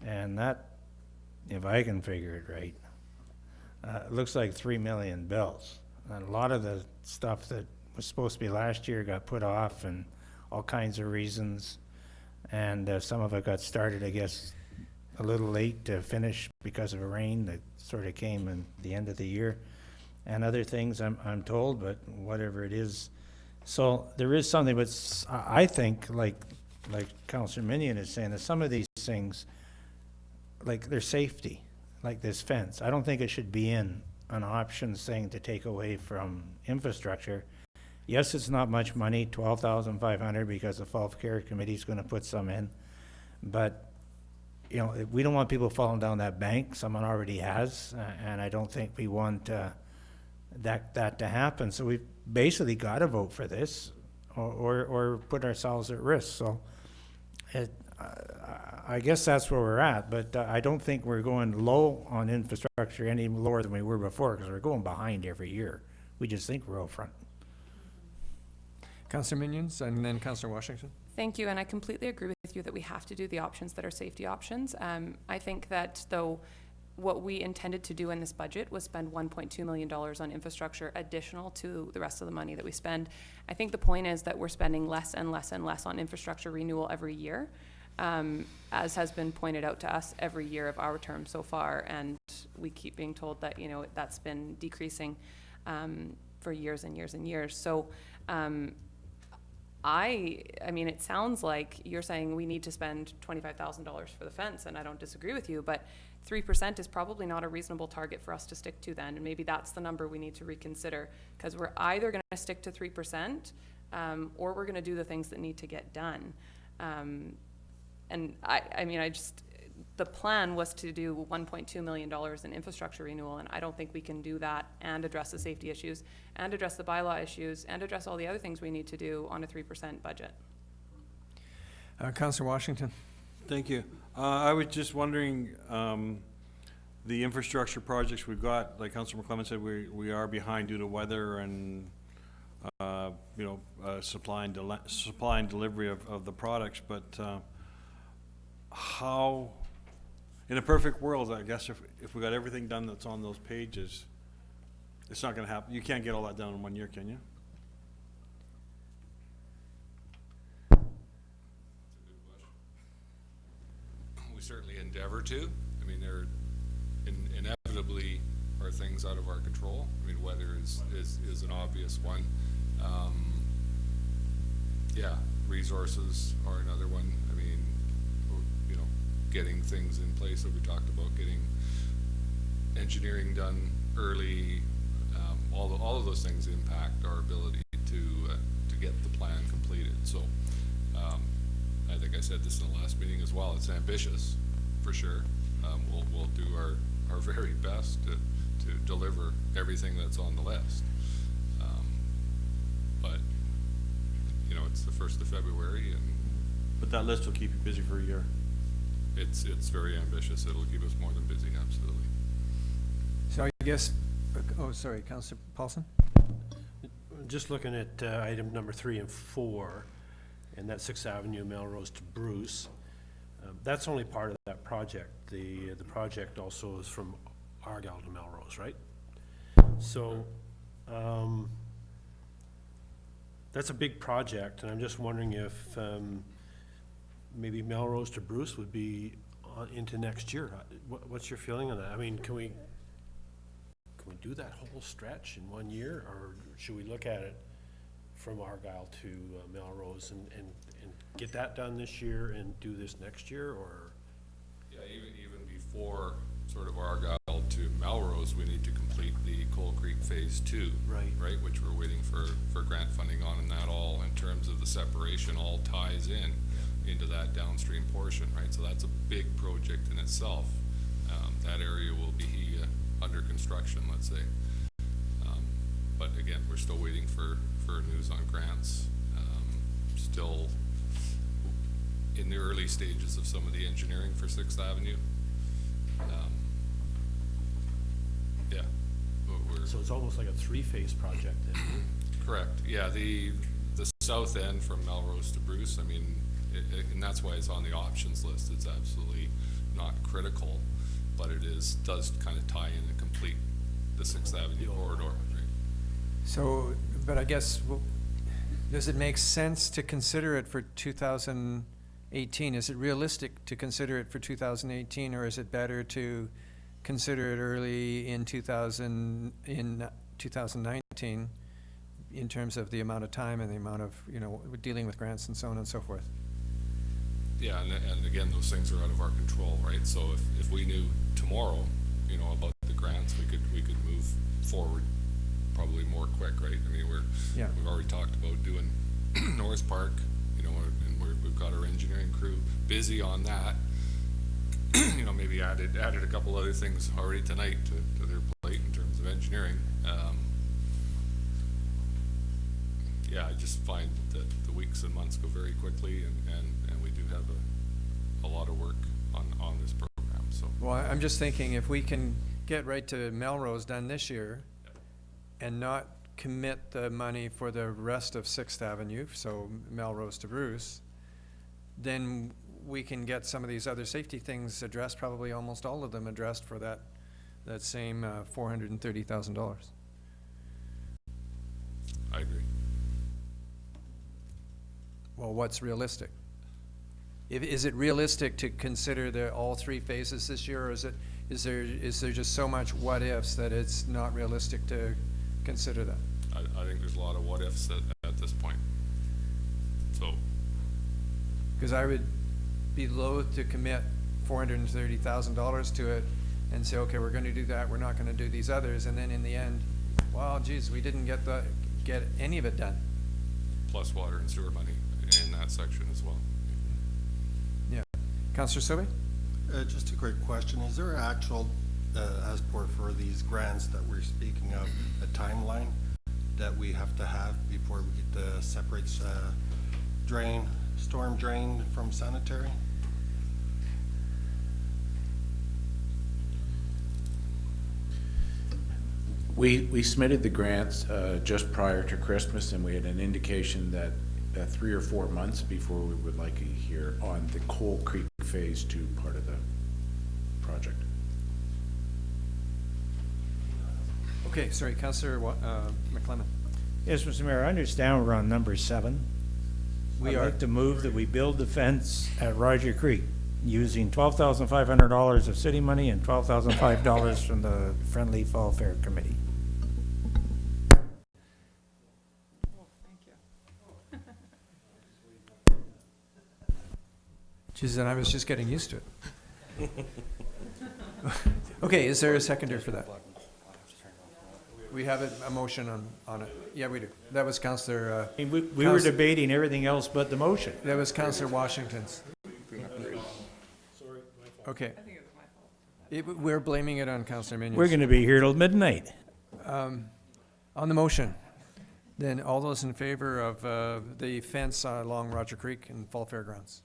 And that, if I can figure it right, it looks like 3 million bills. And a lot of the stuff that was supposed to be last year got put off and all kinds of reasons. And some of it got started, I guess, a little late to finish because of a rain that sort of came in the end of the year. And other things, I'm told, but whatever it is. So there is something, but I think, like Councillor Minion is saying, that some of these things, like their safety, like this fence, I don't think it should be in an option saying to take away from infrastructure. Yes, it's not much money, $12,500, because the Fall Care Committee is going to put some in, but you know, we don't want people falling down that bank. Someone already has, and I don't think we want that to happen. So we've basically got to vote for this, or put ourselves at risk. So I guess that's where we're at, but I don't think we're going low on infrastructure any lower than we were before, because we're going behind every year. We just think we're out front. Councillor Minions, and then Councillor Washington. Thank you, and I completely agree with you that we have to do the options that are safety options. I think that, though, what we intended to do in this budget was spend $1.2 million on infrastructure additional to the rest of the money that we spend. I think the point is that we're spending less and less and less on infrastructure renewal every year, as has been pointed out to us every year of our term so far, and we keep being told that, you know, that's been decreasing for years and years and years. So I mean, it sounds like you're saying we need to spend $25,000 for the fence, and I don't disagree with you, but 3% is probably not a reasonable target for us to stick to then, and maybe that's the number we need to reconsider, because we're either going to stick to 3% or we're going to do the things that need to get done. And I mean, the plan was to do $1.2 million in infrastructure renewal, and I don't think we can do that and address the safety issues and address the bylaw issues and address all the other things we need to do on a 3% budget. Councillor Washington. Thank you. I was just wondering, the infrastructure projects we've got, like Councillor McClement said, we are behind due to weather and supply and delivery of the products, but how, in a perfect world, I guess if we got everything done that's on those pages, it's not going to happen. You can't get all that done in 1 year, can you? We certainly endeavor to. I mean, there inevitably are things out of our control. I mean, weather is an obvious one. Yeah, resources are another one. I mean, you know, getting things in place that we talked about, getting engineering done early, all of those things impact our ability to get the plan completed. So I think I said this in the last meeting as well. It's ambitious, for sure. We'll do our very best to deliver everything that's on the list. But you know, it's the 1st of February, but that list will keep you busy for a year. It's very ambitious. It'll keep us more than busy, absolutely. So I guess, oh, sorry, Councillor Paulson? Just looking at item number 3 and 4, and that 6th Avenue, Melrose to Bruce, that's only part of that project. The project also is from Argyle to Melrose, right? So that's a big project, and I'm just wondering if maybe Melrose to Bruce would be into next year. What's your feeling on that? I mean, can we do that whole stretch in 1 year, or should we look at it from Argyle to Melrose and get that done this year and do this next year, or? Yeah, even before sort of Argyle to Melrose, we need to complete the Coal Creek Phase 2, right, which we're waiting for grant funding on, and that all, in terms of the separation, all ties into that downstream portion, right? So that's a big project in itself. That area will be under construction, let's say. But again, we're still waiting for news on grants. Still in the early stages of some of the engineering for 6th Avenue. Yeah. So it's almost like a 3-phase project then? Correct. Yeah, the south end from Melrose to Bruce, I mean, and that's why it's on the options list. It's absolutely not critical, but it does kind of tie in and complete the 6th Avenue corridor. Right? So, but I guess, does it make sense to consider it for 2018? Is it realistic to consider it for 2018, or is it better to consider it early in 2019 in terms of the amount of time and the amount of, you know, dealing with grants and so on and so forth? Yeah, and again, those things are out of our control, right? So if we knew tomorrow, you know, about the grants, we could move forward probably more quick, right? I mean, we've already talked about doing North Park, you know, and we've got our engineering crew busy on that. you know, maybe added a couple other things already tonight to their plate in terms of engineering. Yeah, I just find that the weeks and months go very quickly, and we do have a lot of work on this program, so. Well, I'm just thinking if we can get right to Melrose done this year and not commit the money for the rest of Sixth Avenue, so Melrose to Bruce, then we can get some of these other safety things addressed, probably almost all of them addressed for that same $430,000. I agree. Well, what's realistic? Is it realistic to consider all three phases this year, or is there just so much what ifs that it's not realistic to consider that? I think there's a lot of what ifs at this point. So. Because I would be loath to commit $430,000 to it and say, okay, we're going to do that, we're not going to do these others, and then in the end, well, geez, we didn't get any of it done. Plus water and sewer money in that section as well. Yeah. Councillor Sobey? Just a quick question. Is there actual, as for these grants that we're speaking of, a timeline that we have to have before we get the separates storm drain from sanitary? We submitted the grants just prior to Christmas, and we had an indication that 3 or 4 months before we would likely hear on the Coal Creek Phase 2 part of the project. Okay, sorry, Councillor McClement. Yes, Mr. Mayor, I understand we're on number 7. I'd like to move that we build the fence at Roger Creek using $12,500 of city money and $12,500 from the Friendly Fall Fair Committee. Geez, and I was just getting used to it. Okay, is there a seconder for that? We have a motion on it. Yeah, we do. That was Councillor. We were debating everything else but the motion. That was Councillor Washington's. Okay. We're blaming it on Councillor Minions. We're going to be here till midnight. On the motion, then all those in favor of the fence along Roger Creek and Fall Fairgrounds?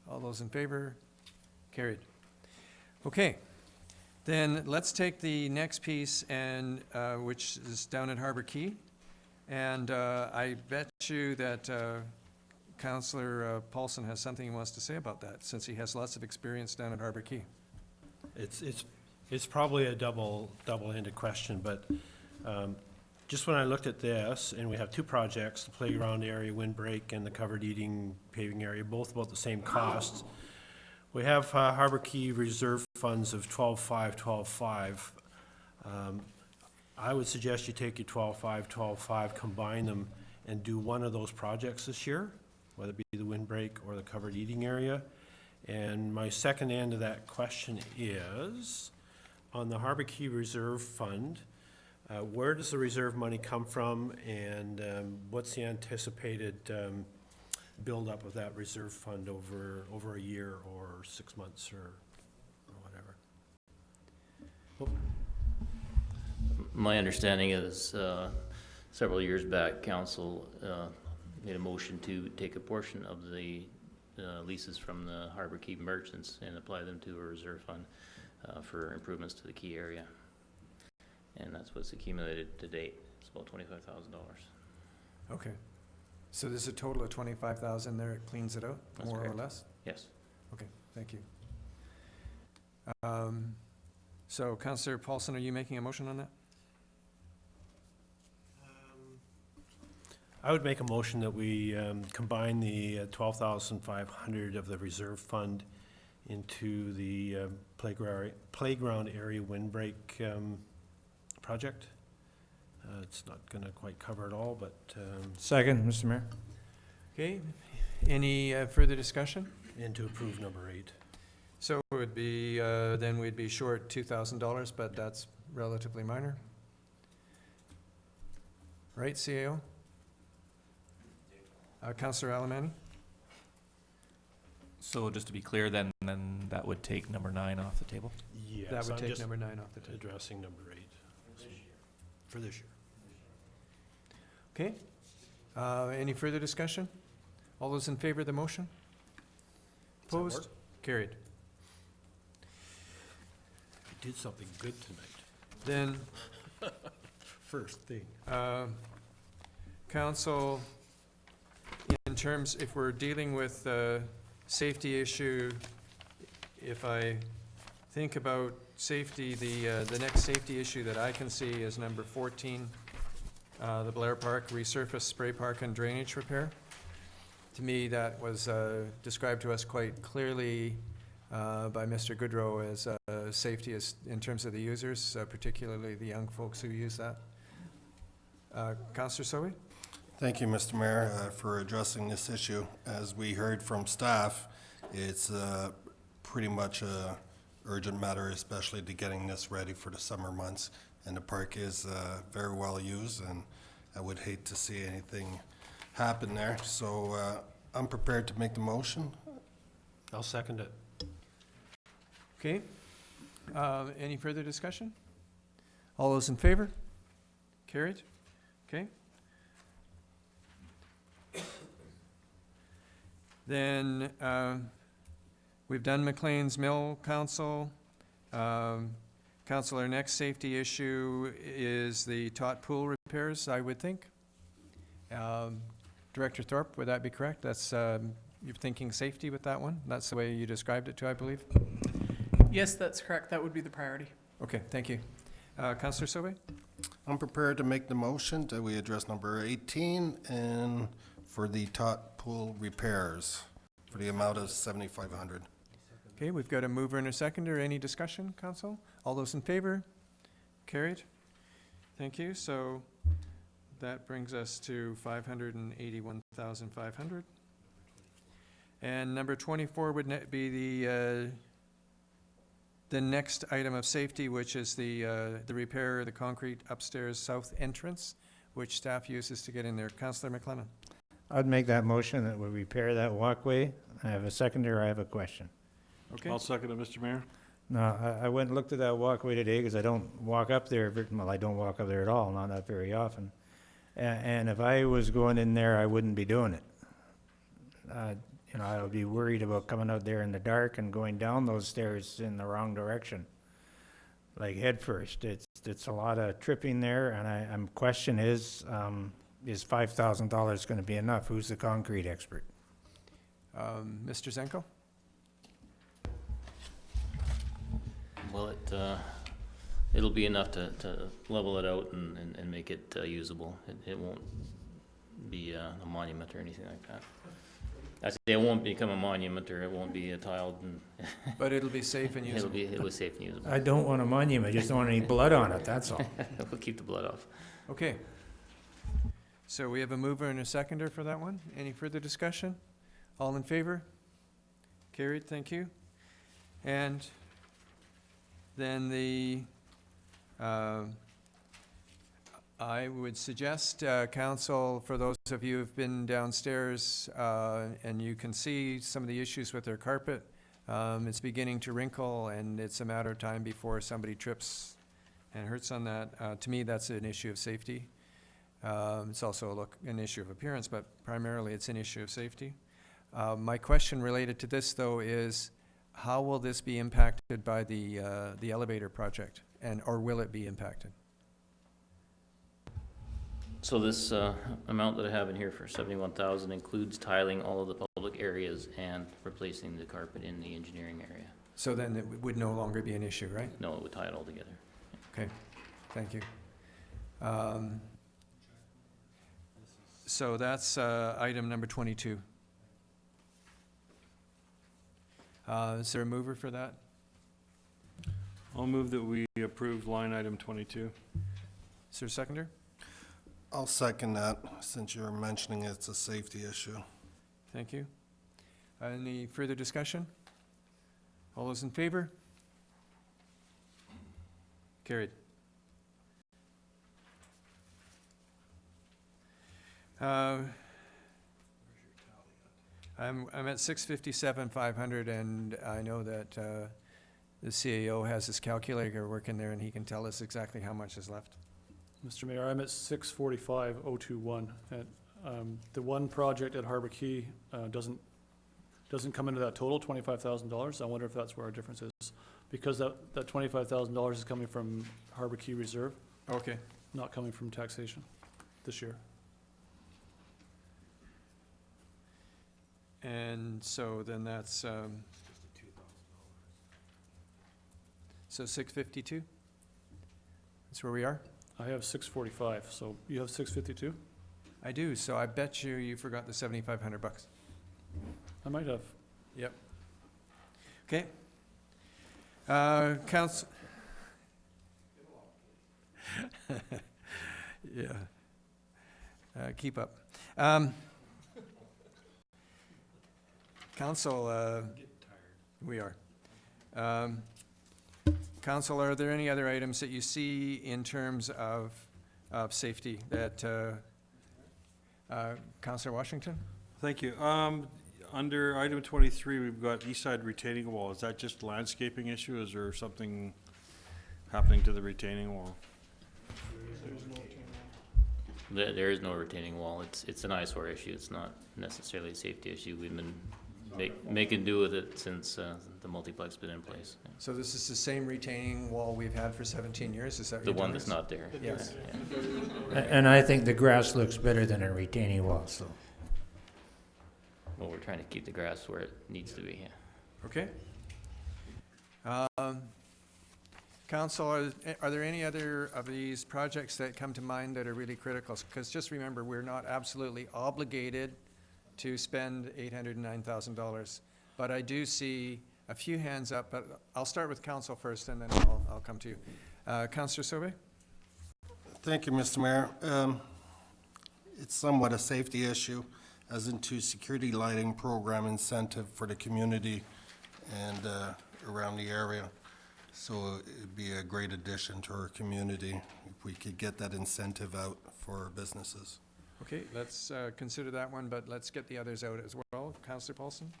All those in favor? Carried. Okay. Then let's take the next piece, and which is down at Harbor Key. And I bet you that Councillor Paulson has something he wants to say about that, since he has lots of experience down at Harbor Key. It's probably a double-ended question, but just when I looked at this, and we have 2 projects, the playground area, windbreak, and the covered eating paving area, both about the same cost. We have Harbor Key reserve funds of 12.5. I would suggest you take your 12.5, combine them, and do one of those projects this year, whether it be the windbreak or the covered eating area. And my second end of that question is, on the Harbor Key Reserve Fund, where does the reserve money come from, and what's the anticipated buildup of that reserve fund over a year or 6 months or whatever? My understanding is several years back, council made a motion to take a portion of the leases from the Harbor Key merchants and apply them to a reserve fund for improvements to the key area. And that's what's accumulated to date. It's about $25,000. Okay. So there's a total of 25,000 there, it cleans it out, That's more correct. or less? Yes. Okay, thank you. So Councillor Paulson, are you making a motion on that? I would make a motion that we combine the 12,500 of the reserve fund into the playground area windbreak project. It's not going to quite cover it all, but Second, Mr. Mayor. Okay, any further discussion? and to approve number 8. So it would be, then we'd be short $2,000, but that's relatively minor. Right, CAO? Councillor Alemany? So just to be clear, then that would take number 9 off the table? Yes, That would I'm take just number 9 off the table. addressing number 8 for this year. Okay. Any further discussion? All those in favor of the motion? Does that work? Opposed? Carried. I did something good tonight. Then, First thing. council, in terms, if we're dealing with the safety issue, if I think about safety, the next safety issue that I can see is number 14, the Blair Park resurface spray park and drainage repair. To me, that was described to us quite clearly by Mr. Goodrow as safety is in terms of the users, particularly the young folks who use that. Councillor Soe? Thank you, Mr. Mayor, for addressing this issue. As we heard from staff, it's pretty much a urgent matter, especially to getting this ready for the summer months. And the park is very well used, and I would hate to see anything happen there. So I'm prepared to make the motion. I'll second it. Okay. Any further discussion? All those in favor? Carried? Okay. Then we've done McLean's Mill Council. Council, our next safety issue is the Tot Pool repairs, I would think. Director Thorpe, would that be correct? That's, you're thinking safety with that one? That's the way you described it too, I believe? Yes, that's correct. That would be the priority. Okay, thank you. Councillor Sobe? I'm prepared to make the motion that we address number 18 and for the Tot Pool repairs for the amount of $7,500. Okay, we've got a mover and a seconder. Any discussion, council? All those in favor? Carried. Thank you. So that brings us to $581,500. And number 24 would be the next item of safety, which is the repair of the concrete upstairs south entrance, which staff uses to get in there. Councillor McLennan. I'd make that motion that we repair that walkway. I have a seconder, I have a question. Okay. I'll second it, Mr. Mayor. No, I went and looked at that walkway today because I don't walk up there, well, I don't walk up there at all, not that very often. And if I was going in there, I wouldn't be doing it. You know, I would be worried about coming out there in the dark and going down those stairs in the wrong direction, like head first. It's a lot of tripping there, and I'm question is $5,000 going to be enough? Who's the concrete expert? Mr. Zenko? Well, it'll be enough to level it out and make it usable. It won't be a monument or anything like that. I say it won't become a monument, or it won't be a tiled and. But it'll be safe and usable. It'll be safe and usable. I don't want a monument, I just don't want any blood on it, that's all. We'll keep the blood off. Okay. So we have a mover and a seconder for that one. Any further discussion? All in favor? Carried, thank you. And then I would suggest, council, for those of you who've been downstairs and you can see some of the issues with their carpet, it's beginning to wrinkle, and it's a matter of time before somebody trips and hurts on that. To me, that's an issue of safety. It's also an issue of appearance, but primarily it's an issue of safety. My question related to this, though, is how will this be impacted by the elevator project, or will it be impacted? So this amount that I have in here for 71,000 includes tiling all of the public areas and replacing the carpet in the engineering area. So then it would no longer be an issue, right? No, it would tie it all together. Okay, thank you. So that's item number 22. Is there a mover for that? I'll move that we approve line item 22. Is there a seconder? I'll second that, since you're mentioning it's a safety issue. Thank you. Any further discussion? All those in favor? Carried. I'm at 657,500, and I know that the CAO has his calculator working there, and he can tell us exactly how much is left. Mr. Mayor, I'm at 645,021, and the one project at Harbor Key doesn't come into that total, $25,000. I wonder if that's where our difference is, because that $25,000 is coming from Harbor Key Reserve, Okay. not coming from taxation this year. And so then that's, so 652? That's where we are? I have 645, so you have 652? I do, so I bet you forgot the 7,500 bucks. I might have. Yep. Okay. Council. Yeah. Keep up. Council, we are. Council, are there any other items that you see in terms of safety that, Councillor Washington? Thank you. Under item 23, we've got east side retaining wall. Is that just landscaping issue? Is there something happening to the retaining wall? There is no retaining wall. It's an eyesore issue. It's not necessarily a safety issue. We've been making do with it since the multiplex been in place. So this is the same retaining wall we've had for 17 years, is that what The you're one telling that's us? not there. Yes. Yeah. And I think the grass looks better than a retaining wall, so. Well, we're trying to keep the grass where it needs to be, yeah. Okay. Council, are there any other of these projects that come to mind that are really critical? Because just remember, we're not absolutely obligated to spend $809,000. But I do see a few hands up, but I'll start with council first, and then I'll come to you. Councillor Sobe? Thank you, Mr. Mayor. It's somewhat a safety issue, as into security lighting program incentive for the community and around the area. So it'd be a great addition to our community if we could get that incentive out for our businesses. Okay, let's consider that one, but let's get the others out as well. Councillor Paulson?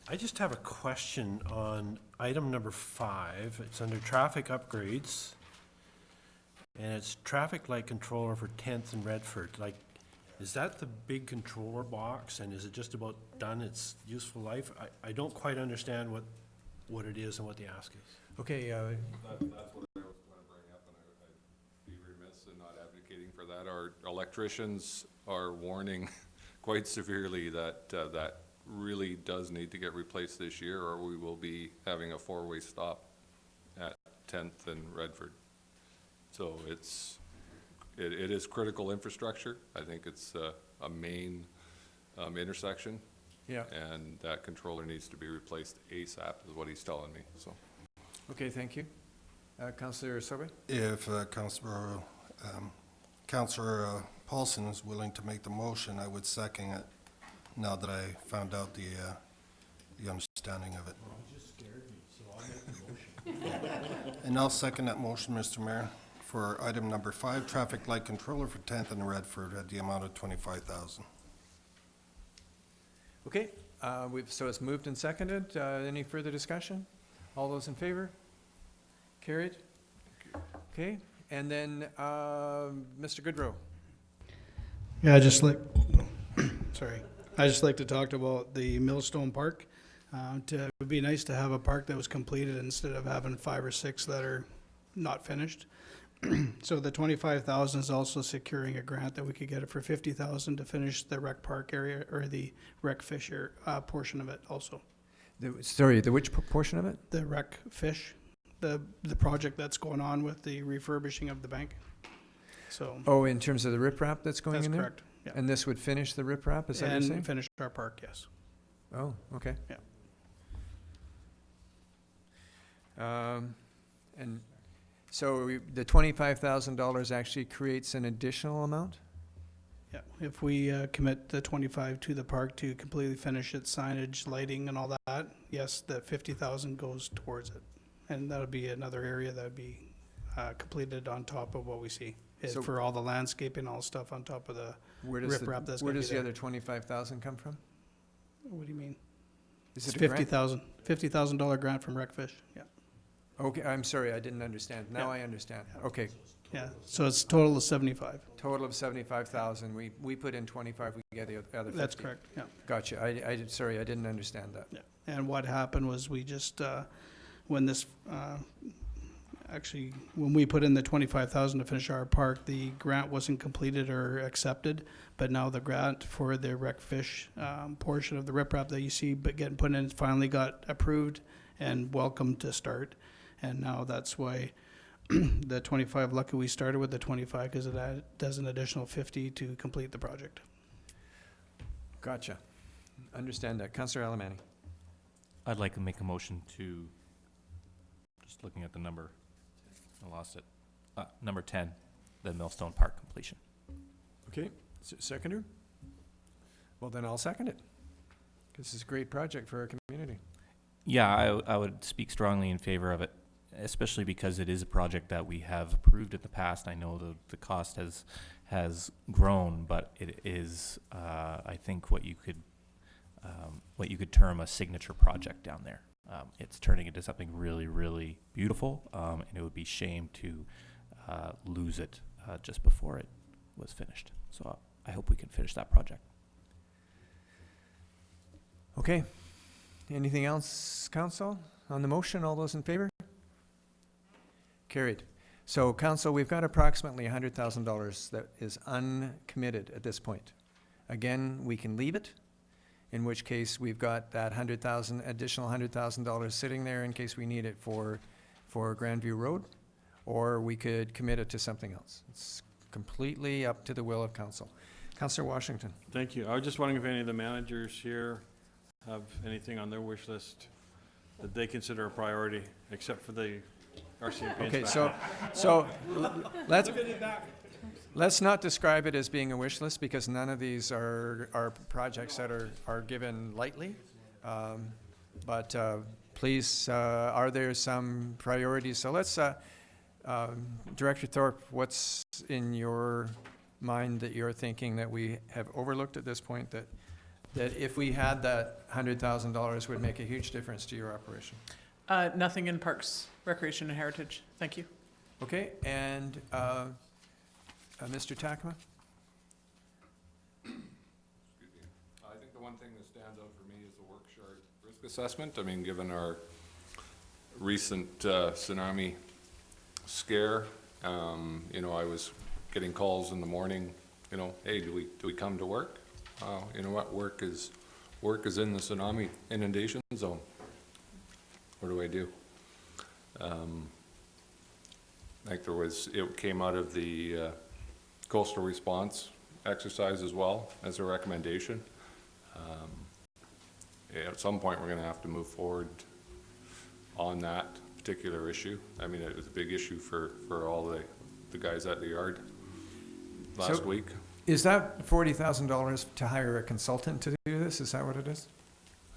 I just have a question on item number 5. It's under traffic upgrades. And it's traffic light controller for 10th and Redford. Like, is that the big controller box, and is it just about done its useful life? I don't quite understand what it is and what the ask is. Okay. That's what I was going to bring up, and I'd be remiss in not advocating for that. Our electricians are warning quite severely that that really does need to get replaced this year, or we will be having a 4-way stop at 10th and Redford. So it is critical infrastructure. I think it's a main intersection. Yeah. And that controller needs to be replaced ASAP, is what he's telling me, so. Okay, thank you. Councillor Sobe? If Councillor Paulson is willing to make the motion, I would second it, now that I found out the understanding of it. Well, you just scared me, so I'll make the motion. And I'll second that motion, Mr. Mayor, for item number 5, traffic light controller for 10th and Redford at the amount of $25,000. Okay, so it's moved and seconded. Any further discussion? All those in favor? Carried? Okay, and then Mr. Goodrow. Yeah, I just like to talk about the Millstone Park. It would be nice to have a park that was completed instead of having 5 or 6 that are not finished. So the 25,000 is also securing a grant that we could get it for 50,000 to finish the rec park area, or the rec fish portion of it also. Sorry, the which portion of it? The rec fish, the project that's going on with the refurbishing of the bank. So. Oh, in terms of the riprap that's going in there? That's correct, yeah. And this would finish the riprap, is that what you're saying? And finish our park, yes. Oh, okay. Yeah. And so the $25,000 actually creates an additional amount? Yeah, if we commit the 25 to the park to completely finish its signage, lighting and all that, yes, the 50,000 goes towards it. And that'll be another area that would be completed on top of what we see. So- for all the landscaping, all stuff on top of the Where does riprap that's where gonna be does the there. other 25,000 come from? What do you mean? Is It's it a grant? $50,000 grant from Recfish, yeah. Okay, I'm sorry, I didn't understand. Now Yeah. I understand. Okay, Yeah, so it's total of 75. total of 75,000. We put in 25, we get the other 50. That's correct, yeah. Gotcha. Sorry, I didn't understand that. Yeah. And what happened was we just, when this, actually, when we put in the 25,000 to finish our park, the grant wasn't completed or accepted, but now the grant for the Recfish portion of the riprap that you see but getting put in finally got approved and welcome to start. And now that's why the 25, lucky we started with the 25 because it does an additional 50 to complete the project. Gotcha. Understand that. Councillor Alemany. I'd like to make a motion to, just looking at the number, I lost it. Number 10, the Millstone Park completion. Okay, seconder? Well, then I'll second it. This is a great project for our community. Yeah, I would speak strongly in favor of it, especially because it is a project that we have approved in the past. I know the cost has grown, but it is, I think, what you could term a signature project down there. It's turning into something really, really beautiful, and it would be shame to lose it just before it was finished. So I hope we can finish that project. Okay. Anything else, council? On the motion, all those in favor? Carried. So, council, we've got approximately $100,000 that is uncommitted at this point. Again, we can leave it, in which case we've got that additional $100,000 sitting there in case we need it for Grandview Road, or we could commit it to something else. It's completely up to the will of council. Councillor Washington. Thank you. I was just wondering if any of the managers here have anything on their wish list that they consider a priority, except for the RCMP Okay, inspector. so let's not describe it as being a wish list, because none of these are projects that are given lightly. But please, are there some priorities? So let's, Director Thorpe, what's in your mind that you're thinking that we have overlooked at this point, that if we had that $100,000 would make a huge difference to your operation? Nothing in Parks, Recreation and Heritage. Thank you. Okay, and Mr. Takama? Excuse me. I think the one thing that stands out for me is the work shard risk assessment. I mean, given our recent tsunami scare, you know, I was getting calls in the morning, you know, hey, do we come to work? You know what, work is in the tsunami inundation zone. What do I do? Like it came out of the coastal response exercise as well as a recommendation. Yeah, at some point, we're gonna have to move forward on that particular issue. I mean, it was a big issue for all the guys at the yard last week. Is that $40,000 to hire a consultant to do this? Is that what it is?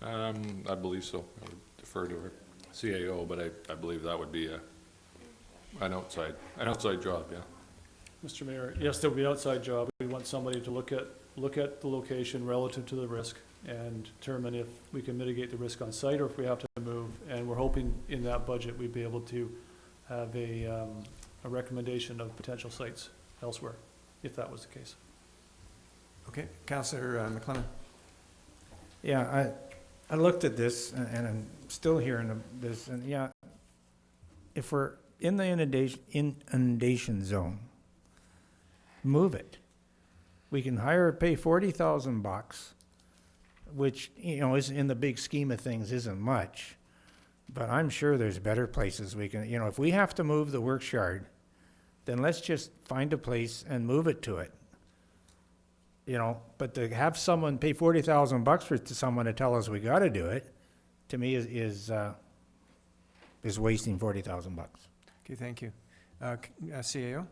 I believe so. I would defer to our CAO, but I believe that would be an outside job, yeah. Mr. Mayor, yes, there will be an outside job. We want somebody to look at the location relative to the risk and determine if we can mitigate the risk on site or if we have to move. And we're hoping in that budget we'd be able to have a recommendation of potential sites elsewhere, if that was the case. Okay, Councillor McLennan. Yeah, I looked at this and I'm still hearing this, and yeah, if we're in the inundation zone, move it. We can pay $40,000, which, you know, is in the big scheme of things isn't much, but I'm sure there's better places we can, you know, if we have to move the works yard, then let's just find a place and move it to it. You know, but to have someone pay $40,000 to someone to tell us we got to do it, to me is wasting $40,000. Okay, thank you. CAO?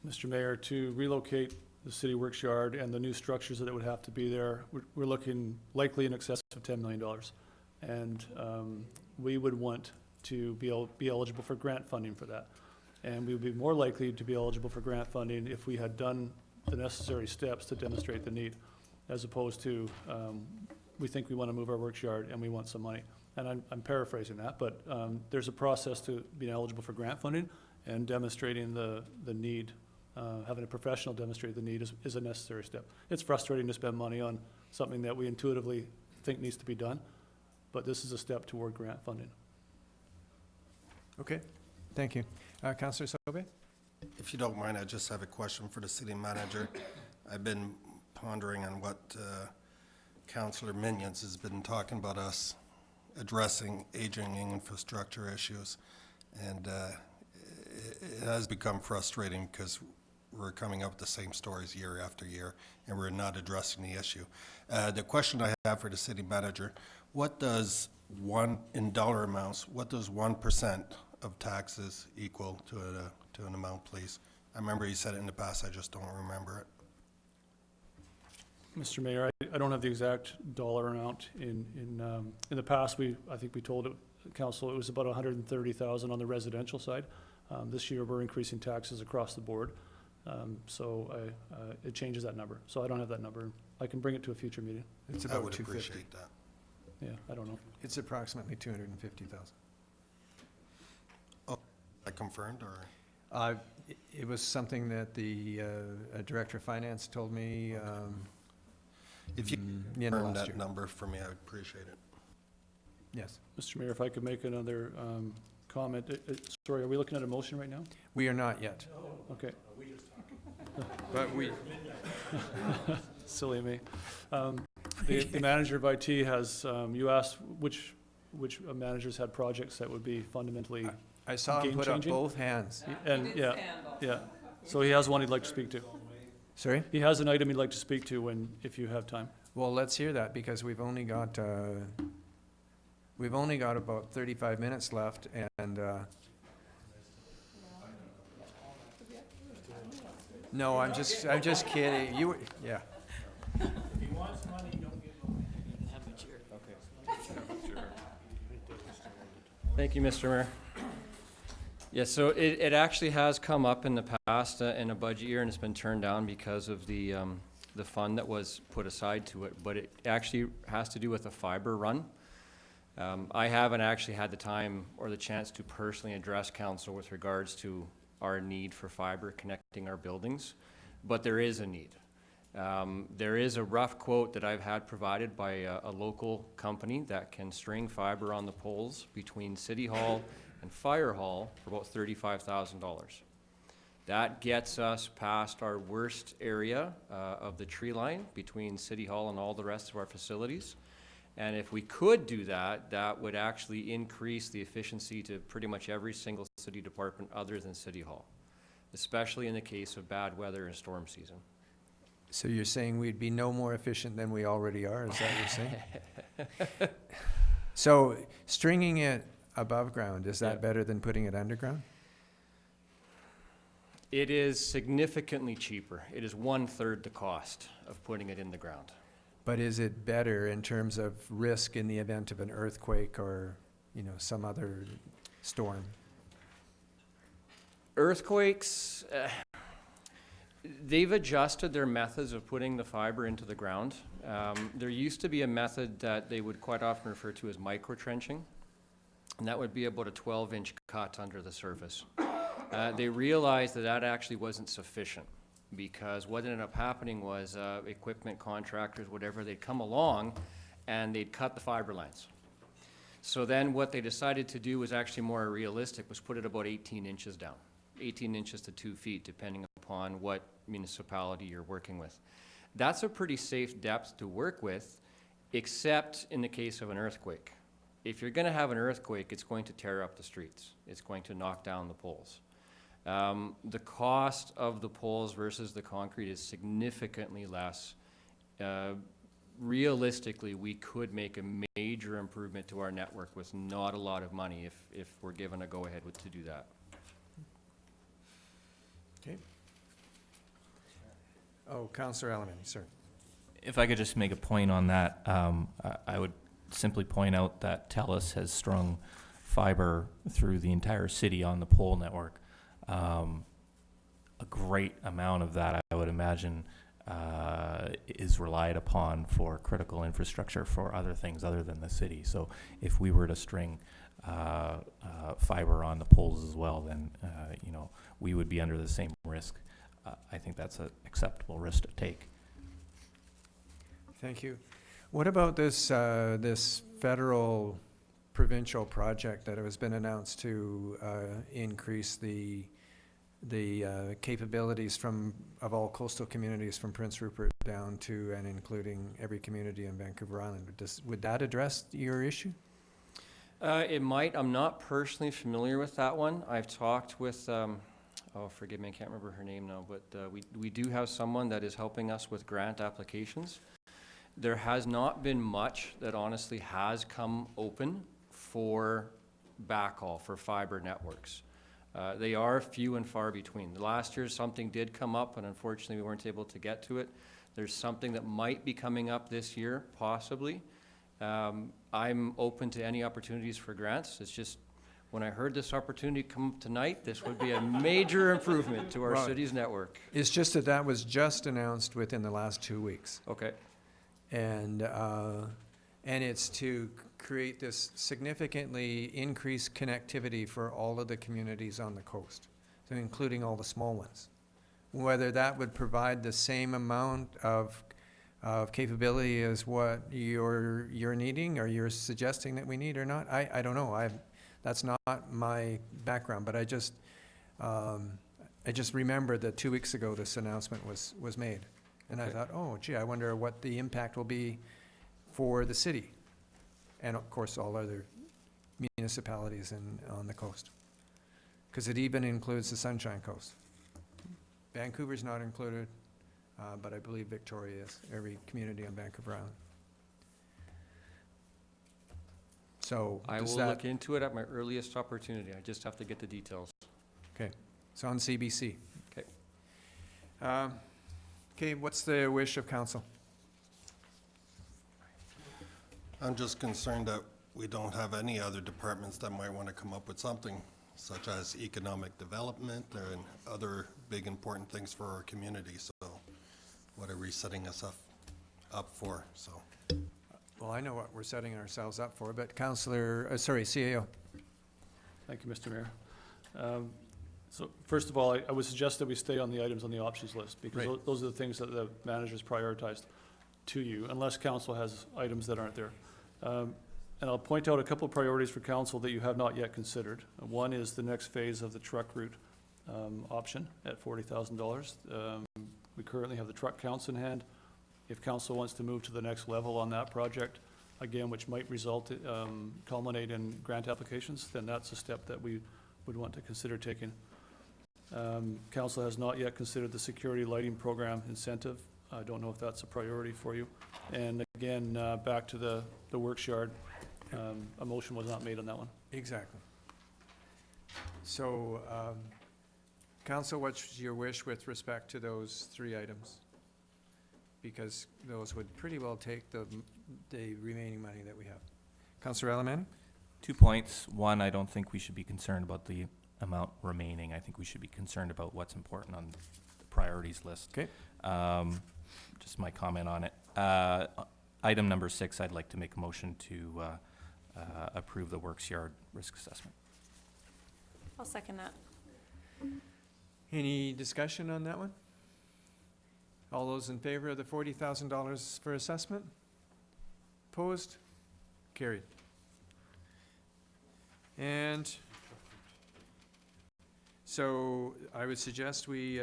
Mr. Mayor, to relocate the city works yard and the new structures that would have to be there, we're looking likely in excess of $10 million. And we would want to be eligible for grant funding for that. And we would be more likely to be eligible for grant funding if we had done the necessary steps to demonstrate the need, as opposed to, we think we want to move our works yard and we want some money. And I'm paraphrasing that, but there's a process to being eligible for grant funding, and demonstrating the need, having a professional demonstrate the need is a necessary step. It's frustrating to spend money on something that we intuitively think needs to be done, but this is a step toward grant funding. Okay, thank you. Councillor Sobe? If you don't mind, I just have a question for the city manager. I've been pondering on what Councillor Minions has been talking about us addressing aging infrastructure issues. And it has become frustrating because we're coming up with the same stories year after year, and we're not addressing the issue. The question I have for the city manager, what does in dollar amounts, what does 1% of taxes equal to an amount, please? I remember you said it in the past, I just don't remember it. Mr. Mayor, I don't have the exact dollar amount. In the past, I think we told council it was about 130,000 on the residential side. This year, we're increasing taxes across the board, so it changes that number. So I don't have that number. I can bring it to a future meeting. It's I about would 250. appreciate that. Yeah, I don't know. It's approximately 250,000. Oh, I confirmed, or? It was something that the Director of Finance told me If you the end of confirm last that year. number for me, I would appreciate it. Yes. Mr. Mayor, if I could make another comment. Sorry, are we looking at a motion right now? We are not yet. Okay. But we, Silly me. The manager of IT has, you asked which managers had projects that would be fundamentally I saw him put up game-changing? both hands. And, yeah. So he has one he'd like to speak to. Sorry? He has an item he'd like to speak to if you have time. Well, let's hear that, because we've only got about 35 minutes left, and no, I'm just kidding. Yeah. If he wants money, don't give him. Have a chair. Thank you, Mr. Mayor. Yes, so it actually has come up in the past in a budget year, and it's been turned down because of the fund that was put aside to it, but it actually has to do with a fiber run. I haven't actually had the time or the chance to personally address council with regards to our need for fiber connecting our buildings, but there is a need. There is a rough quote that I've had provided by a local company that can string fiber on the poles between City Hall and Fire Hall for about $35,000. That gets us past our worst area of the tree line between City Hall and all the rest of our facilities. And if we could do that, that would actually increase the efficiency to pretty much every single city department other than City Hall, especially in the case of bad weather and storm season. So you're saying we'd be no more efficient than we already are? Is that what you're saying? So stringing it above ground, is that better than putting it underground? It is significantly cheaper. It is 1/3 the cost of putting it in the ground. But is it better in terms of risk in the event of an earthquake or, some other storm? Earthquakes, they've adjusted their methods of putting the fiber into the ground. There used to be a method that they would quite often refer to as micro-trenching, and that would be about a 12-inch cut under the surface. They realized that actually wasn't sufficient, because what ended up happening was equipment contractors, whatever, they'd come along and they'd cut the fiber lines. So then what they decided to do was actually more realistic, was put it about 18 inches down, 18 inches to 2 feet, depending upon what municipality you're working with. That's a pretty safe depth to work with, except in the case of an earthquake. If you're going to have an earthquake, it's going to tear up the streets. It's going to knock down the poles. The cost of the poles versus the concrete is significantly less. Realistically, we could make a major improvement to our network with not a lot of money if we're given a go-ahead to do that. Okay. Oh, Councillor Alberni, sir. If I could just make a point on that, I would simply point out that TELUS has strung fiber through the entire city on the pole network. a great amount of that, I would imagine, is relied upon for critical infrastructure for other things other than the city. So if we were to string fiber on the poles as well, then you know, we would be under the same risk. I think that's an acceptable risk to take. Thank you. What about this this federal provincial project that has been announced to increase the capabilities of all coastal communities from Prince Rupert down to and including every community in Vancouver Island? Would that address your issue? It might. I'm not personally familiar with that one. I've talked with, oh, forgive me, I can't remember her name now, but we do have someone that is helping us with grant applications. There has not been much that honestly has come open for backhaul, for fiber networks. They are few and far between. Last year something did come up, and unfortunately we weren't able to get to it. There's something that might be coming up this year, possibly. I'm open to any opportunities for grants. It's just, when I heard this opportunity come up tonight, this would be a major improvement to our city's network. It's just that was just announced within the last 2 weeks. Okay. And it's to create this significantly increased connectivity for all of the communities on the coast, so including all the small ones. Whether that would provide the same amount of capability as what you're needing or you're suggesting that we need or not, I don't know. That's not my background, but I just remember that 2 weeks ago this announcement was made. And I thought, oh, gee, I wonder what the impact will be for the city and, of course, all other municipalities on the coast. Because it even includes the Sunshine Coast. Vancouver's not included, but I believe Victoria is, every community on Vancouver Island. So I will look into it at my earliest opportunity. I just have to get the details. Okay. It's on CBC. Okay. Okay, what's the wish of council? I'm just concerned that we don't have any other departments that might want to come up with something, such as economic development and other big important things for our community. So what are we setting us up for? So. Well, I know what we're setting ourselves up for, but CAO. Thank you, Mr. Mayor. So first of all, I would suggest that we stay on the items on the options list, because those are the things that the managers prioritized to you, unless council has items that aren't there. And I'll point out a couple of priorities for council that you have not yet considered. One is the next phase of the truck route option at $40,000. We currently have the truck counts in hand. If council wants to move to the next level on that project, again, which might culminate in grant applications, then that's a step that we would want to consider taking. Council has not yet considered the security lighting program incentive. I don't know if that's a priority for you. And again, back to the works yard, a motion was not made on that one. Exactly. So, council, what's your wish with respect to those 3 items? Because those would pretty well take the remaining money that we have. Councillor Alamani? 2 points. One, I don't think we should be concerned about the amount remaining. I think we should be concerned about what's important on the priorities list. Okay. Just my comment on it. Item number 6, I'd like to make a motion to approve the works yard risk assessment. I'll second that. Any discussion on that one? All those in favor of the $40,000 for assessment? Opposed? Carried. And so I would suggest we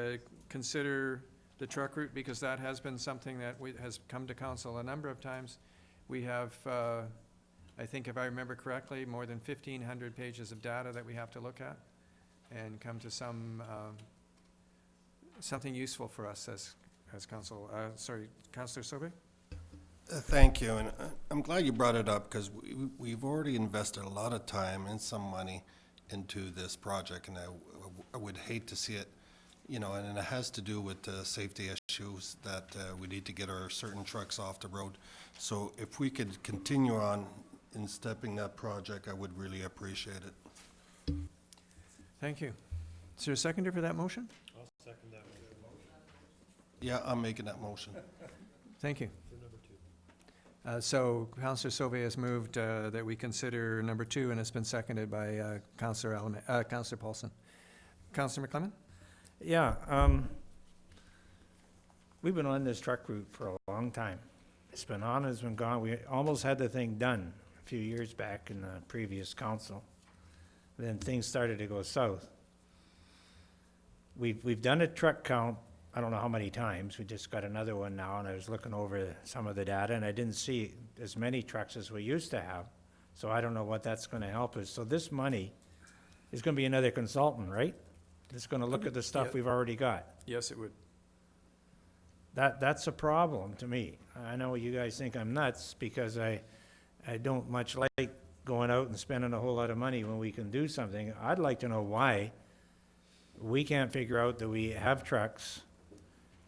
consider the truck route, because that has been something that has come to council a number of times. We have, I think if I remember correctly, more than 1,500 pages of data that we have to look at and come to something useful for us as council. Sorry, Councillor Sobey? Thank you, and I'm glad you brought it up, because we've already invested a lot of time and some money into this project, and I would hate to see it, you know, and it has to do with the safety issues that we need to get our certain trucks off the road. So if we could continue on in stepping that project, I would really appreciate it. Thank you. Is there a seconder for that motion? I'll second that motion. Yeah, I'm making that motion. Thank you. For number 2. So Councillor Sauvé has moved that we consider number 2, and it's been seconded by Councillor Paulson. Councillor McClement? Yeah, we've been on this truck route for a long time. It's been on, it's been gone. We almost had the thing done a few years back in the previous council. Then things started to go south. We've done a truck count, I don't know how many times. We just got another one now, and I was looking over some of the data, and I didn't see as many trucks as we used to have. So I don't know what that's gonna help us. So this money is gonna be another consultant, right? It's gonna look at the stuff we've already got. Yes, it would. That's a problem to me. I know you guys think I'm nuts because I don't much like going out and spending a whole lot of money when we can do something. I'd like to know why we can't figure out that we have trucks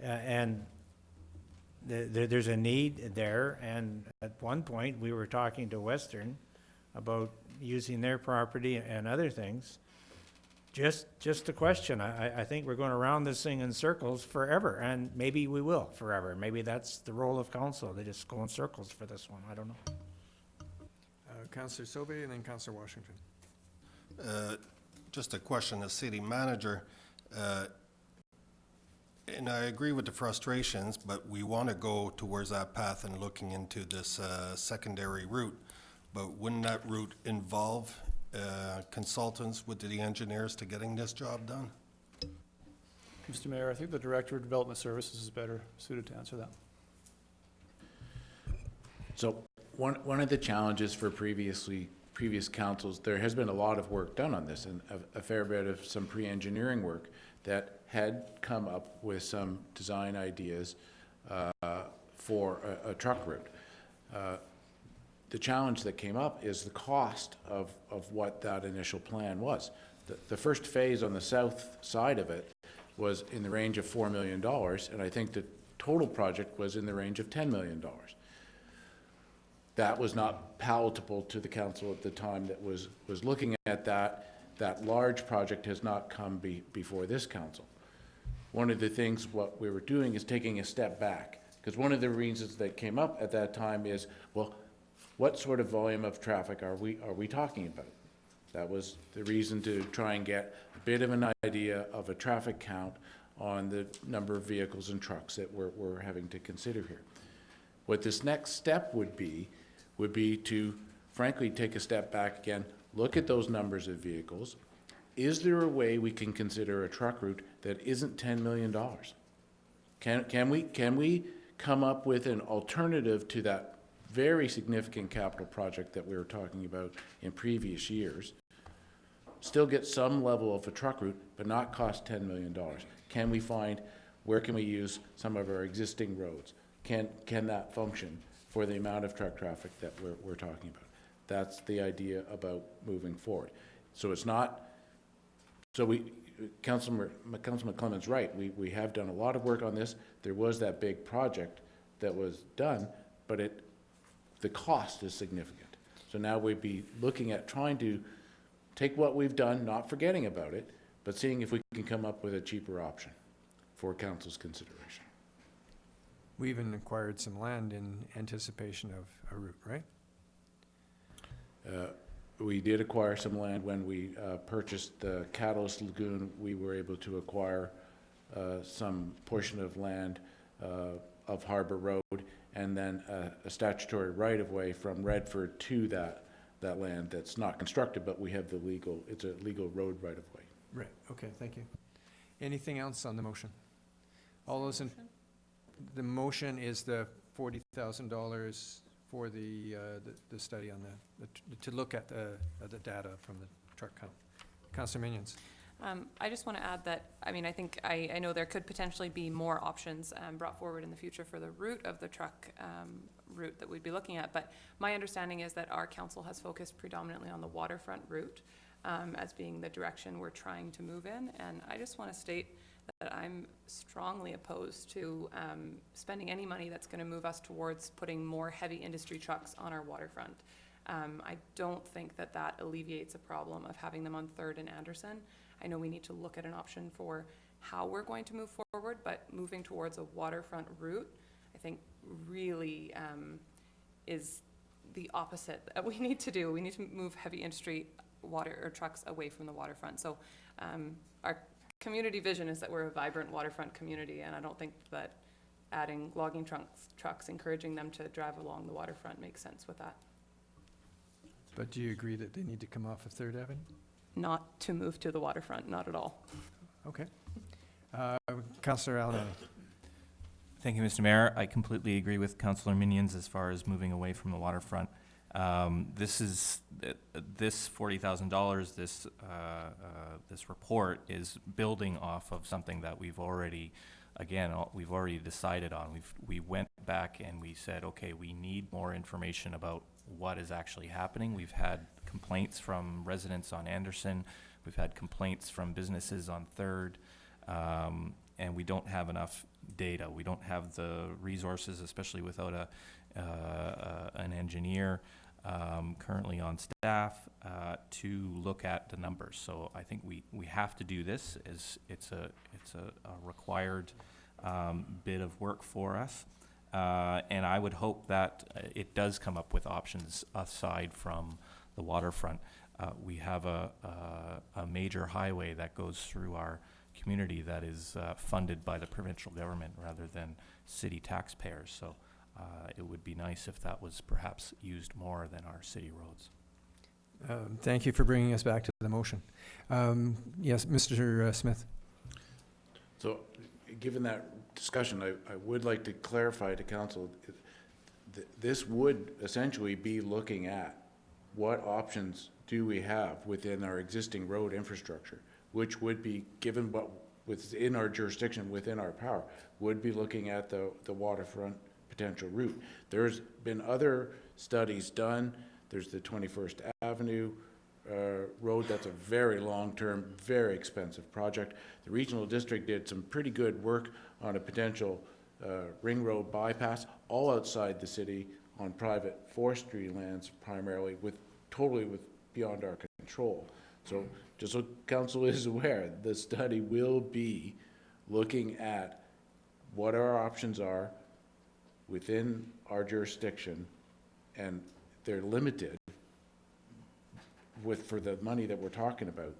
and there's a need there. And at one point, we were talking to Western about using their property and other things. Just a question. I think we're going around this thing in circles forever, and maybe we will forever. Maybe that's the role of council. They just go in circles for this one. I don't know. Councillor Sauvé and then Councillor Washington. Just a question, as city manager, and I agree with the frustrations, but we want to go towards that path and looking into this secondary route. But wouldn't that route involve consultants with the engineers to getting this job done? Mr. Mayor, I think the Director of Development Services is better suited to answer that. So one of the challenges for previous councils, there has been a lot of work done on this, and a fair bit of some pre-engineering work that had come up with some design ideas for a truck route. The challenge that came up is the cost of what that initial plan was. The first phase on the south side of it was in the range of $4 million, and I think the total project was in the range of $10 million. That was not palatable to the council at the time that was looking at that. That large project has not come before this council. One of the things what we were doing is taking a step back, because one of the reasons that came up at that time is, well, what sort of volume of traffic are we talking about? That was the reason to try and get a bit of an idea of a traffic count on the number of vehicles and trucks that we're having to consider here. What this next step would be to frankly take a step back again, look at those numbers of vehicles. Is there a way we can consider a truck route that isn't $10 million? Can we come up with an alternative to that very significant capital project that we were talking about in previous years, still get some level of a truck route, but not cost $10 million? Can we find, where can we use some of our existing roads? Can that function for the amount of truck traffic that we're talking about? That's the idea about moving forward. So it's not, so Councilman McClement's right. We have done a lot of work on this. There was that big project that was done, but the cost is significant. So now we'd be looking at trying to take what we've done, not forgetting about it, but seeing if we can come up with a cheaper option for council's consideration. We even acquired some land in anticipation of a route, right? We did acquire some land when we purchased the Catalyst Lagoon. We were able to acquire some portion of land of Harbor Road, and then a statutory right-of-way from Redford to that land that's not constructed, but we have it's a legal road right-of-way. Right, okay, thank you. Anything else on the motion? All those in, the motion is the $40,000 for the study on to look at the data from the truck count. Councillor Minions. I just want to add that, I mean, I think, I know there could potentially be more options brought forward in the future for the route of the truck route that we'd be looking at, but my understanding is that our council has focused predominantly on the waterfront route as being the direction we're trying to move in, and I just want to state that I'm strongly opposed to spending any money that's going to move us towards putting more heavy industry trucks on our waterfront. I don't think that alleviates a problem of having them on 3rd and Anderson. I know we need to look at an option for how we're going to move forward, but moving towards a waterfront route, I think really is the opposite that we need to do. We need to move heavy industry water or trucks away from the waterfront. So our community vision is that we're a vibrant waterfront community, and I don't think that adding logging trucks, encouraging them to drive along the waterfront makes sense with that. But do you agree that they need to come off of Third Avenue? Not to move to the waterfront, not at all. Okay. Councillor Alberni. Thank you, Mr. Mayor. I completely agree with Councillor Minions as far as moving away from the waterfront. This $40,000, this report is building off of something that we've already, we've already decided on. We went back and we said, okay, we need more information about what is actually happening. We've had complaints from residents on Anderson. We've had complaints from businesses on Third. And we don't have enough data. We don't have the resources, especially without an engineer currently on staff, to look at the numbers. So I think we have to do this. It's a required bit of work for us. And I would hope that it does come up with options aside from the waterfront. We have a major highway that goes through our community that is funded by the provincial government rather than city taxpayers. So it would be nice if that was perhaps used more than our city roads. Thank you for bringing us back to the motion. Yes, Mr. Smith. So, given that discussion, I would like to clarify to council, this would essentially be looking at what options do we have within our existing road infrastructure, which would be, given what within our jurisdiction, within our power, would be looking at the waterfront potential route. There's been other studies done. There's the 21st Avenue road. That's a very long-term, very expensive project. The regional district did some pretty good work on a potential ring road bypass, all outside the city on private forestry lands primarily, totally beyond our control. So just so council is aware, the study will be looking at what our options are within our jurisdiction, and they're limited for the money that we're talking about.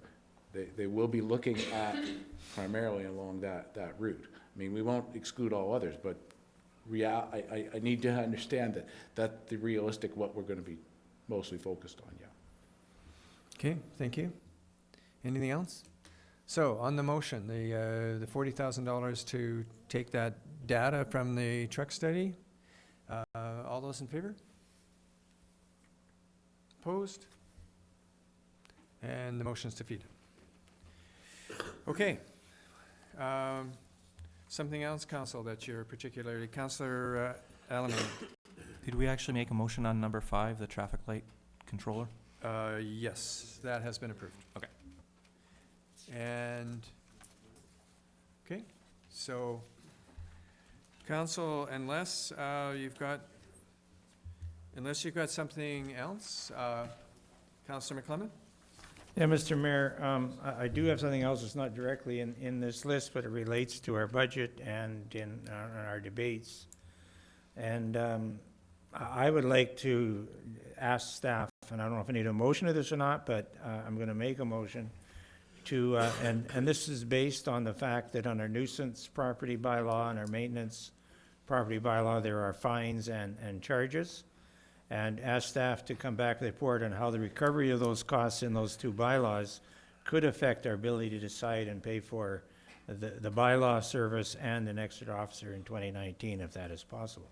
They will be looking at primarily along that route. I mean, we won't exclude all others, but I need to understand that's the realistic what we're going to be mostly focused on, yeah. Okay, thank you. Anything else? So on the motion, the $40,000 to take that data from the truck study, all those in favor? Opposed? And the motion's defeated. Okay. Something else, Council, that you're particularly, Councillor Alberni. Did we actually make a motion on number 5, the traffic light controller? Yes, that has been approved. Okay. And, okay, so, Council, unless you've got something else, Councillor McClement? Yeah, Mr. Mayor, I do have something else that's not directly in this list, but it relates to our budget and in our debates. And I would like to ask staff, and I don't know if I need a motion of this or not, but I'm going to make a motion to, and this is based on the fact that on our nuisance property bylaw and our maintenance property bylaw, there are fines and charges. And ask staff to come back with a report on how the recovery of those costs in those two bylaws could affect our ability to decide and pay for the bylaw service and an extra officer in 2019, if that is possible.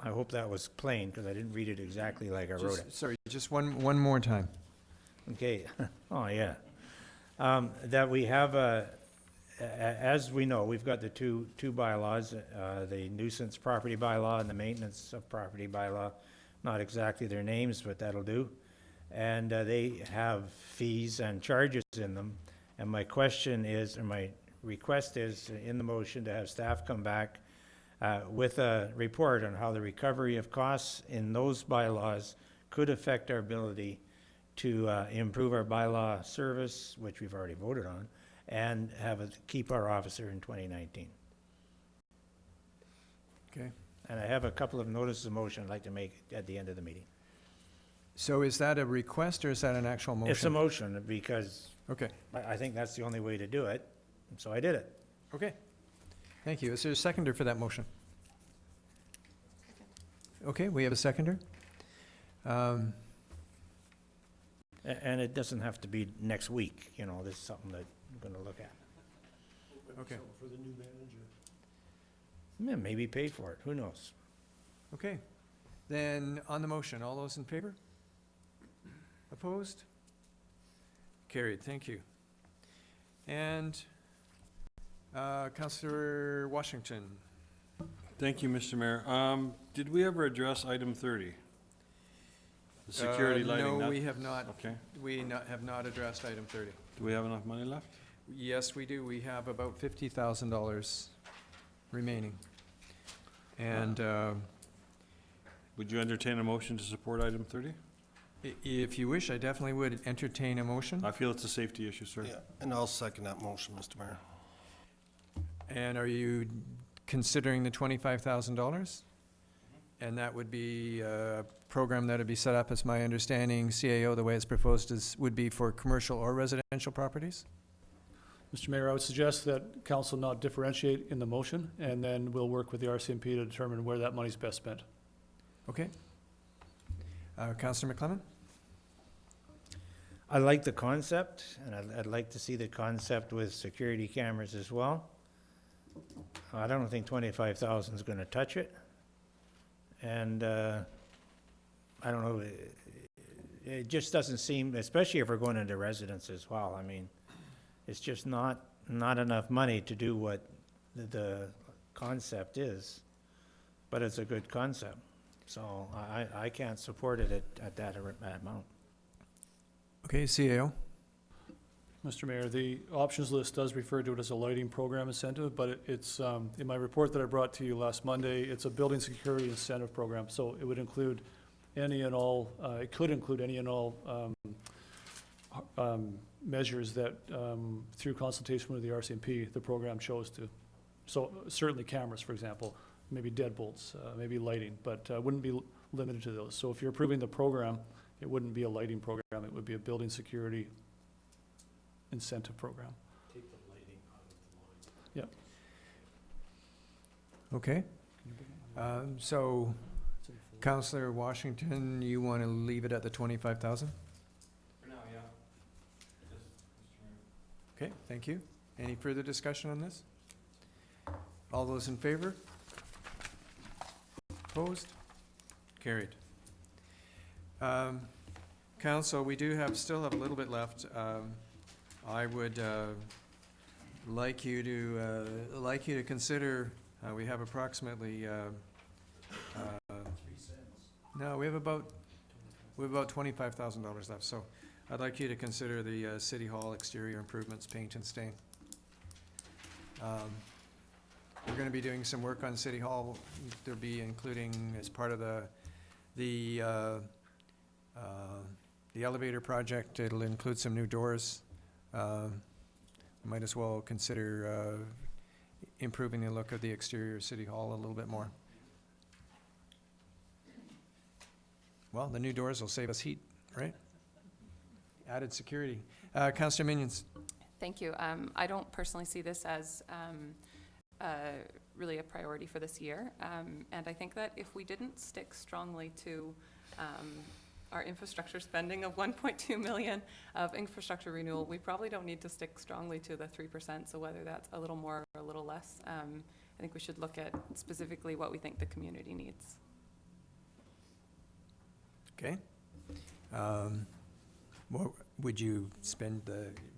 I hope that was plain, because I didn't read it exactly like I wrote it. Sorry, just one more time. Okay, oh yeah. That we have as we know, we've got the two bylaws, the nuisance property bylaw and the maintenance of property bylaw. Not exactly their names, but that'll do. And they have fees and charges in them. And my question is, or my request is in the motion to have staff come back with a report on how the recovery of costs in those bylaws could affect our ability to improve our bylaw service, which we've already voted on, and keep our officer in 2019. Okay. And I have a couple of notices of motion I'd like to make at the end of the meeting. So is that a request or is that an actual motion? It's a motion because Okay, I think that's the only way to do it, and so I did it. okay. Thank you. Is there a seconder for that motion? Okay, we have a seconder. And it doesn't have to be next week, you know, this is something that I'm gonna look at. Okay. For the new manager. Yeah, maybe pay for it, who knows? Okay. Then on the motion, all those in favor? Opposed? Carried, thank you. And Councillor Washington. Thank you, Mr. Mayor. Did we ever address item 30? The security lighting? No, we have not. Okay. Have not addressed item 30. Do we have enough money left? Yes, we do. We have about $50,000 remaining. And Would you entertain a motion to support item 30? if you wish, I definitely would entertain a motion. I feel it's a safety issue, sir. Yeah, and I'll second that motion, Mr. Mayor. And are you considering the $25,000? And that would be a program that would be set up, as my understanding, CAO, the way it's proposed would be for commercial or residential properties? Mr. Mayor, I would suggest that council not differentiate in the motion, and then we'll work with the RCMP to determine where that money's best spent. Okay. Councillor McClement? I like the concept, and I'd like to see the concept with security cameras as well. I don't think 25,000 is gonna touch it. And, I don't know, it just doesn't seem, especially if we're going into residence as well, I mean, it's just not enough money to do what the concept is, but it's a good concept. So I can't support it at that amount. Okay, CAO? Mr. Mayor, the options list does refer to it as a lighting program incentive, but it's, in my report that I brought to you last Monday, it's a building security incentive program, so it would include any and all, it could include any and all measures that, through consultation with the RCMP, the program chose to. So certainly cameras, for example, maybe deadbolts, maybe lighting, but wouldn't be limited to those. So if you're approving the program, it wouldn't be a lighting program, it would be a building security incentive program. Take the lighting out of the line. Okay. So, Councillor Washington, you want to leave it at the 25,000? For now, yeah. Okay, thank you. Any further discussion on this? All those in favor? Opposed? Carried. Council, we still have a little bit left. I would like you to consider, we have approximately, no, we have about $25,000 left, so I'd like you to consider the City Hall exterior improvements, paint and stain. We're going to be doing some work on City Hall. There'll be including, as part of the elevator project, it'll include some new doors. Might as well consider improving the look of the exterior of City Hall a little bit more. Well, the new doors will save us heat, right? Added security. Councillor Minions. Thank you. I don't personally see this as really a priority for this year. And I think that if we didn't stick strongly to our infrastructure spending of 1.2 million of infrastructure renewal, we probably don't need to stick strongly to the 3%. So whether that's a little more or a little less, I think we should look at specifically what we think the community needs. Okay. What would you spend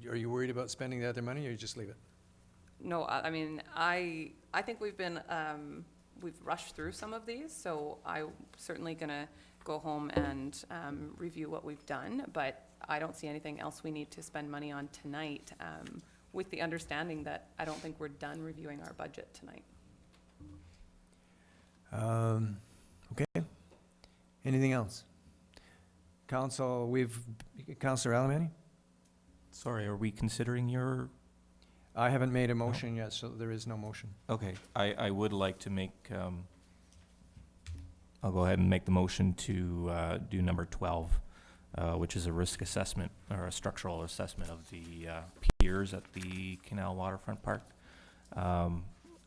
are you worried about spending the other money, or you just leave it? No, I mean, I think we've rushed through some of these, so I'm certainly gonna go home and review what we've done, but I don't see anything else we need to spend money on tonight, with the understanding that I don't think we're done reviewing our budget tonight. Okay. Anything else? Councillor Alberni? Sorry, are we considering your? I haven't made a motion yet, so there is no motion. Okay, I would like to make, I'll go ahead and make the motion to do number 12, which is a risk assessment or a structural assessment of the piers at the Canal Waterfront Park.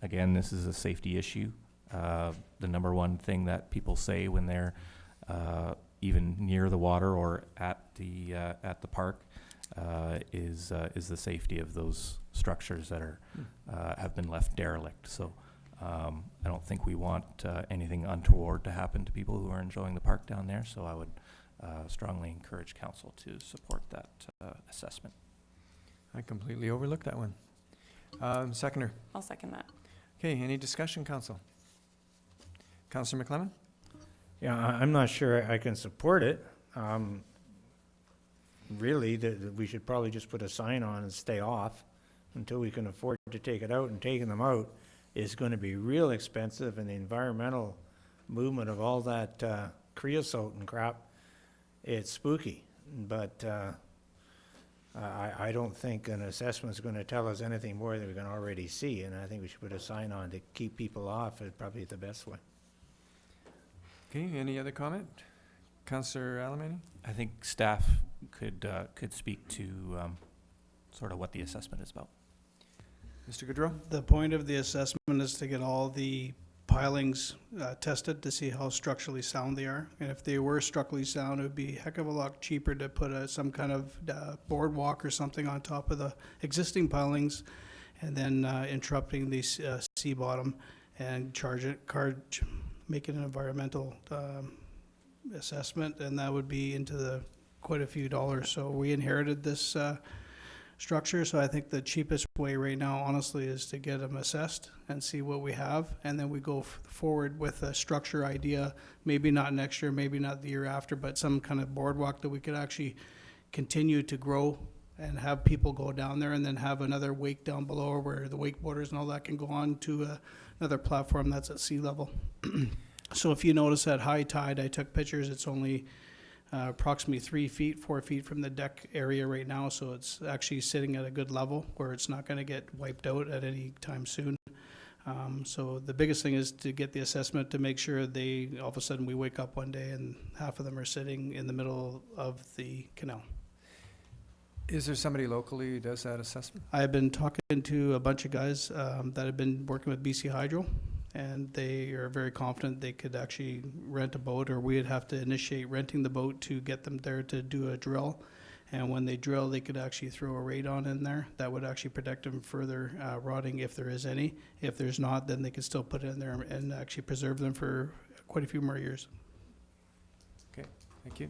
Again, this is a safety issue. The number one thing that people say when they're even near the water or at the park is the safety of those structures that are have been left derelict. So I don't think we want anything untoward to happen to people who are enjoying the park down there. So I would strongly encourage council to support that assessment. I completely overlooked that one. Seconder. I'll second that. Okay, any discussion, council? Councillor McClellan? Yeah, I'm not sure I can support it. Really, we should probably just put a sign on and stay off until we can afford to take it out, and taking them out is going to be real expensive, and the environmental movement of all that creosote and crap, it's spooky. But I don't think an assessment is going to tell us anything more than we can already see, and I think we should put a sign on to keep people off. It's probably the best way. Okay, any other comment? Councillor Alberni? I think staff could speak to sort of what the assessment is about. Mr. Goodrow? The point of the assessment is to get all the pilings tested to see how structurally sound they are. And if they were structurally sound, it would be a heck of a lot cheaper to put some kind of boardwalk or something on top of the existing pilings, and then interrupting the sea bottom and make it an environmental assessment, and that would be into the quite a few dollars. So we inherited this structure, so I think the cheapest way right now, honestly, is to get them assessed and see what we have, and then we go forward with a structure idea, maybe not next year, maybe not the year after, but some kind of boardwalk that we could actually continue to grow and have people go down there, and then have another wake down below where the wakeboarders and all that can go on to another platform that's at sea level. So if you notice at high tide, I took pictures, it's only approximately 4 feet from the deck area right now, so it's actually sitting at a good level where it's not going to get wiped out at any time soon. So the biggest thing is to get the assessment to make sure all of a sudden we wake up one day and half of them are sitting in the middle of the canal. Is there somebody locally who does that assessment? I've been talking to a bunch of guys that have been working with BC Hydro, and they are very confident they could actually rent a boat, or we'd have to initiate renting the boat to get them there to do a drill. And when they drill, they could actually throw a radon in there that would actually protect them further rotting if there is any. If there's not, then they could still put it in there and actually preserve them for quite a few more years. Okay, thank you.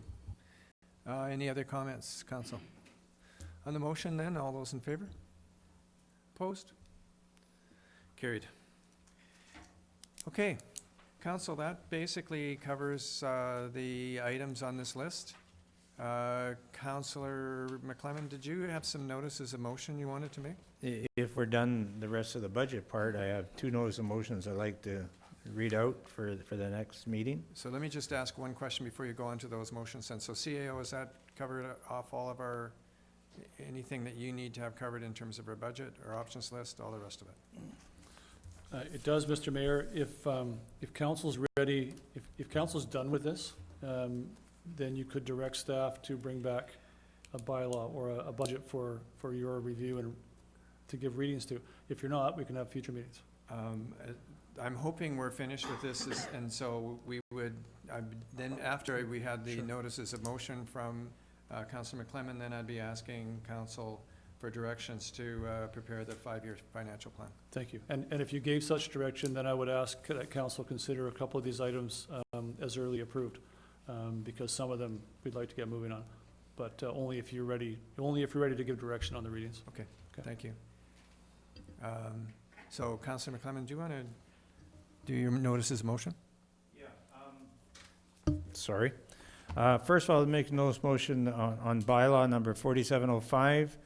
Any other comments, council? On the motion then, all those in favor? Opposed? Carried. Okay, council, that basically covers the items on this list. Councillor McClellan, did you have some notices of motion you wanted to make? If we're done the rest of the budget part, I have 2 notice of motions I'd like to read out for the next meeting. So let me just ask one question before you go on to those motions. And so CAO, has that covered off all of our, anything that you need to have covered in terms of our budget, our options list, all the rest of it? It does, Mr. Mayor. If council's ready, if council's done with this, then you could direct staff to bring back a bylaw or a budget for your review and to give readings to. If you're not, we can have future meetings. I'm hoping we're finished with this, and so we would, then after we had the notices of motion from Councillor McClellan, then I'd be asking council for directions to prepare the 5-year financial plan. Thank you. And if you gave such direction, then I would ask that council consider a couple of these items as early approved, because some of them we'd like to get moving on, but only if you're ready to give direction on the readings. Okay. Thank you. So Councillor McClellan, do you want to do your notices of motion? Yeah. Sorry. First of all, I'll make a notice motion on bylaw number 4705.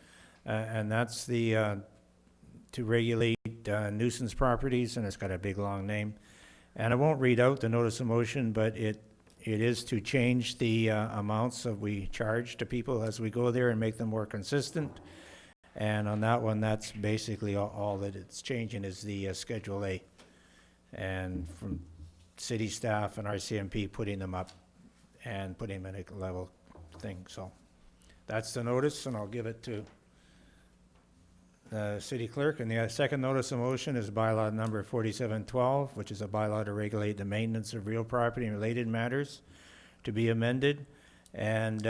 And that's the to regulate nuisance properties, and it's got a big long name. And I won't read out the notice of motion, but it it is to change the amounts that we charge to people as we go there and make them more consistent. And on that one, that's basically all that it's changing is the Schedule A. And from city staff and RCMP putting them up and putting them in a level thing. So that's the notice, and I'll give it to the city clerk. And the second notice of motion is bylaw number 4712, which is a bylaw to regulate the maintenance of real property and related matters, to be amended, and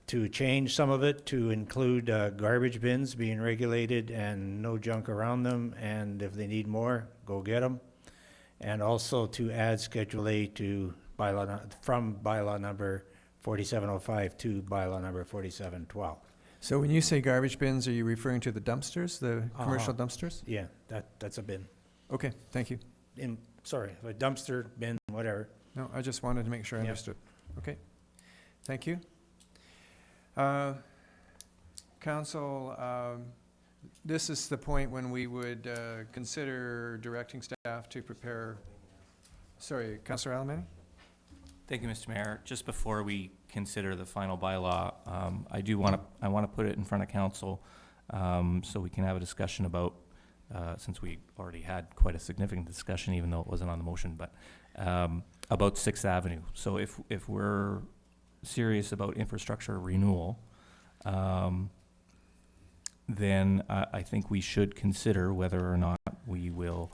to change some of it to include garbage bins being regulated and no junk around them, and if they need more, go get them. And also to add Schedule A to from bylaw number 4705 to bylaw number 4712. So when you say garbage bins, are you referring to the dumpsters, the commercial dumpsters? Yeah, that's a bin. Okay, thank you. Sorry, a dumpster, bin, whatever. No, I just wanted to make sure I Yeah. understood. Okay, thank you. Council, this is the point when we would consider directing staff to prepare, sorry, Councillor Alberni? Thank you, Mr. Mayor. Just before we consider the final bylaw, I want to put it in front of council so we can have a discussion about, since we already had quite a significant discussion, even though it wasn't on the motion, but about 6th Avenue. So if we're serious about infrastructure renewal, then I think we should consider whether or not we will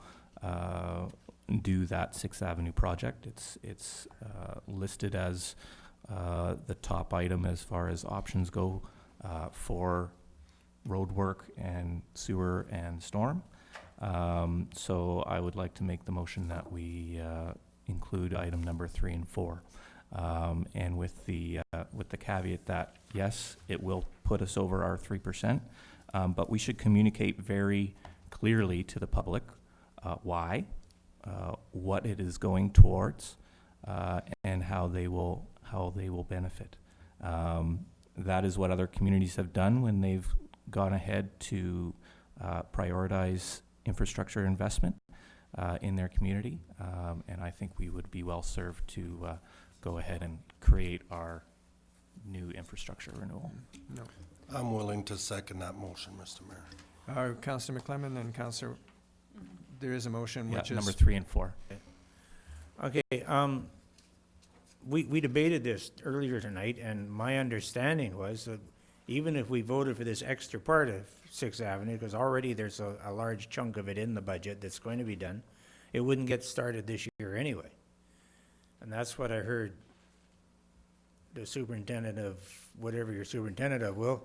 do that 6th Avenue project. It's listed as the top item as far as options go for road work and sewer and storm. So I would like to make the motion that we include item number 3 and 4. And with the caveat that, yes, it will put us over our 3%, but we should communicate very clearly to the public why, what it is going towards, and how they will benefit. That is what other communities have done when they've gone ahead to prioritize infrastructure investment in their community, and I think we would be well served to go ahead and create our new infrastructure renewal. No. I'm willing to second that motion, Mr. Mayor. Councillor McClellan and Councillor, there is a motion which is number 3 and 4. Okay, we debated this earlier tonight, and my understanding was that even if we voted for this extra part of 6th Avenue, because already there's a large chunk of it in the budget that's going to be done, it wouldn't get started this year anyway. And that's what I heard the superintendent of, whatever your superintendent of will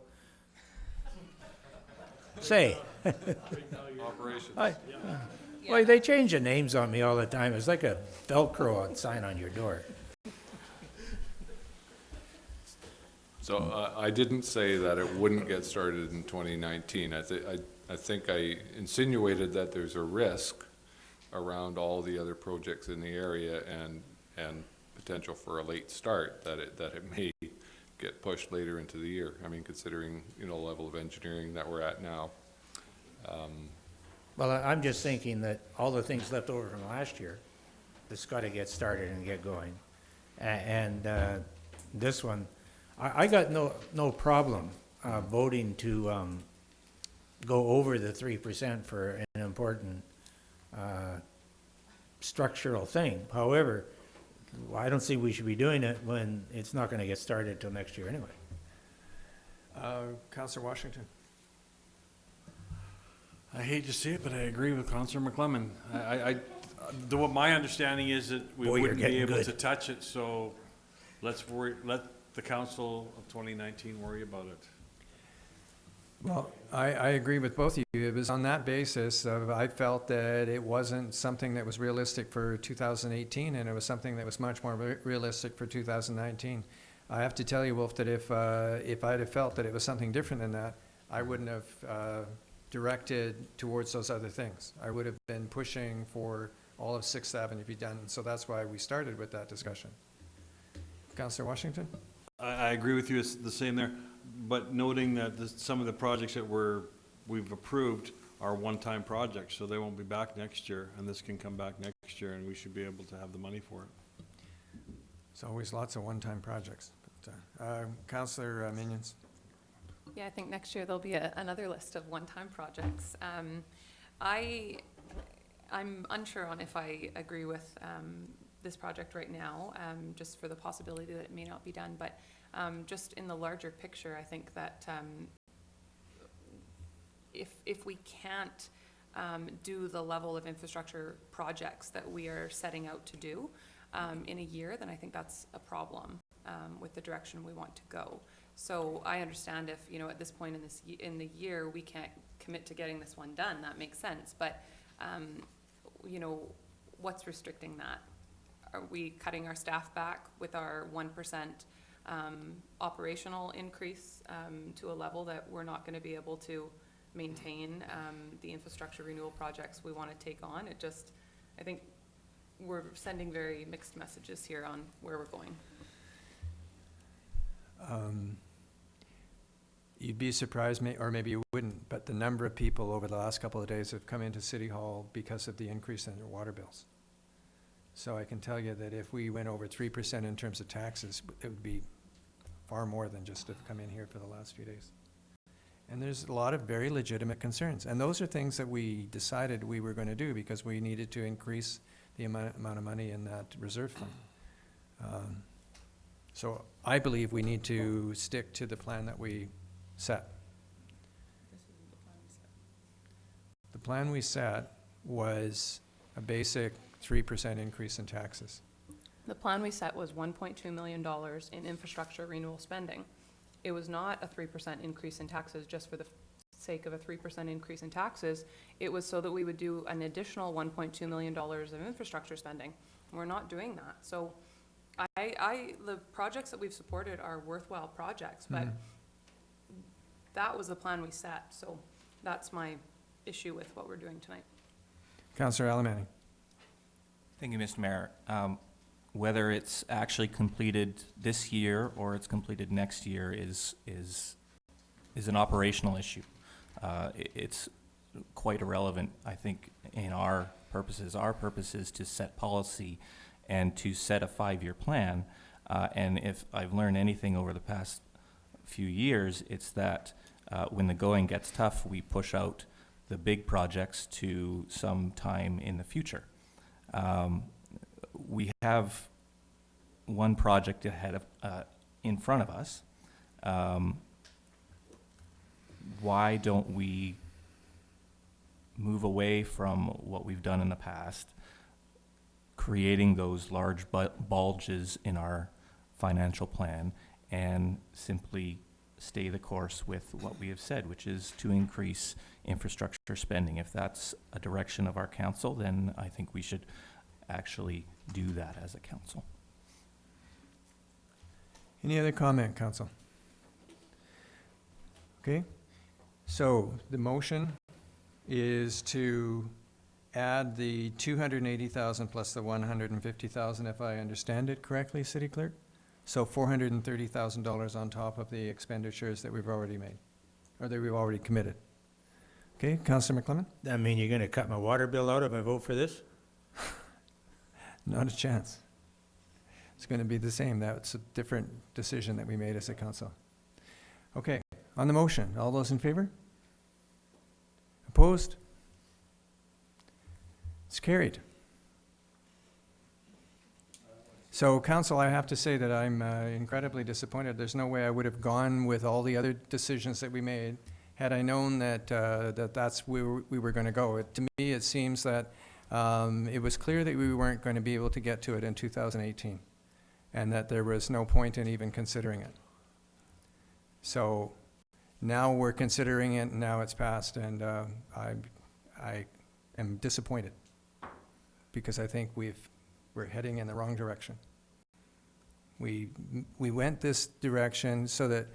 say. Operations. Well, they change the names on me all the time. It's like a Velcro sign on your door. So I didn't say that it wouldn't get started in 2019. I think I insinuated that there's a risk around all the other projects in the area and potential for a late start, that it may get pushed later into the year. I mean, considering, the level of engineering that we're at now. Well, I'm just thinking that all the things left over from last year, that's got to get started and get going. And this one, I got no problem voting to go over the 3% for an important structural thing. However, I don't see we should be doing it when it's not going to get started till next year anyway. Councillor Washington. I hate to see it, but I agree with Councillor McClellan. What my understanding is that we Boy, you're wouldn't be getting able good. to touch it, so let the council of 2019 worry about it. Well, I agree with both of you. It was on that basis of, I felt that it wasn't something that was realistic for 2018, and it was something that was much more realistic for 2019. I have to tell you, Wolf, that if I'd have felt that it was something different than that, I wouldn't have directed towards those other things. I would have been pushing for all of 6th Avenue to be done, so that's why we started with that discussion. Councillor Washington? I agree with you, it's the same there, but noting that some of the projects that we've approved are one-time projects, so they won't be back next year, and this can come back next year, and we should be able to have the money for it. There's always lots of one-time projects. But, Councillor Minions? Yeah, I think next year there'll be another list of one-time projects. I'm unsure on if I agree with this project right now, just for the possibility that it may not be done. But just in the larger picture, I think that if we can't do the level of infrastructure projects that we are setting out to do in a year, then I think that's a problem with the direction we want to go. So I understand if, you know, at this point in the year, we can't commit to getting this one done, that makes sense. But, you know, what's restricting that? Are we cutting our staff back with our 1% operational increase to a level that we're not going to be able to maintain the infrastructure renewal projects we want to take on? I think we're sending very mixed messages here on where we're going. You'd be surprised, or maybe you wouldn't, but the number of people over the last couple of days have come into City Hall because of the increase in their water bills. So I can tell you that if we went over 3% in terms of taxes, it would be far more than just to come in here for the last few days. And there's a lot of very legitimate concerns. And those are things that we decided we were going to do because we needed to increase the amount of money in that reserve fund. So I believe we need to stick to the plan that we set. The plan we set was a basic 3% increase in taxes. The plan we set was $1.2 million in infrastructure renewal spending. It was not a 3% increase in taxes just for the sake of a 3% increase in taxes. It was so that we would do an additional $1.2 million of infrastructure spending. We're not doing that. So the projects that we've supported are worthwhile projects, but that was the plan we set. So that's my issue with what we're doing tonight. Councillor Alberni. Thank you, Mr. Mayor. Whether it's actually completed this year or it's completed next year is an operational issue. It's quite irrelevant, I think, in our purposes. Our purpose is to set policy and to set a 5-year plan. And if I've learned anything over the past few years, it's that when the going gets tough, we push out the big projects to some time in the future. We have one project ahead of, in front of us. Why don't we move away from what we've done in the past, creating those large bulges in our financial plan, and simply stay the course with what we have said, which is to increase infrastructure spending. If that's a direction of our council, then I think we should actually do that as a council. Any other comment, council? Okay, so the motion is to add the 280,000 plus the 150,000, if I understand it correctly, City Clerk? So $430,000 on top of the expenditures that we've already made, or that we've already committed. Okay, Councillor McClellan? That mean you're gonna cut my water bill out if I vote for this? Not a chance. It's going to be the same. That's a different decision that we made as a council. Okay, on the motion, all those in favor? Opposed? It's carried. So, council, I have to say that I'm incredibly disappointed. There's no way I would have gone with all the other decisions that we made had I known that that's where we were going to go. To me, it seems that it was clear that we weren't going to be able to get to it in 2018, and that there was no point in even considering it. So now we're considering it, and now it's passed, and I am disappointed because I think we're heading in the wrong direction. We went this direction so that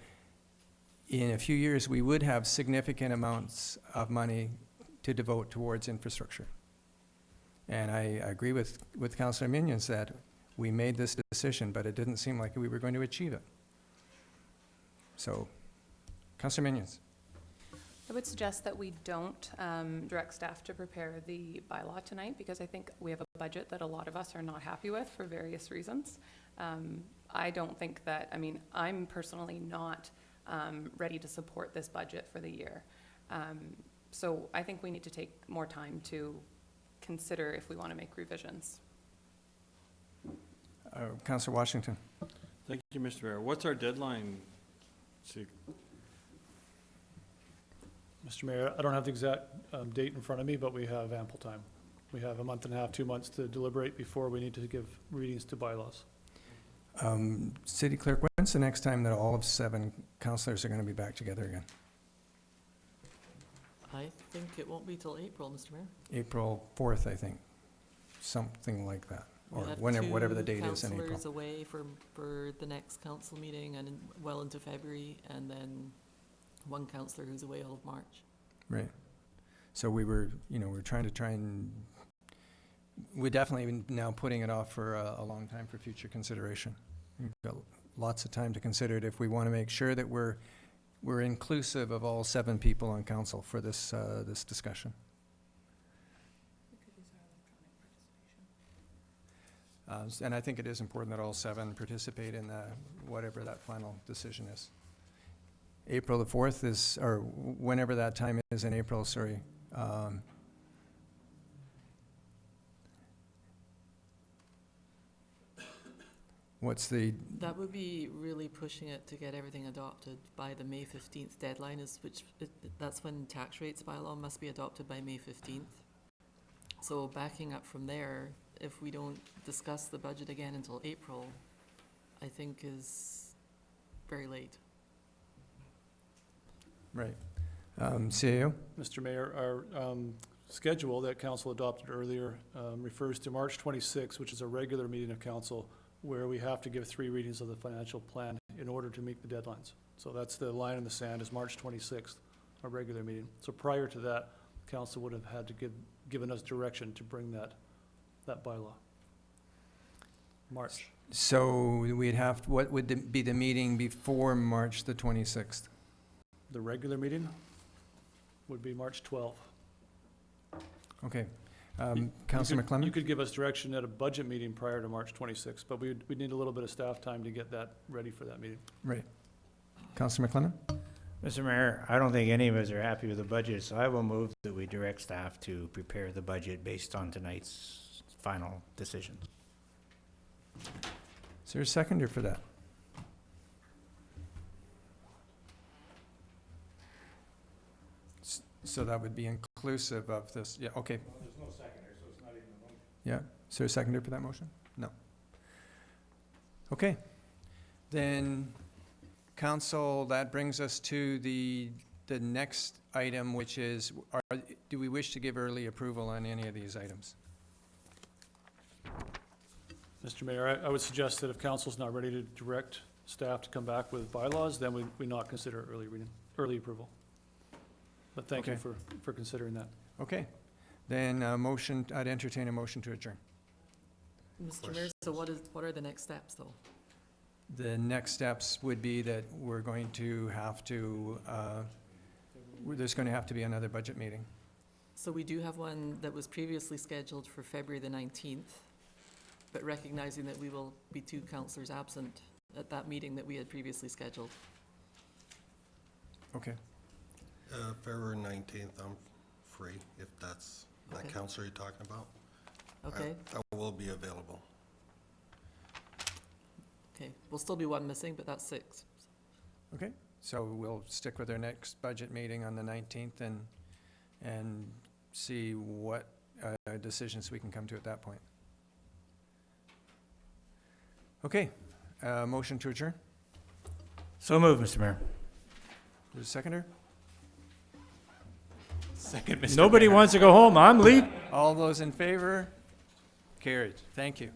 in a few years we would have significant amounts of money to devote towards infrastructure. And I agree with Councillor Minions that we made this decision, but it didn't seem like we were going to achieve it. So, Councillor Minions. I would suggest that we don't direct staff to prepare the bylaw tonight, because I think we have a budget that a lot of us are not happy with for various reasons. I don't think that, I mean, I'm personally not ready to support this budget for the year. So I think we need to take more time to consider if we want to make revisions. Councillor Washington. Thank you, Mr. Mayor. What's our deadline? Mr. Mayor, I don't have the exact date in front of me, but we have ample time. We have a month and a half, 2 months to deliberate before we need to give readings to bylaws. City Clerk, when's the next time that all of 7 councillors are going to be back together again? I think it won't be till April, Mr. Mayor. April 4th, I think, something like that, or We have whenever, whatever the date is in April. councillors away for the next council meeting and well into February, and then one councillor who's away all of March. Right. So we were, we're trying and we're definitely now putting it off for a long time for future consideration. We've got lots of time to consider it if we want to make sure that we're inclusive of all 7 people on council for this this discussion. And I think it is important that all 7 participate in whatever that final decision is. April the 4th is, or whenever that time is in April, sorry. What's the? That would be really pushing it to get everything adopted by the May 15th deadline, that's when tax rates bylaw must be adopted by May 15th. So backing up from there, if we don't discuss the budget again until April, I think is very late. Right. CAO? Mr. Mayor, our schedule that council adopted earlier refers to March 26th, which is a regular meeting of council, where we have to give 3 readings of the financial plan in order to meet the deadlines. So that's the line in the sand, is March 26th, our regular meeting. So prior to that, council would have had to given us direction to bring that bylaw. March. So we'd have, what would be the meeting before March the 26th? The regular meeting would be March 12th. Okay. Councillor McClellan? You could give us direction at a budget meeting prior to March 26th, but we'd need a little bit of staff time to get that ready for that meeting. Right. Councillor McClellan? Mr. Mayor, I don't think any of us are happy with the budget, so I will move that we direct staff to prepare the budget based on tonight's final decisions. Is there a seconder for that? So that would be inclusive of this, yeah, okay. Well, there's no seconder, so it's not even a motion. Yeah, is there a seconder for that motion? No. Okay, then, council, that brings us to the next item, which is, do we wish to give early approval on any of these items? Mr. Mayor, I would suggest that if council's not ready to direct staff to come back with bylaws, then we not consider early approval. But thank you Okay. for considering that. Okay, then I'd entertain a motion to adjourn. Mr. Mayor, so what are the next steps, though? The next steps would be that we're going to have to, there's going to have to be another budget meeting. So we do have one that was previously scheduled for February the 19th, but recognizing that we will be 2 councillors absent at that meeting that we had previously scheduled. Okay. February 19th, I'm free, if that's that Okay. council you're talking about. Okay, I will be available. okay. We'll still be 1 missing, but that's 6. Okay, so we'll stick with our next budget meeting on the 19th and see what decisions we can come to at that point. Okay, motion to adjourn. So moved, Mr. Mayor. There's a seconder? Second, Mr. Nobody Mayor. wants to go home. I'm leaving. All those in favor? Carried. Thank you.